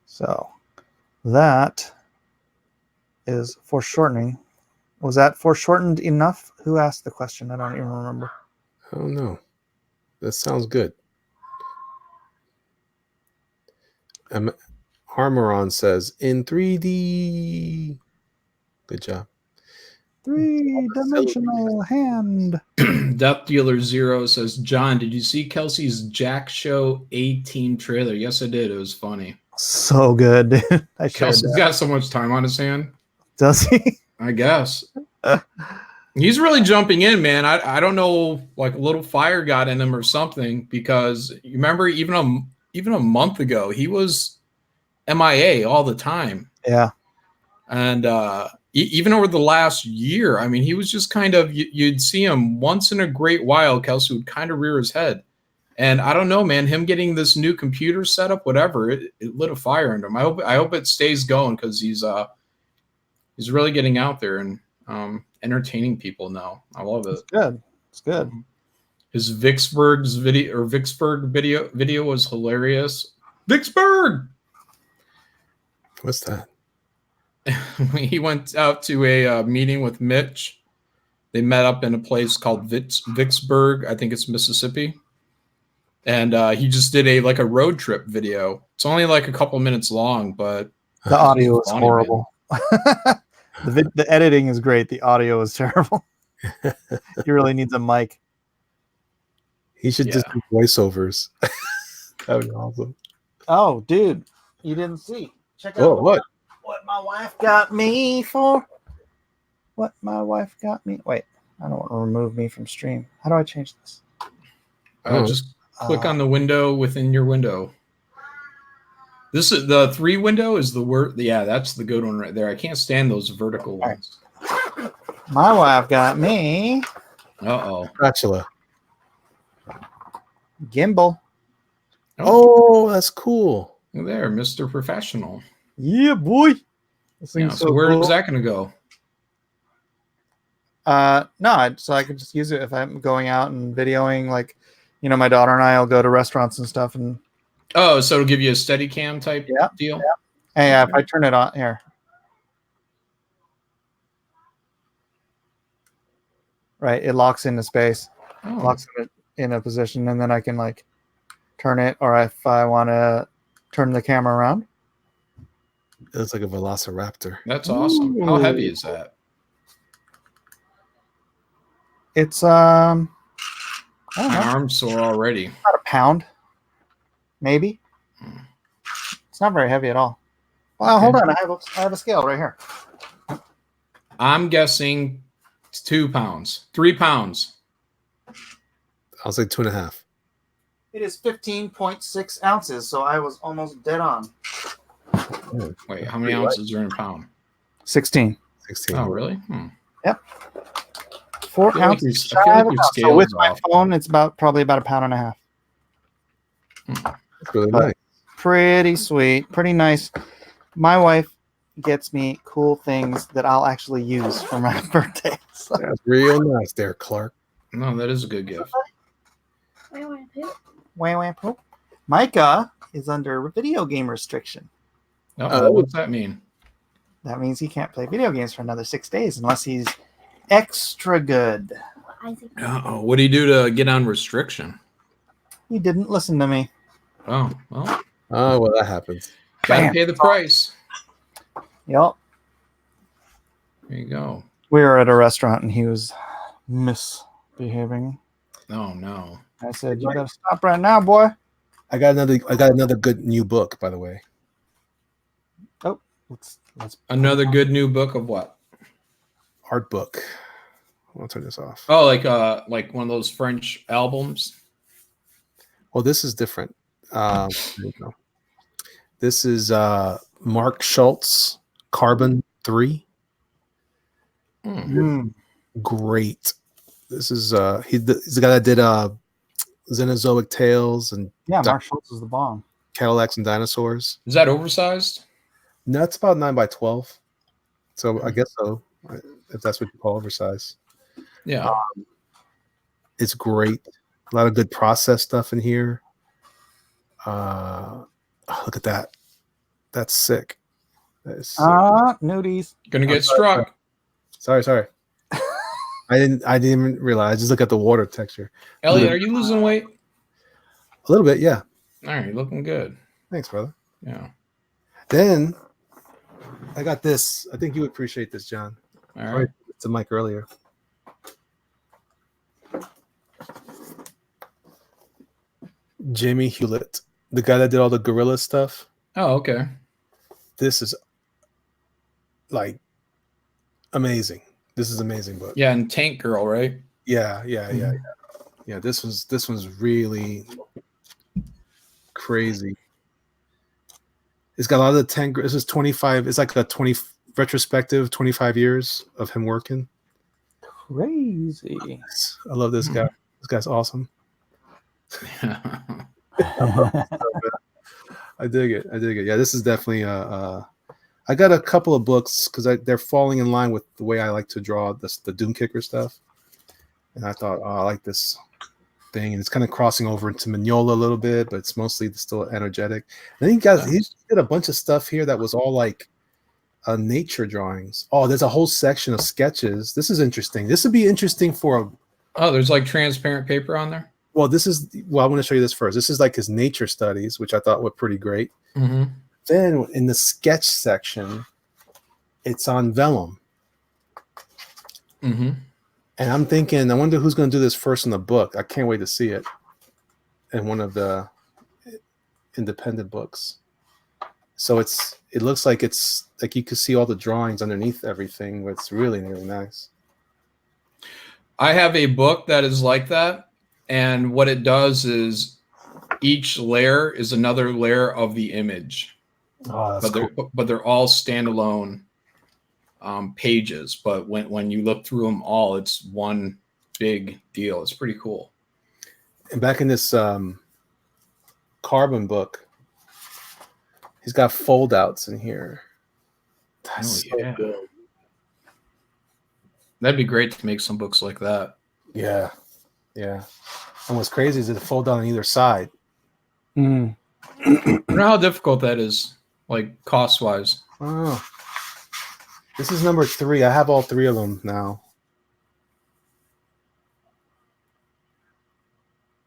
So that is foreshortening. Was that foreshortened enough? Who asked the question? I don't even remember. I don't know. That sounds good. Harmoron says in 3D. Good job. 3-dimensional hand. Death Dealer Zero says, John, did you see Kelsey's Jack Show 18 trailer? Yes, I did. It was funny. So good. Kelsey's got so much time on his hand. Does he? I guess. He's really jumping in, man. I don't know, like a little fire got in him or something, because you remember even a month ago, he was MIA all the time. Yeah. And even over the last year, I mean, he was just kind of, you'd see him once in a great while, Kelsey would kind of rear his head. And I don't know, man, him getting this new computer setup, whatever, it lit a fire in him. I hope it stays going, because he's really getting out there and entertaining people now. I love it. It's good. His Vicksburg video was hilarious. Vicksburg. What's that? He went out to a meeting with Mitch. They met up in a place called Vicksburg. I think it's Mississippi. And he just did a road trip video. It's only like a couple minutes long, but the audio is horrible. The editing is great. The audio is terrible. He really needs a mic. He should just do voiceovers. That would be awesome. Oh, dude, you didn't see. Check out what my wife got me for. What my wife got me. Wait, I don't want to remove me from stream. How do I change this? Just click on the window within your window. This is the 3 window is the word. Yeah, that's the good one right there. I can't stand those vertical ones. My wife got me Spatula. gimbal. Oh, that's cool. Look there, Mr. Professional. Yeah, boy. This Yeah, thing's so so where cool. is that going to go? No, so I could just use it if I'm going out and videoing. Like, my daughter and I will go to restaurants and stuff. And Oh, so it'll give you a steady cam type deal? hey, if I turn it on here. Right, it locks into space, locks it in a position, and then I can like turn it, or if I want to turn the camera around. It looks like a velociraptor. That's awesome. How heavy is that? It's I don't My know, arm's sore already. about a pound, maybe. It's not very heavy at all. Well, hold on, I have a scale right here. I'm guessing it's 2 pounds, 3 pounds. I'll say 2.5. It is 15.6 ounces, so I was almost dead on. Wait, how many ounces are in a pound? 16. 16. Oh, really? Yep. 4 I ounces. feel like your So scale with is my off. phone, it's probably about a pound and a half. That's really But- nice. Pretty sweet, pretty nice. My wife gets me cool things that I'll actually use for my birthday. So. That's real nice there, Clark. No, that is a good gift. Wah, poop. Micah is under video game restriction. What's that mean? That means he can't play video games for another 6 days unless he's extra good. Uh-oh. What do you do to get on restriction? He didn't listen to me. Oh, well, Oh, well, that happens. gotta Bam. pay the price. Yep. There you go. We were at a restaurant and he was misbehaving. Oh, no. I said, "You gotta stop right now, boy." I got another good new book, by the way. Oh, let's Another good new book of what? Art book. I'll turn this off. Oh, like one of those French albums? Well, this is different. There you go. This is Mark Schultz, Carbon 3. Great. This is he's the guy that did Xenozoic Tales and Mark Schultz is the bomb. Cadillacs and Dinosaurs. Is that oversized? No, it's about 9x12. So I guess so, if that's what you call oversized. Yeah. It's great. A lot of good process stuff in here. Look at that. That's sick. That is sick. Nudies. Gonna get struck. Sorry. I didn't even realize. Just look at the water texture. Elliot, are you losing weight? A little bit, yeah. All right, looking good. Thanks, brother. Yeah. Then I got this. I think you would appreciate this, John. All right. It's a mic earlier. Jimmy Hewlett, the guy that did all the gorilla stuff. Oh, okay. This is like amazing. This is an amazing book. Yeah, and Tank Girl, right? Yeah. This one's really crazy. It's got a lot of the 10. This is 25. It's like a 20 retrospective, 25 years of him working. Crazy. I love this guy. This guy's awesome. I dig it. Yeah, this is definitely I got a couple of books because they're falling in line with the way I like to draw the Doom Kicker stuff. And I thought, I like this thing. And it's kind of crossing over into Mignola a little bit, but it's mostly still energetic. And then he did a bunch of stuff here that was all like nature drawings. Oh, there's a whole section of sketches. This is interesting. This would be interesting for there's like transparent paper on there? Well, I want to show you this first. This is like his nature studies, which I thought were pretty great. Mm-hmm. Then in the sketch section, it's on vellum. Mm-hmm. And I'm thinking, I wonder who's going to do this first in the book. I can't wait to see it in one of the independent books. So it looks like it's like you can see all the drawings underneath everything. It's really, really nice. I have a book that is like that. And what it does is each layer is another layer of the image. Oh, that's but they're all standalone pages, but when you look through them all, it's one big deal. It's pretty cool. And back in this carbon book, he's got fold outs in here. That's so good. That'd be great to make some books like that. Yeah. Yeah. And what's crazy is it fold out on either side. Mm. I don't know how difficult that is, like cost wise. Oh. This is number 3. I have all 3 of them now.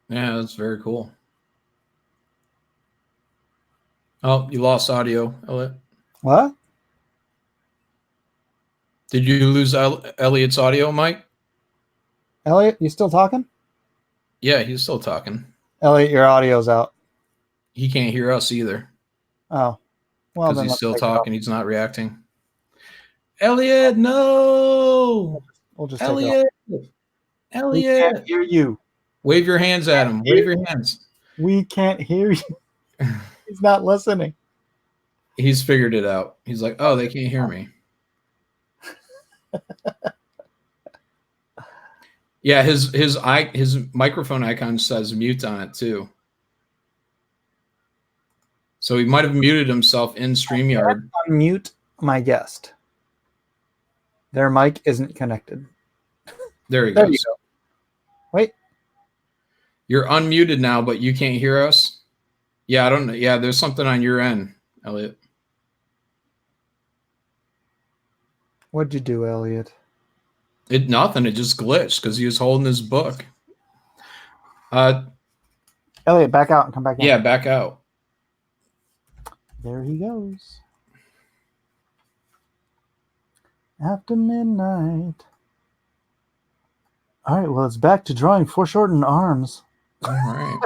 Yeah, that's very cool. Oh, you lost audio, Elliot. What? Did you lose Elliot's audio, Mike? Elliot, you still talking? Yeah, he's still talking. Elliot, your audio's out. He can't hear us either. Oh. Well, Because then he's still take it off. talking. He's not reacting. Elliot, no! We'll just Elliot! take it off. We Elliot! can't hear you. Wave your hands at him. Wave your hands. We can't hear you. He's not listening. He's figured it out. He's like, oh, they can't hear me. Yeah, his microphone icon says mute on it too. So he might have muted himself in StreamYard. Unmute my guest. Their mic isn't connected. There he There goes. you go. Wait. You're unmuted now, but you can't hear us? Yeah, I don't know. Yeah, there's something on your end, Elliot. What'd you do, Elliot? Nothing. It just glitched because he was holding his book. Elliot, back out and come back in. Yeah, back out. There he goes. After midnight. All right, well, it's back to drawing foreshortened arms. All right.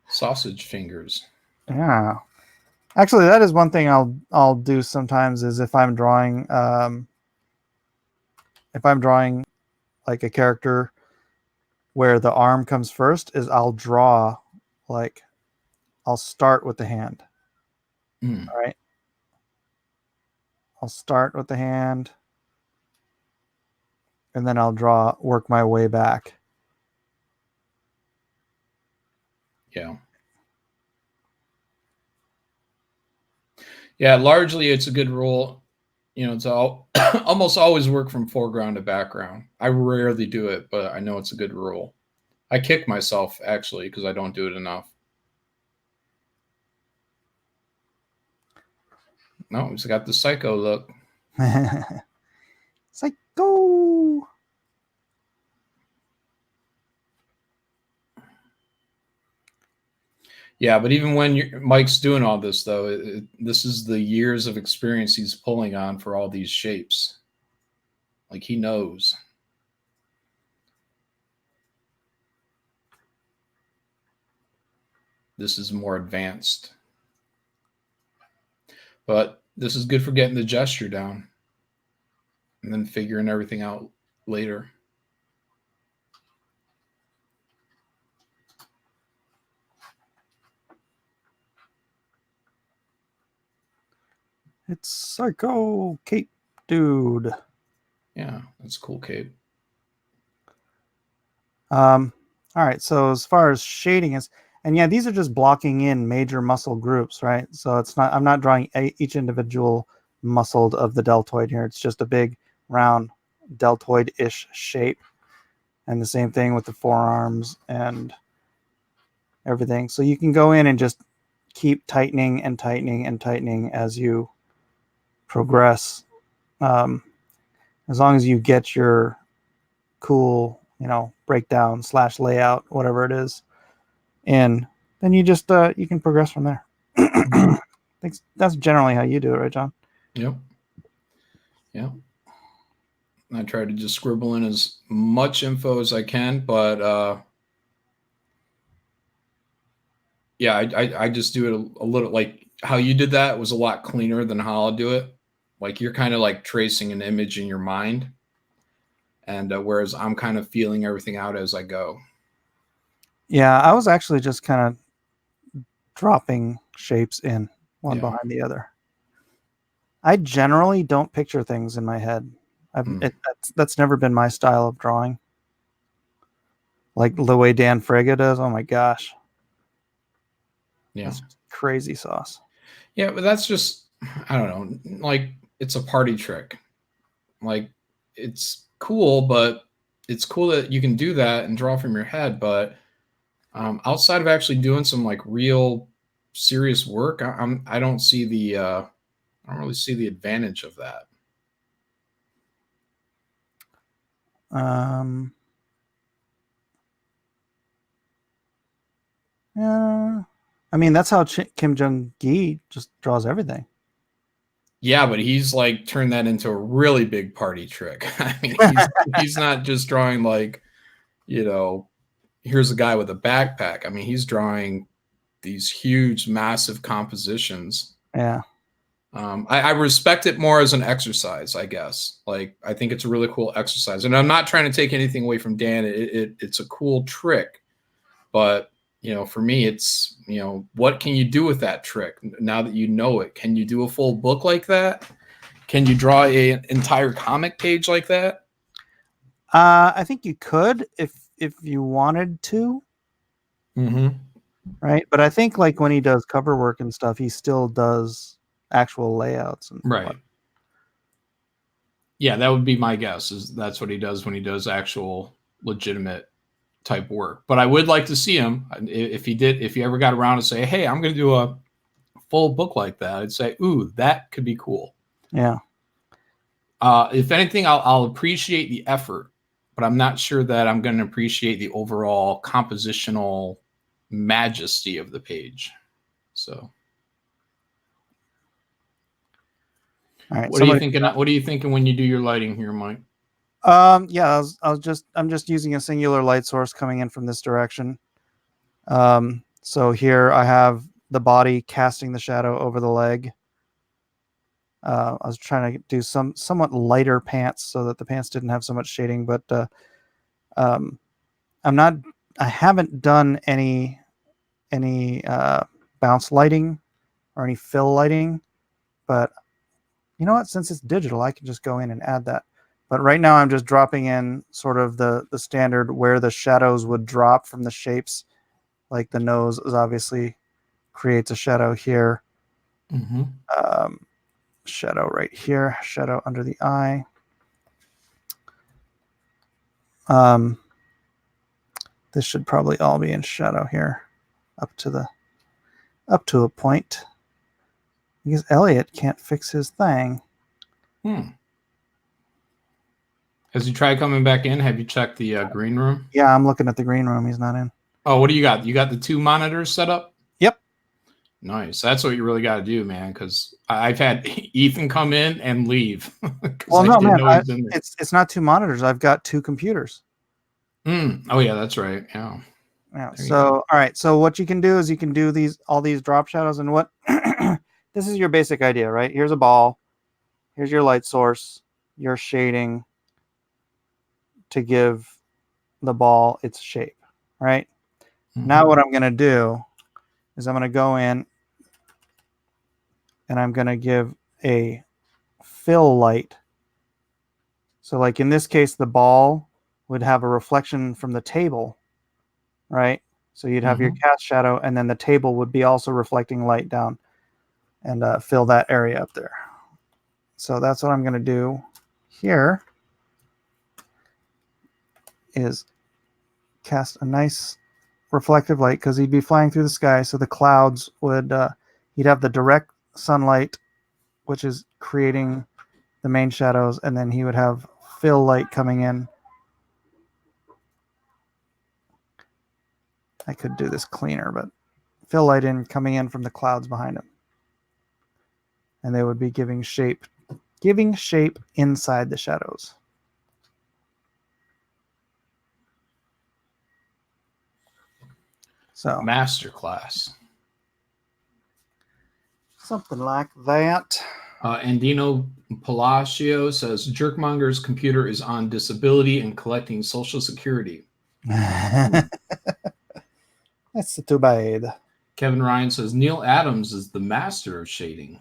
Sausage fingers. Yeah. Actually, that is one thing I'll do sometimes is if I'm drawing like a character where the arm comes first, is I'll start with the hand. Mm. All right. I'll start with the hand and then I'll work my way back. Yeah. Yeah, largely it's a good rule. You know, it's almost always work from foreground to background. I rarely do it, but I know it's a good rule. I kick myself, actually, because I don't do it enough. No, he's got the psycho look. Psycho! Yeah, but even when Mike's doing all this, though, this is the years of experience he's pulling on for all these shapes. Like, he knows. This is more advanced. But this is good for getting the gesture down and then figuring everything out later. It's Psycho Cape Dude. Yeah, that's a cool cape. All right, so as far as shading is, and yeah, these are just blocking in major muscle groups, right? So it's not, I'm not drawing each individual muscle of the deltoid here. It's just a big round deltoid-ish shape. And the same thing with the forearms and everything. So you can go in and just keep tightening and tightening and tightening as you progress. As long as you get your cool, breakdown / layout, whatever it is, in, then you just you can progress from there. That's generally how you do it, right, John? Yep. Yeah. I try to just scribble in as much info as I can, but yeah, I just do it a little, like how you did that was a lot cleaner than how I'll do it. Like you're kind of like tracing an image in your mind, and whereas I'm kind of feeling everything out as I go. Yeah, I was actually just kind of dropping shapes in one behind the other. I generally don't picture things in my head. That's never been my style of drawing. Like the way Dan Frega does. Oh my gosh. Yeah. That's crazy sauce. Yeah, but that's just, I don't know, like it's a party trick. Like it's cool, but it's cool that you can do that and draw from your head. But outside of actually doing some like real serious work, I don't see the I don't really see the advantage of that. Yeah, I mean that's how Kim Jong-gi just draws everything. Yeah, but he's like turned that into a really big party trick. I mean, he's not just drawing like, you know, here's a guy with a backpack. I mean, he's drawing these huge, massive compositions. Yeah. I respect it more as an exercise, I guess. Like, I think it's a really cool exercise, and I'm not trying to take anything away from Dan. It's a cool trick, but you know, for me, it's, you know, what can you do with that trick now that you know it? Can you do a full book like that? Can you draw an entire comic page like that? I think you could if you wanted to. Mm-hmm. Right, but I think like when he does cover work and stuff, he still does actual layouts and Right. what. Yeah, that would be my guess. Is that's what he does when he does actual legitimate type work. But I would like to see him if he ever got around to say, "Hey, I'm going to do a full book like that." I'd say, "Ooh, that could be cool." Yeah. If anything, I'll appreciate the effort, but I'm not sure that I'm going to appreciate the overall compositional majesty of the page. So, All right. what are you thinking? What are you thinking when you do your lighting here, Mike? Yeah, I'm just using a singular light source coming in from this direction. So here I have the body casting the shadow over the leg. I was trying to do somewhat lighter pants so that the pants didn't have so much shading, but I haven't done any bounce lighting or any fill lighting, but you know what? Since it's digital, I can just go in and add that. But right now I'm just dropping in sort of the standard where the shadows would drop from the shapes. Like the nose is obviously creates a shadow here. Mm-hmm. Shadow right here, shadow under the eye. This should probably all be in shadow here up to a point. Because Elliot can't fix his thing. Has he tried coming back in? Have you checked the green room? Yeah, I'm looking at the green room. He's not in. Oh, what do you got? You got the 2 monitors set up? Yep. Nice. That's what you really got to do, man, because I've had Ethan come in and leave. Well, no, man, it's not 2 monitors. I've got 2 computers. Oh, yeah, that's right. Yeah. Yeah. So, all right. So what you can do is you can do all these drop shadows, and what this is your basic idea, right? Here's a ball. Here's your light source. Your shading to give the ball its shape, right? Mm-hmm. Now what I'm going to do is I'm going to go in and I'm going to give a fill light. So like in this case, the ball would have a reflection from the table, right? So you'd have your cast shadow, and then the table would be also reflecting light down and fill that area up there. So that's what I'm going to do here is cast a nice reflective light, because he'd be flying through the sky. So the clouds would, he'd have the direct sunlight, which is creating the main shadows, and then he would have fill light coming in. I could do this cleaner, but fill light coming in from the clouds behind him. And they would be giving shape inside the shadows. So masterclass. Something like that. Andino Palacio says Jerkmonger's computer is on disability and collecting Social Security. That's too bad. Kevin Ryan says Neil Adams is the master of shading.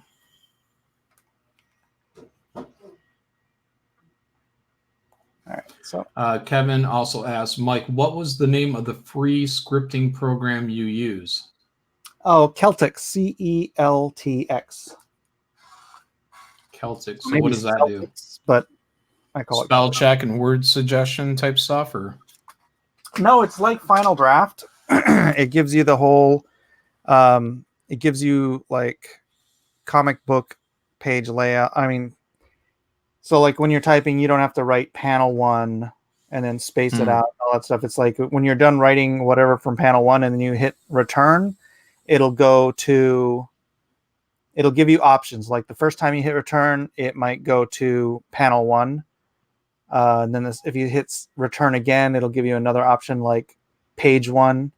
right. So Kevin also asked, Mike, what was the name of the free scripting program you use? Celtix, CELTX. Celtic. So Maybe what does that do? Celtics, but I call Spell it check and word suggestion type stuff, or no, it's like Final Draft. It gives you the whole it gives you like comic book page layout. I mean, so like when you're typing, you don't have to write panel 1 and then space it out, all that stuff. It's like when you're done writing whatever from panel 1 and then you hit return, it'll give you options. Like the first time you hit return, it might go to panel 1. And then if you hit return again, it'll give you another option like page 1,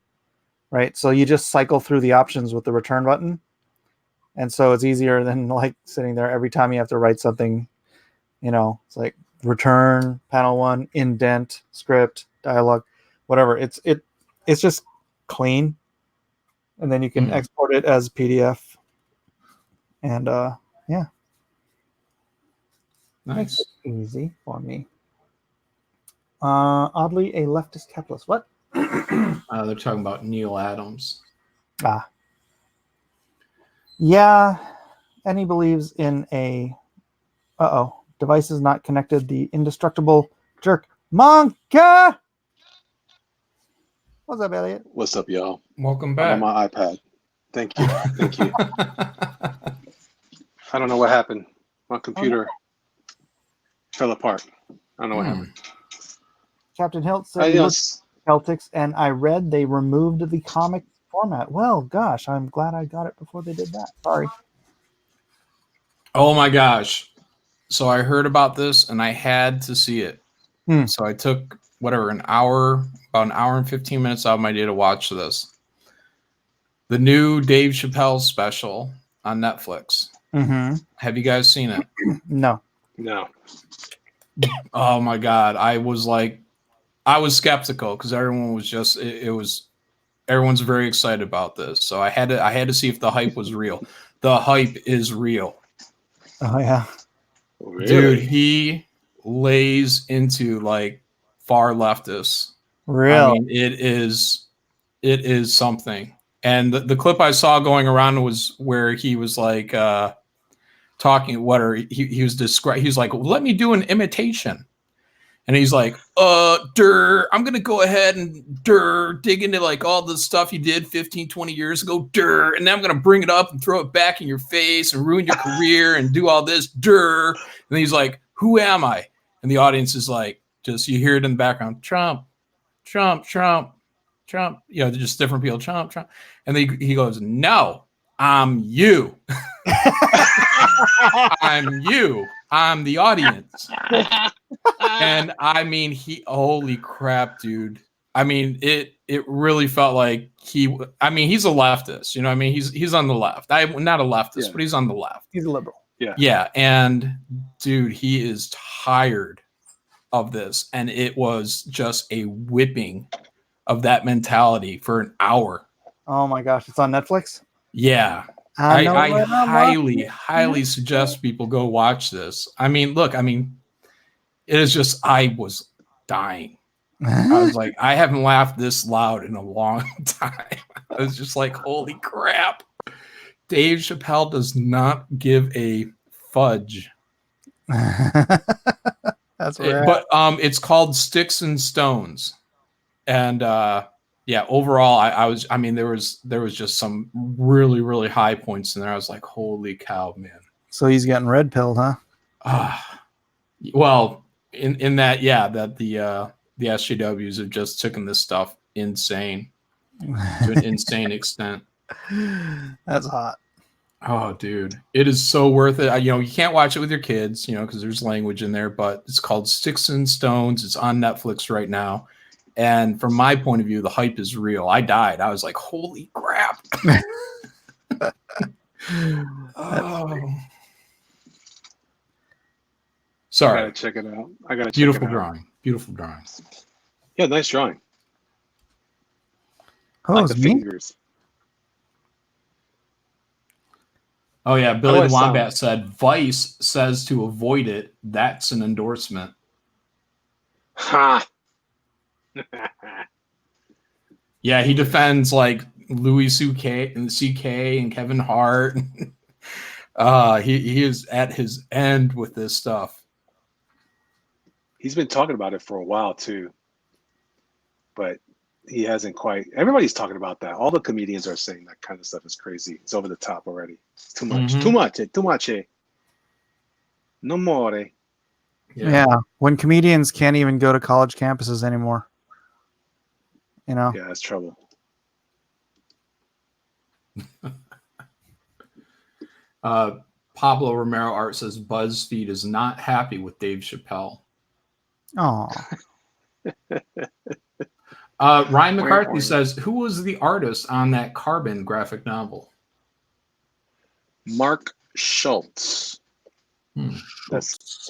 right? So you just cycle through the options with the return button. And so it's easier than like sitting there every time you have to write something, it's like return, panel 1, indent, script, dialogue, whatever. It's just clean. And then you can export it as PDF. And yeah. nice. Makes it easy for me. Oddly, a leftist capitalist. What? They're talking about Neil Adams. Yeah, and he believes in a device is not connected. The indestructible jerk Monka. What's up, Elliot? What's up, y'all? Welcome back. I'm on my iPad. Thank you. Thank you. I don't know what happened. My computer fell apart. I don't know what happened. Captain Hilt said he looked at Celtics, and I read they removed the comic format. Well, gosh, I'm glad I got it before they did that. Sorry. Oh my gosh. So I heard about this and I had to see it. So I took about an hour and 15 minutes out of my day to watch this. The new Dave Chappelle special on Netflix. Mm-hmm. Have you guys seen it? No. Oh my God. I was skeptical because everyone was everyone's very excited about this. So I had to see if the hype was real. The hype is real. Oh yeah. Really? Dude, he lays into like far leftists. Real. I mean, it is something. And the clip I saw going around was where he was like talking he was describing. He was like, "Let me do an imitation." And he's like, I'm going to go ahead and dig into like all the stuff you did 15, 20 years ago, and then I'm going to bring it up and throw it back in your face and ruin your career and do all this, And then he's like, who am I? And the audience is like, you hear it in the background, Trump, Trump, Trump, Trump. Just different people, Trump, Trump. And then he goes, no, I'm you. I'm you. I'm the audience. And I mean, holy crap, dude. I mean, it really felt like he's a leftist. I mean, he's on the left. I'm not a leftist, but he's on the left. He's a liberal. Yeah. Yeah. And dude, he is tired of this. And it was just a whipping of that mentality for an hour. Oh my gosh. It's on Netflix? Yeah. I highly suggest people go watch this. I mean, look, it is just, I was dying. I was like, I haven't laughed this loud in a long time. I was just like, holy crap. Dave Chappelle does not give a fudge. That's right. But it's called Sticks and Stones. And overall, there was just some really, really high points in there. I was like, holy cow, man. So he's getting red pilled, huh? Well, in that, that the SJWs have just taken this stuff insane to an insane extent. That's hot. Oh, dude, it is so worth it. You can't watch it with your kids, because there's language in there, but it's called Sticks and Stones. It's on Netflix right now. And from my point of view, the hype is real. I died. I was like, holy crap. Oh. Sorry. I gotta check it out. Beautiful drawing. Beautiful drawing. Yeah, nice drawing. Oh, like it's the me? fingers. Oh yeah, Billy the Wombat said Vice says to avoid it. That's an endorsement. Ha. Yeah, he defends like Louis C.K. and Kevin Hart. He is at his end with this stuff. He's been talking about it for a while too, but he hasn't quite. Everybody's talking about that. All the comedians are saying that kind of stuff is crazy. It's over the top already. It's too much. Mhm. Too much. Too much. No more. Yeah. When comedians can't even go to college campuses anymore. You know? Yeah, that's trouble. Pablo Romero Art says BuzzFeed is not happy with Dave Chappelle. Oh. Ryan McCarthy says, who was the artist on that Carbon graphic novel? Mark Schultz. That's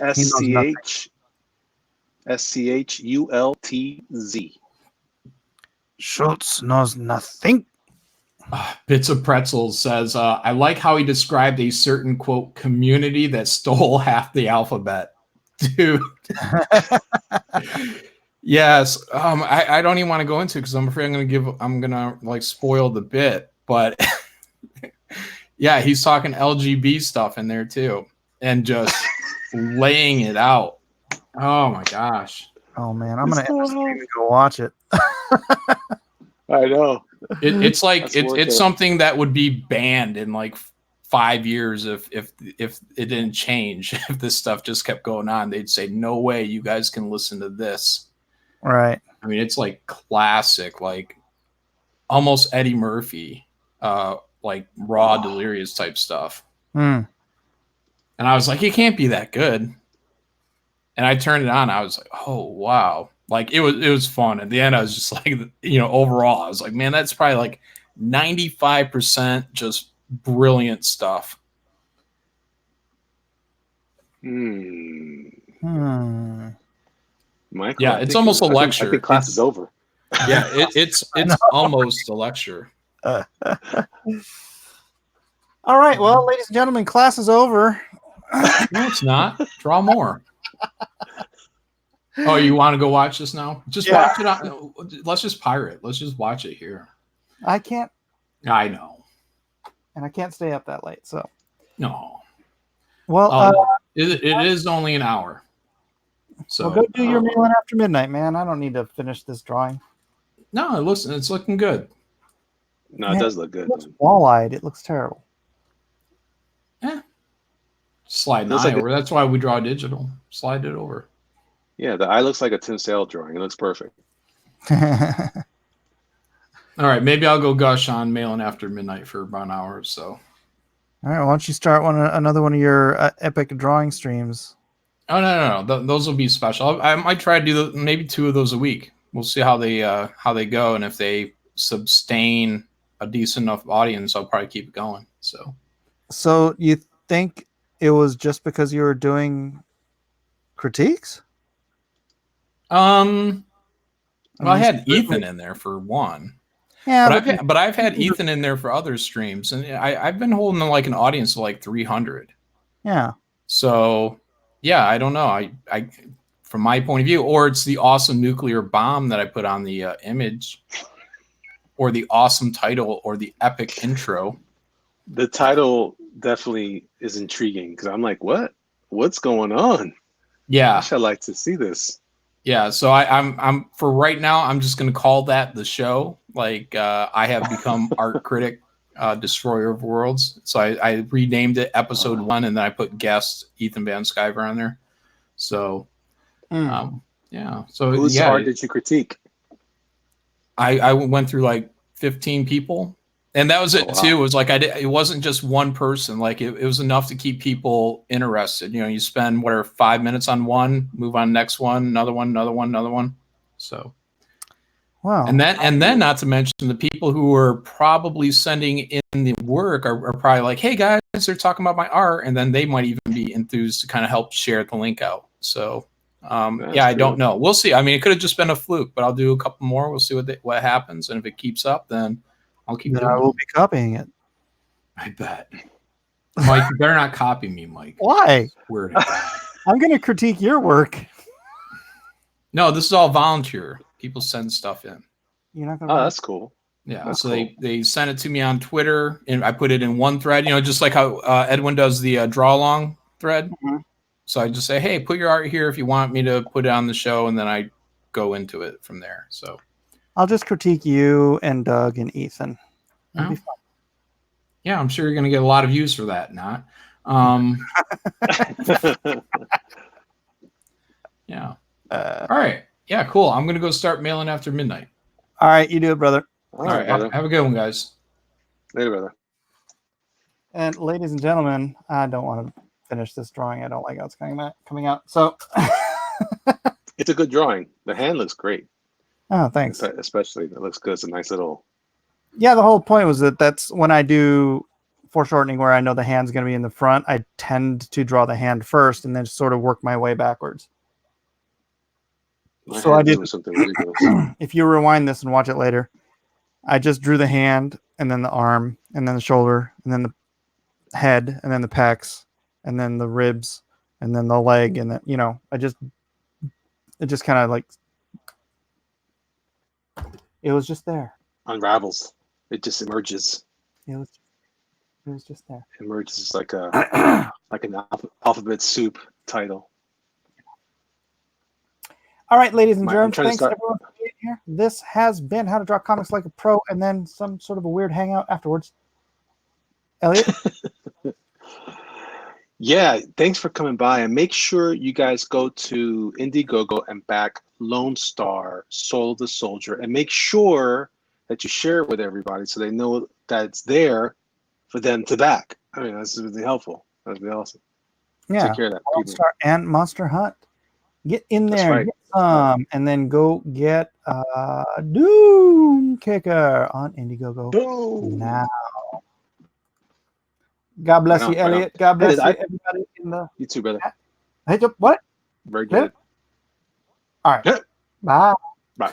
SCHULTZ. Schultz knows nothing. Bits of Pretzels says, I like how he described a certain, quote, community that stole half the alphabet. Dude. Yes. I don't even want to go into it because I'm afraid I'm gonna like spoil the bit. But yeah, he's talking LGB stuff in there too. And just laying it out. Oh my gosh. Oh man, I'm gonna go watch it. I know. It's like it's something that would be banned in like 5 years if it didn't change. If this stuff just kept going on, they'd say, no way you guys can listen to this. Right. I mean, it's like classic, like almost Eddie Murphy, like raw delirious type stuff. Mm. And I was like, it can't be that good. And I turned it on. I was like, oh wow. Like it was fun. At the end, I was just like, overall, I was like, man, that's probably like 95% just brilliant stuff. Michael, yeah, it's almost a lecture. I think class is over. Yeah, it's almost a lecture. All right, well, ladies and gentlemen, class is over. No, it's not. Draw more. Oh, you want to go watch this now? Just watch it. Let's just pirate. Let's just watch it here. I can't. I know. And I can't stay up that late, so. No. Well, it is only an hour. So go do your meal after midnight, man. I don't need to finish this drawing. No, it's looking good. No, it does look good. It looks wall-eyed. It looks terrible. Yeah. Slide an eye over. That's why we draw digital. Slide it over. Yeah, the eye looks like a Tim Sale drawing. It looks perfect. All right, maybe I'll go gush on Mail-In After Midnight for about an hour or so. All right, why don't you start another one of your epic drawing streams? Oh no. Those will be special. I might try to do maybe 2 of those a week. We'll see how they go, and if they sustain a decent enough audience, I'll probably keep it going. So you think it was just because you were doing critiques? Well, I had Ethan in there for one. Yeah, but I've had Ethan in there for other streams, and I've been holding like an audience of like 300. Yeah. So yeah, I don't know. I from my point of view, or it's the awesome nuclear bomb that I put on the image, or the awesome title, or the epic intro. The title definitely is intriguing because I'm like, what's going on? Yeah, I'd like to see this. Yeah, so I'm for right now, I'm just gonna call that the show. Like I have become art critic, destroyer of worlds. So I renamed it episode 1, and then I put guest Ethan Van Sciver on there. So yeah. So whose art did you critique? I went through like 15 people. And that was it too. It was like it wasn't just one person. Like it was enough to keep people interested. You spend 5 minutes on one, move on next one, another one. So wow. And then not to mention the people who are probably sending in the work are probably like, hey guys, they're talking about my art, and then they might even be enthused to kind of help share the link out. So I don't know. We'll see. I mean, it could have just been a fluke, but I'll do a couple more. We'll see what happens, and if it keeps up, then I'll keep doing it. I will be copying it. I bet. Mike, you better not copy me, Mike. Why? Swear to God. I'm going to critique your work. No, this is all volunteer. People send stuff in. You're not gonna. Oh, write- that's cool. Yeah, That's so cool. they sent it to me on Twitter, and I put it in one thread. Just like how Edwin does the draw along thread. Mhm. So I just say, hey, put your art here if you want me to put it on the show, and then I go into it from there. So I'll just critique you and Doug and Ethan. It'll be fun. yeah, I'm sure you're going to get a lot of views for that. Not, yeah. All right. Yeah, cool. I'm going to go start mailing after midnight. All right, you do it, brother. All right, brother. Have a good one, guys. Later, brother. And ladies and gentlemen, I don't want to finish this drawing. I don't like how it's coming out. So, It's a good drawing. The hand looks great. oh, thanks. Especially, it looks good. It's a nice little. Yeah, the whole point was that's when I do foreshortening where I know the hand's going to be in the front, I tend to draw the hand first and then sort of work my way backwards. My So I hand's did. doing something ridiculous. If you rewind this and watch it later, I just drew the hand and then the arm and then the shoulder and then the head and then the pecs and then the ribs and then the leg and then it just kind of like it was just there. Unravels. It just emerges. It was just there. Emerges like a like an alphabet soup title. All right, ladies and I'm germs, trying to thanks start- everyone for being here. This has been How to Draw Comics Like a Pro, and then some sort of a weird hangout afterwards. Elliot? Yeah, thanks for coming by, and make sure you guys go to Indiegogo and back Lone Star, Soul of the Soldier, and make sure that you share it with everybody so they know that it's there for them to back. I mean, that's really helpful. That'd be awesome. Yeah. Take care of that, Lone people. Star and Monster Hunt. Get in That's there, right. get some, and then go get Doom Kicker on Indiegogo Boom. now. God bless Right on, you, right on. Elliot. God bless Hey, you, everybody in the. You too, brother. Hey, what? Very good. All right. Yeah. Bye. Bye.